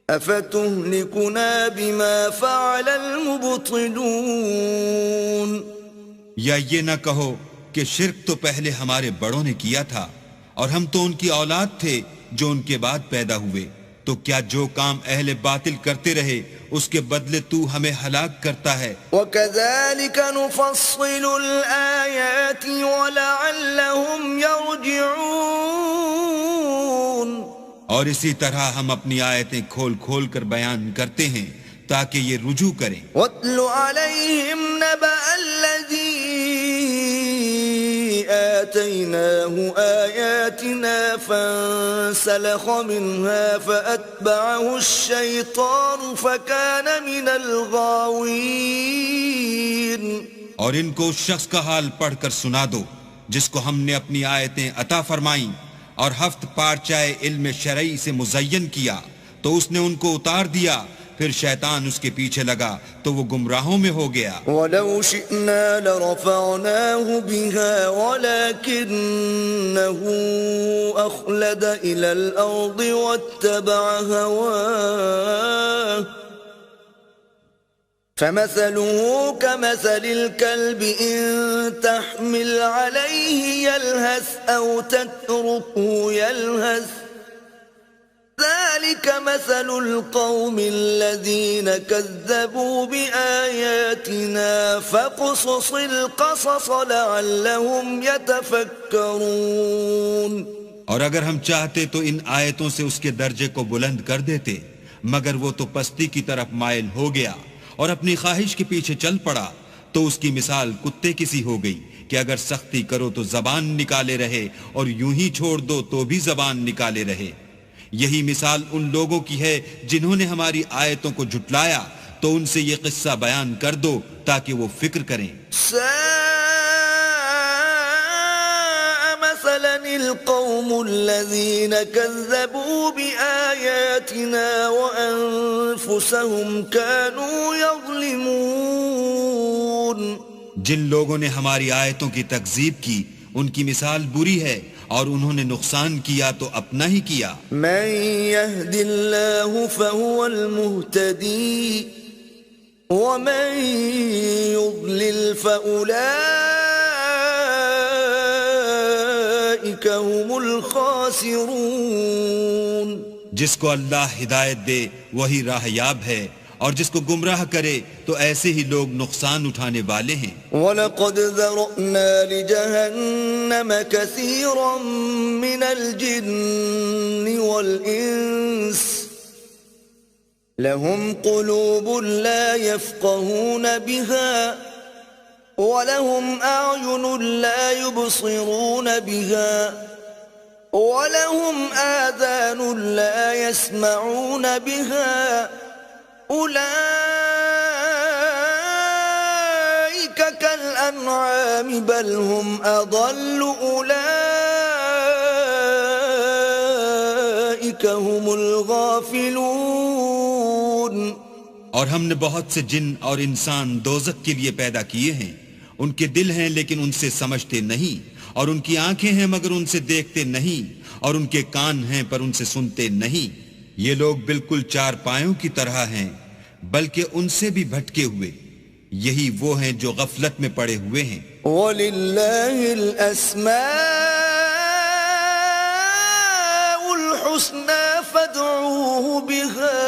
افتهلكنا بما فعل المبطلون. یا یہ نہ کہو کہ شرک تو پہلے ہمارے بڑوں نے کیا تھا اور ہم تو ان کی اولاد تھے جو ان کے بعد پیدا ہوئے. تو کیا جو کام اہل باطل کرتے رہے اس کے بدلے تو ہمیں ہلاک کرتا ہے. وَكَذَلِكَ نُفَصِّلُ الْآيَاتِ وَلَعَلَّهُمْ يَرْجِعُونَ. اور اسی طرح ہم اپنی آیتیں کھول کھول کر بیان کرتے ہیں تاکہ یہ رجوع کریں. وَاتْلُ عَلَيْهِمْ نَبَأَ الَّذِي آتَيْنَاهُ آيَاتِنَا فَانسَلَخَ مِنْهَا فَأَتْبَعَهُ الشَّيْطَانُ فَكَانَ مِنَ الْغَاوِينَ. اور ان کو اس شخص کا حال پڑھ کر سنا دو جس کو ہم نے اپنی آیتیں عطا فرمائیں اور ہفت پارچائے علم شرعی سے مزین کیا تو اس نے ان کو اتار دیا پھر شیطان اس کے پیچھے لگا تو وہ گمراہوں میں ہو گیا. وَلَوْ شِئْنَا لَرَفَعْنَاهُ بِهَا وَلَكِنَّهُ أَخْلَدَ إِلَى الْأَرْضِ وَاتَّبَعَ هَوَاهُ فَمَثَلُهُ كَمَثَلِ الْكَلْبِ إِن تَحْمِلْ عَلَيْهِ يَلْهَثْ أَوْ تَتْرُكْهُ يَلْهَثْ ذَلِكَ مَثَلُ الْقَوْمِ الَّذِينَ كَذَّبُوا بِآيَاتِنَا فَاقْصُصِ الْقَصَصَ لَعَلَّهُمْ يَتَفَكَّرُونَ. اور اگر ہم چاہتے تو ان آیتوں سے اس کے درجے کو بلند کر دیتے مگر وہ تو پستی کی طرف مائل ہو گیا اور اپنی خواہش کے پیچھے چل پڑا تو اس کی مثال کتے کی سی ہو گئی کہ اگر سختی کرو تو زبان نکالے رہے اور یوں ہی چھوڑ دو تو بھی زبان نکالے رہے. یہی مثال ان لوگوں کی ہے جنہوں نے ہماری آیتوں کو جھٹلایا تو ان سے یہ قصہ بیان کر دو تاکہ وہ فکر کریں. سَاءَ مَثَلًا الْقَوْمُ الَّذِينَ كَذَّبُوا بِآيَاتِنَا وَأَنفُسَهُمْ كَانُوا يَظْلِمُونَ. جن لوگوں نے ہماری آیتوں کی تکذیب کی ان کی مثال بری ہے اور انہوں نے نقصان کیا تو اپنا ہی کیا. من يهد الله فهو المهتدي ومن يضلل فأولئك فأولئك هم الخاسرون. جس کو اللہ ہدایت دے وہی راہ یاب ہے، اور جس کو گمراہ کرے تو ایسے ہی لوگ نقصان اٹھانے والے ہیں. وَلَقَدْ ذَرَأْنَا لِجَهَنَّمَ كَثِيرًا مِنَ الْجِنِّ وَالْإِنسِ لَهُمْ قُلُوبٌ لَا يَفْقَهُونَ بِهَا وَلَهُمْ أَعْيُنٌ لَا يُبْصِرُونَ بِهَا وَلَهُمْ آذَانٌ لَا يَسْمَعُونَ بِهَا أُولَئِكَ كَالْأَنْعَامِ بَلْ هُمْ أَضَلُّ أُولَئِكَ هُمُ الْغَافِلُونَ. اور ہم نے بہت سے جن اور انسان دوزخ کے لیے پیدا کیے ہیں. ان کے دل ہیں لیکن ان سے سمجھتے نہیں، اور ان کی آنکھیں ہیں مگر ان سے دیکھتے نہیں، اور ان کے کان ہیں پر ان سے سنتے نہیں. یہ لوگ بالکل چار پایوں کی طرح ہیں، بلکہ ان سے بھی بھٹکے ہوئے. یہی وہ ہیں جو غفلت میں پڑے ہوئے ہیں. وَلِلَّهِ الْأَسْمَاءُ الْحُسْنَى فَادْعُوهُ بِهَا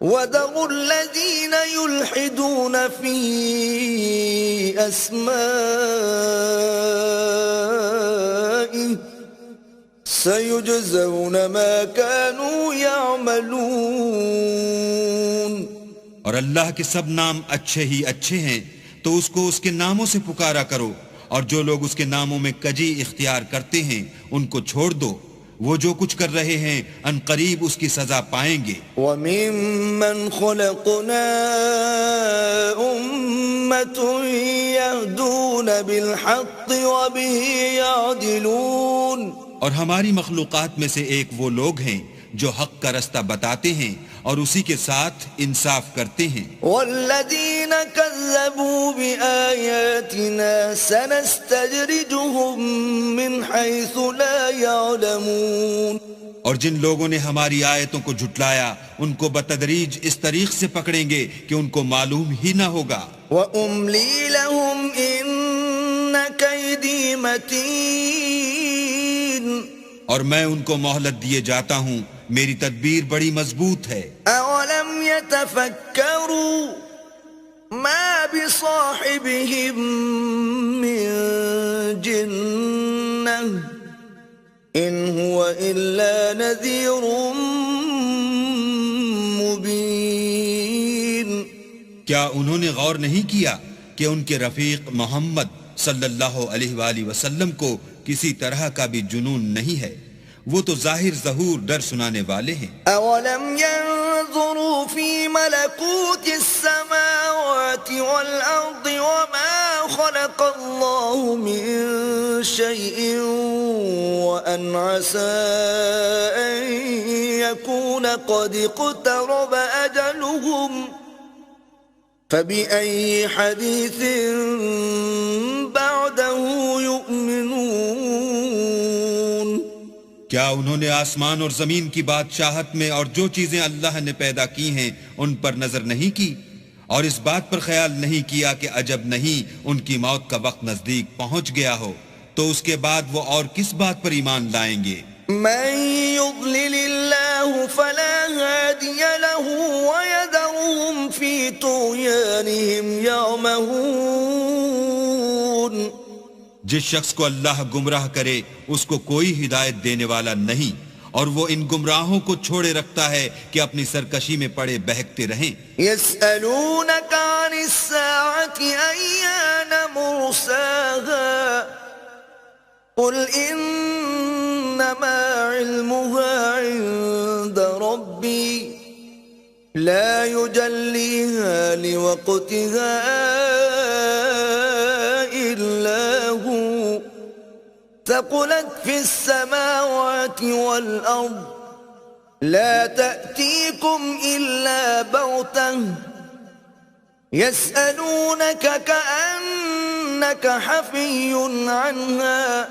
وَذَرُوا الَّذِينَ يُلْحِدُونَ فِي أَسْمَائِهِ سَيُجْزَوْنَ مَا كَانُوا يَعْمَلُونَ. اور اللہ کے سب نام اچھے ہی اچھے ہیں، تو اس کو اس کے ناموں سے پکارا کرو، اور جو لوگ اس کے ناموں میں کجی اختیار کرتے ہیں ان کو چھوڑ دو. وہ جو کچھ کر رہے ہیں ان قریب اس کی سزا پائیں گے. وَمِمَّنْ خَلَقْنَا أُمَّةٌ يَهْدُونَ بِالْحَقِّ وَبِهِ يَعْدِلُونَ. اور ہماری مخلوقات میں سے ایک وہ لوگ ہیں جو حق کا رستہ بتاتے ہیں اور اسی کے ساتھ انصاف کرتے ہیں. وَالَّذِينَ كَذَّبُوا بِآيَاتِنَا سَنَسْتَدْرِجُهُم مِّنْ حَيْثُ لَا يَعْلَمُونَ. اور جن لوگوں نے ہماری آیتوں کو جھٹلایا ان کو بتدریج اس طریق سے پکڑیں گے کہ ان کو معلوم ہی نہ ہوگا. وَأُمْلِي لَهُمْ إِنَّ كَيْدِي مَتِينٌ. اور میں ان کو مہلت دیے جاتا ہوں، میری تدبیر بڑی مضبوط ہے. أَوَلَمْ يَتَفَكَّرُوا مَا بِصَاحِبِهِم مِّن جِنَّةٍ إِنْ هُوَ إِلَّا نَذِيرٌ مُبِينٌ. کیا انہوں نے غور نہیں کیا کہ ان کے رفیق محمد صلی اللہ علیہ وآلہ وسلم کو کسی طرح کا بھی جنون نہیں ہے؟ وہ تو ظاہر ظہور ڈر سنانے والے ہیں. أَوَلَمْ يَنظُرُوا فِي مَلَكُوتِ السَّمَاوَاتِ وَالْأَرْضِ وَمَا خَلَقَ اللَّهُ مِن شَيْءٍ وَأَنْ عَسَىٰ أَن يَكُونَ قَدِ اقْتَرَبَ أَجَلُهُمْ فَبِأَيِّ حَدِيثٍ بَعْدَهُ يُؤْمِنُونَ. کیا انہوں نے آسمان اور زمین کی بادشاہت میں اور جو چیزیں اللہ نے پیدا کی ہیں ان پر نظر نہیں کی، اور اس بات پر خیال نہیں کیا کہ عجب نہیں ان کی موت کا وقت نزدیک پہنچ گیا ہو، تو اس کے بعد وہ اور کس بات پر ایمان لائیں گے؟ من يضلل الله فلا هادي له ويذرهم في طغيانهم يعمهون. جس شخص کو اللہ گمراہ کرے اس کو کوئی ہدایت دینے والا نہیں، اور وہ ان گمراہوں کو چھوڑے رکھتا ہے کہ اپنی سرکشی میں پڑے بہکتے رہیں. يسألونك عن الساعة أيان مرساها قل إنما علمها عند ربي لا يجليها لوقتها إلا هو ثقلت في السماوات والأرض لا تأتيكم إلا بغتة يسألونك كأنك حفي عنها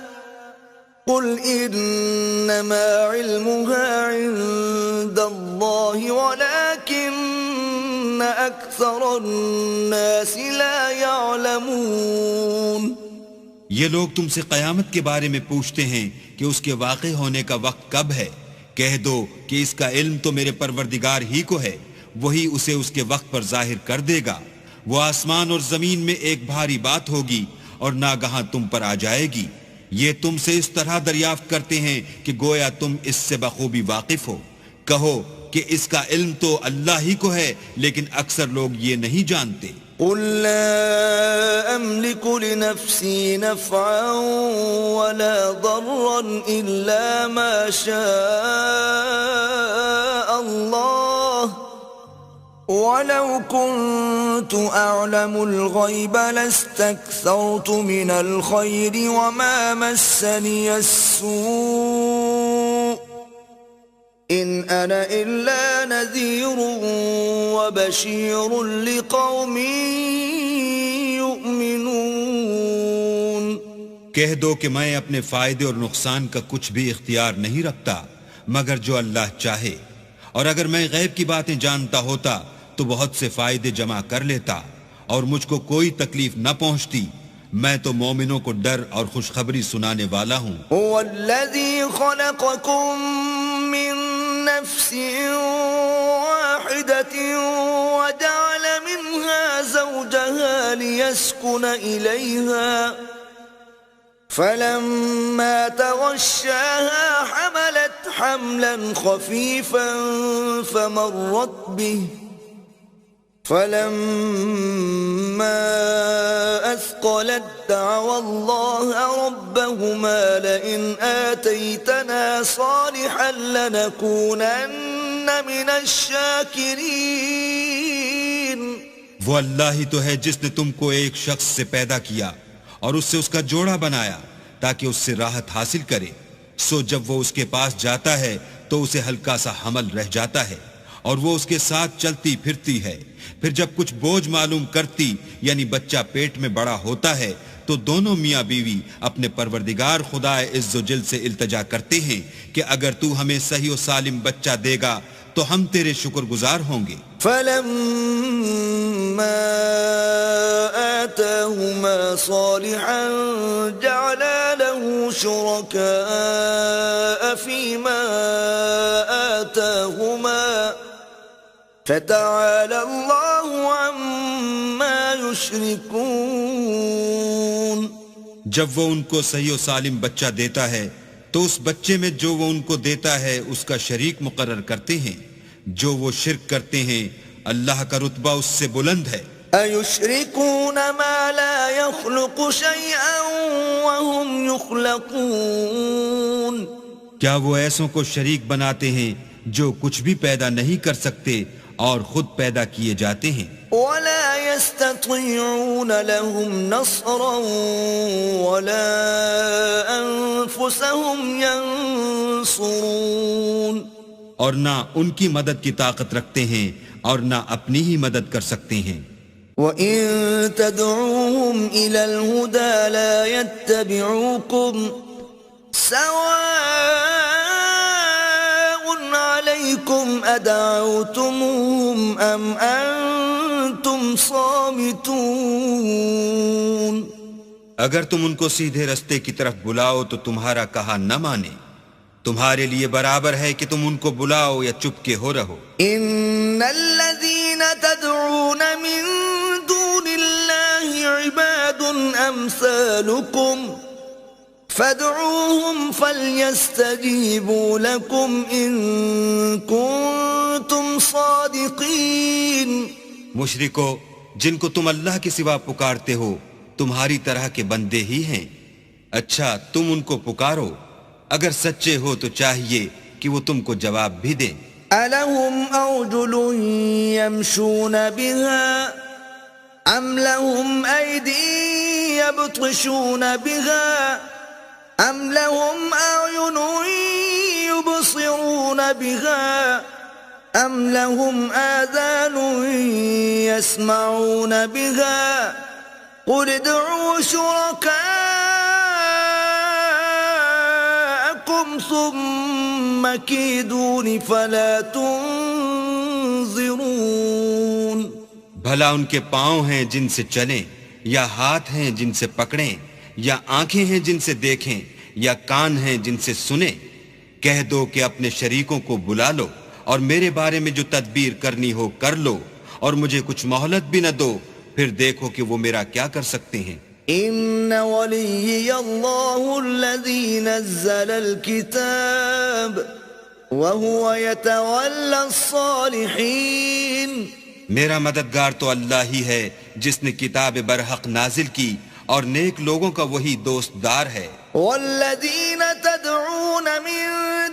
قل إنما علمها عند الله ولكن أكثر الناس لا يعلمون. یہ لوگ تم سے قیامت کے بارے میں پوچھتے ہیں کہ اس کے واقع ہونے کا وقت کب ہے۔ کہہ دو کہ اس کا علم تو میرے پروردگار ہی کو ہے، وہی اسے اس کے وقت پر ظاہر کر دے گا۔ وہ آسمان اور زمین میں ایک بھاری بات ہوگی اور ناگہاں تم پر آ جائے گی۔ یہ تم سے اس طرح دریافت کرتے ہیں کہ گویا تم اس سے بخوبی واقف ہو۔ کہو کہ اس کا علم تو اللہ ہی کو ہے، لیکن اکثر لوگ یہ نہیں جانتے۔ قل لا أملك لنفسي نفعا ولا ضرا إلا ما شاء الله ولو كنت أعلم الغيب لاستكثرت من الخير وما مسني السوء إن أنا إلا نذير وبشير لقوم يؤمنون۔ کہہ دو کہ میں اپنے فائدے اور نقصان کا کچھ بھی اختیار نہیں رکھتا مگر جو اللہ چاہے، اور اگر میں غیب کی باتیں جانتا ہوتا تو بہت سے فائدے جمع کر لیتا اور مجھ کو کوئی تکلیف نہ پہنچتی۔ میں تو مومنوں کو ڈر اور خوشخبری سنانے والا ہوں۔ هو الذي خلقكم من نفس واحدة وجعل منها زوجها ليسكن إليها فلما تغشاها حملت حملا خفيفا فمرت به فلما أثقلت دعوا الله ربهما لئن آتيتنا صالحا لنكونن من الشاكرين۔ وہ اللہ ہی تو ہے جس نے تم کو ایک شخص سے پیدا کیا اور اس سے اس کا جوڑا بنایا تاکہ اس سے راحت حاصل کرے، سو جب وہ اس کے پاس جاتا ہے تو اسے ہلکا سا حمل رہ جاتا ہے اور وہ اس کے ساتھ چلتی پھرتی ہے۔ پھر جب کچھ بوجھ معلوم کرتی یعنی بچہ پیٹ میں بڑا ہوتا ہے تو دونوں میاں بیوی اپنے پروردگار خدا عز و جل سے التجا کرتے ہیں کہ اگر تو ہمیں صحیح و سالم بچہ دے گا تو ہم تیرے شکر گزار ہوں گے۔ فلما آتاهما صالحا جعلا له شركاء فيما آتاهما فتعالى الله عما يشركون۔ جب وہ ان کو صحیح و سالم بچہ دیتا ہے تو اس بچے میں جو وہ ان کو دیتا ہے اس کا شریک مقرر کرتے ہیں۔ جو وہ شرک کرتے ہیں اللہ کا رتبہ اس سے بلند ہے۔ أَيُشْرِكُونَ مَا لَا يَخْلُقُ شَيْئًا وَهُمْ يُخْلَقُونَ۔ کیا وہ ایسوں کو شریک بناتے ہیں جو کچھ بھی پیدا نہیں کر سکتے اور خود پیدا کیے جاتے ہیں۔ وَلَا يَسْتَطِيعُونَ لَهُمْ نَصْرًا وَلَا أَنفُسَهُمْ يَنصُرُونَ۔ اور نہ ان کی مدد کی طاقت رکھتے ہیں اور نہ اپنی ہی مدد کر سکتے ہیں۔ وَإِن تَدْعُوهُمْ إِلَى الْهُدَى لَا يَتَّبِعُوكُمْ سَوَاءٌ عَلَيْكُمْ أَدَعَوْتُمُوهُمْ أَمْ أَنْتُمْ صَامِتُونَ۔ اگر تم ان کو سیدھے رستے کی طرف بلاؤ تو تمہارا کہا نہ مانے، تمہارے لیے برابر ہے کہ تم ان کو بلاؤ یا چپ کے ہو رہو۔ ان الذين تدعون من دون الله عباد امثالكم فادعوهم فليستجيبوا لكم ان كنتم صادقين۔ مشرکو، جن کو تم اللہ کے سوا پکارتے ہو تمہاری طرح کے بندے ہی ہیں، اچھا تم ان کو پکارو، اگر سچے ہو تو چاہیے کہ وہ تم کو جواب بھی دیں۔ أَلَهُمْ أَرْجُلٌ يَمْشُونَ بِهَا أَمْ لَهُمْ أَيْدِي يَبْطِشُونَ بِهَا أَمْ لَهُمْ أَعْيُنٌ يُبْصِرُونَ بِهَا أَمْ لَهُمْ آذَانٌ يَسْمَعُونَ بِهَا قُلِ ادْعُوا شُرَكَاءَكُمْ ثُمَّ كِيدُونِ فَلَا تُنظِرُونَ۔ بھلا ان کے پاؤں ہیں جن سے چلیں یا ہاتھ ہیں جن سے پکڑیں یا آنکھیں ہیں جن سے دیکھیں یا کان ہیں جن سے سنیں؟ کہہ دو کہ اپنے شریکوں کو بلا لو اور میرے بارے میں جو تدبیر کرنی ہو کر لو، اور مجھے کچھ مہلت بھی نہ دو، پھر دیکھو کہ وہ میرا کیا کر سکتے ہیں۔ ان ولی اللہ الذی نزل الکتاب وهو يتولى الصالحین، میرا مددگار تو اللہ ہی ہے جس نے کتاب برحق نازل کی اور نیک لوگوں کا وہی دوست دار ہے۔ والذین تدعون من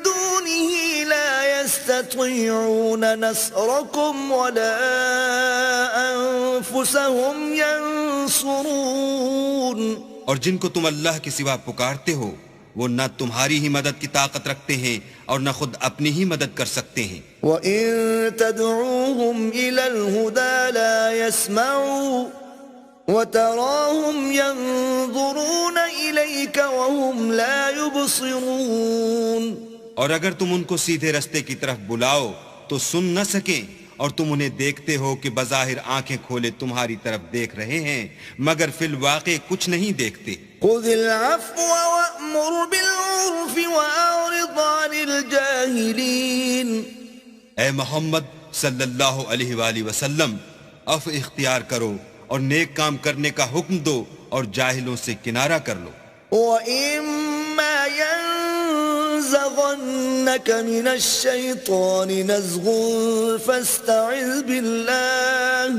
دونه لا يستطيعون نصركم ولا انفسهم ينصرون، اور جن کو تم اللہ کے سوا پکارتے ہو وہ نہ تمہاری ہی مدد کی طاقت رکھتے ہیں اور نہ خود اپنی ہی مدد کر سکتے ہیں۔ وَإِن تَدْعُوهُمْ إِلَى الْهُدَى لَا يَسْمَعُوا وَتَرَاهُمْ يَنظُرُونَ إِلَيْكَ وَهُمْ لَا يُبْصِرُونَ، اور اگر تم ان کو سیدھے رستے کی طرف بلاؤ تو سن نہ سکیں، اور تم انہیں دیکھتے ہو کہ بظاہر آنکھیں کھولے تمہاری طرف دیکھ رہے ہیں مگر فی الواقع کچھ نہیں دیکھتے۔ خُذِ الْعَفْوَ وَأْمُرْ بِالْعُرْفِ وَأَعْرِضْ عَنِ الْجَاهِلِينَ، اے محمد صلی اللہ علیہ وآلہ وسلم، عفو اختیار کرو اور نیک کام کرنے کا حکم دو اور جاہلوں سے کنارہ کر لو۔ وَإِمَّا يَنزَغَنَّكَ مِنَ الشَّيْطَانِ نَزْغٌ فَاسْتَعِذْ بِاللَّهِ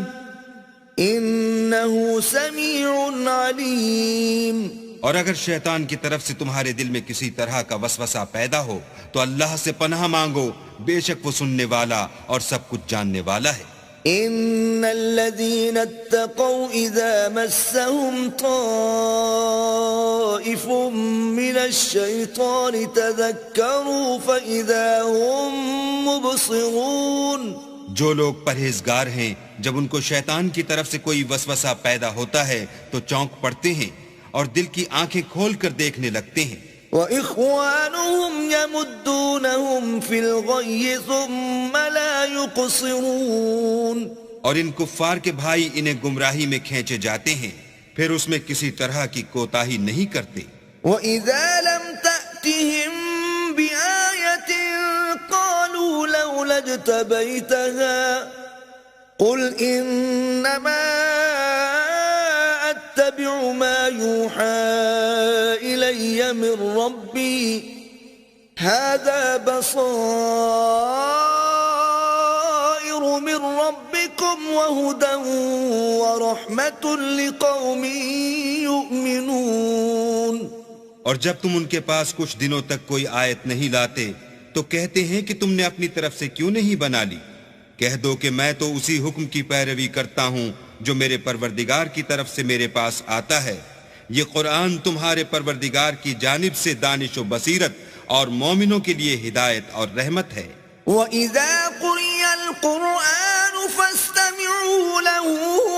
إِنَّهُ سَمِيعٌ عَلِيمٌ، اور اگر شیطان کی طرف سے تمہارے دل میں کسی طرح کا وسوسہ پیدا ہو تو اللہ سے پناہ مانگو، بے شک وہ سننے والا اور سب کچھ جاننے والا ہے۔ ان الذين اتقوا اذا مسهم طائف من الشيطان تذكروا فاذا هم مبصرون، جو لوگ پرہیزگار ہیں جب ان کو شیطان کی طرف سے کوئی وسوسہ پیدا ہوتا ہے تو چونک پڑتے ہیں اور دل کی آنکھیں کھول کر دیکھنے لگتے ہیں۔ وَإِخْوَانُهُمْ يَمُدُّونَهُمْ فِي الْغَيِّ ثُمَّ لَا يُقْصِرُونَ، اور ان کفار کے بھائی انہیں گمراہی میں کھینچے جاتے ہیں پھر اس میں کسی طرح کی کوتاہی نہیں کرتے۔ وَإِذَا لَمْ تَأْتِهِمْ بِآيَةٍ قَالُوا لَوْلَا اجْتَبَيْتَهَا قُلْ إِنَّمَا أَتَّبِعُ مَا يُوحَى إِلَيَّ مِن رَّبِّي هَذَا بَصَائِرُ مِن رَّبِّكُمْ وَهُدًى وَرَحْمَةٌ لِقَوْمٍ يُؤْمِنُونَ، اور جب تم ان کے پاس کچھ دنوں تک کوئی آیت نہیں لاتے تو کہتے ہیں کہ تم نے اپنی طرف سے کیوں نہیں بنا لی؟ کہہ دو کہ میں تو اسی حکم کی پیروی کرتا ہوں جو میرے پروردگار کی طرف سے میرے پاس آتا ہے۔ یہ قرآن تمہارے پروردگار کی جانب سے دانش و بصیرت اور مومنوں کے لیے ہدایت اور رحمت ہے۔ وَإِذَا قُرِئَ الْقُرْآنُ فَاسْتَمِعُوا لَهُ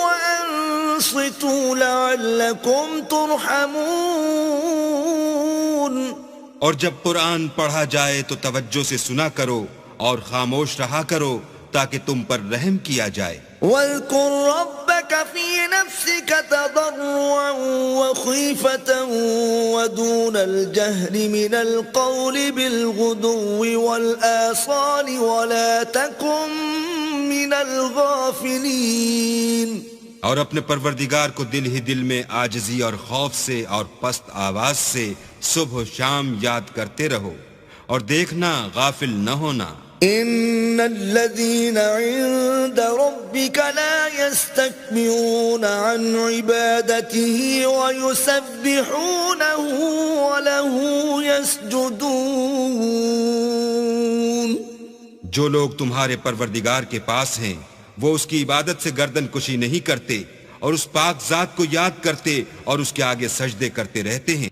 وَأَنصِتُوا لَعَلَّكُمْ تُرْحَمُونَ، اور جب قرآن پڑھا جائے تو توجہ سے سنا کرو اور خاموش رہا کرو تاکہ تم پر رحم کیا جائے۔ وَاذْكُرْ رَبَّكَ فِي نَفْسِكَ تَضَرُّعًا وَخِيفَةً وَدُونَ الْجَهْرِ مِنَ الْقَوْلِ بِالْغُدُوِّ وَالْآصَالِ وَلَا تَكُن مِّنَ الْغَافِلِينَ، اور اپنے پروردگار کو دل ہی دل میں عاجزی اور خوف سے اور پست آواز سے صبح و شام یاد کرتے رہو اور دیکھنا غافل نہ ہونا۔ ان الذين عند ربك لا يستكبرون عن عبادته ويسبحونه وله يسجدون، جو لوگ تمہارے پروردگار کے پاس ہیں وہ اس کی عبادت سے گردن کشی نہیں کرتے اور اس پاک ذات کو یاد کرتے اور اس کے آگے سجدے کرتے رہتے ہیں۔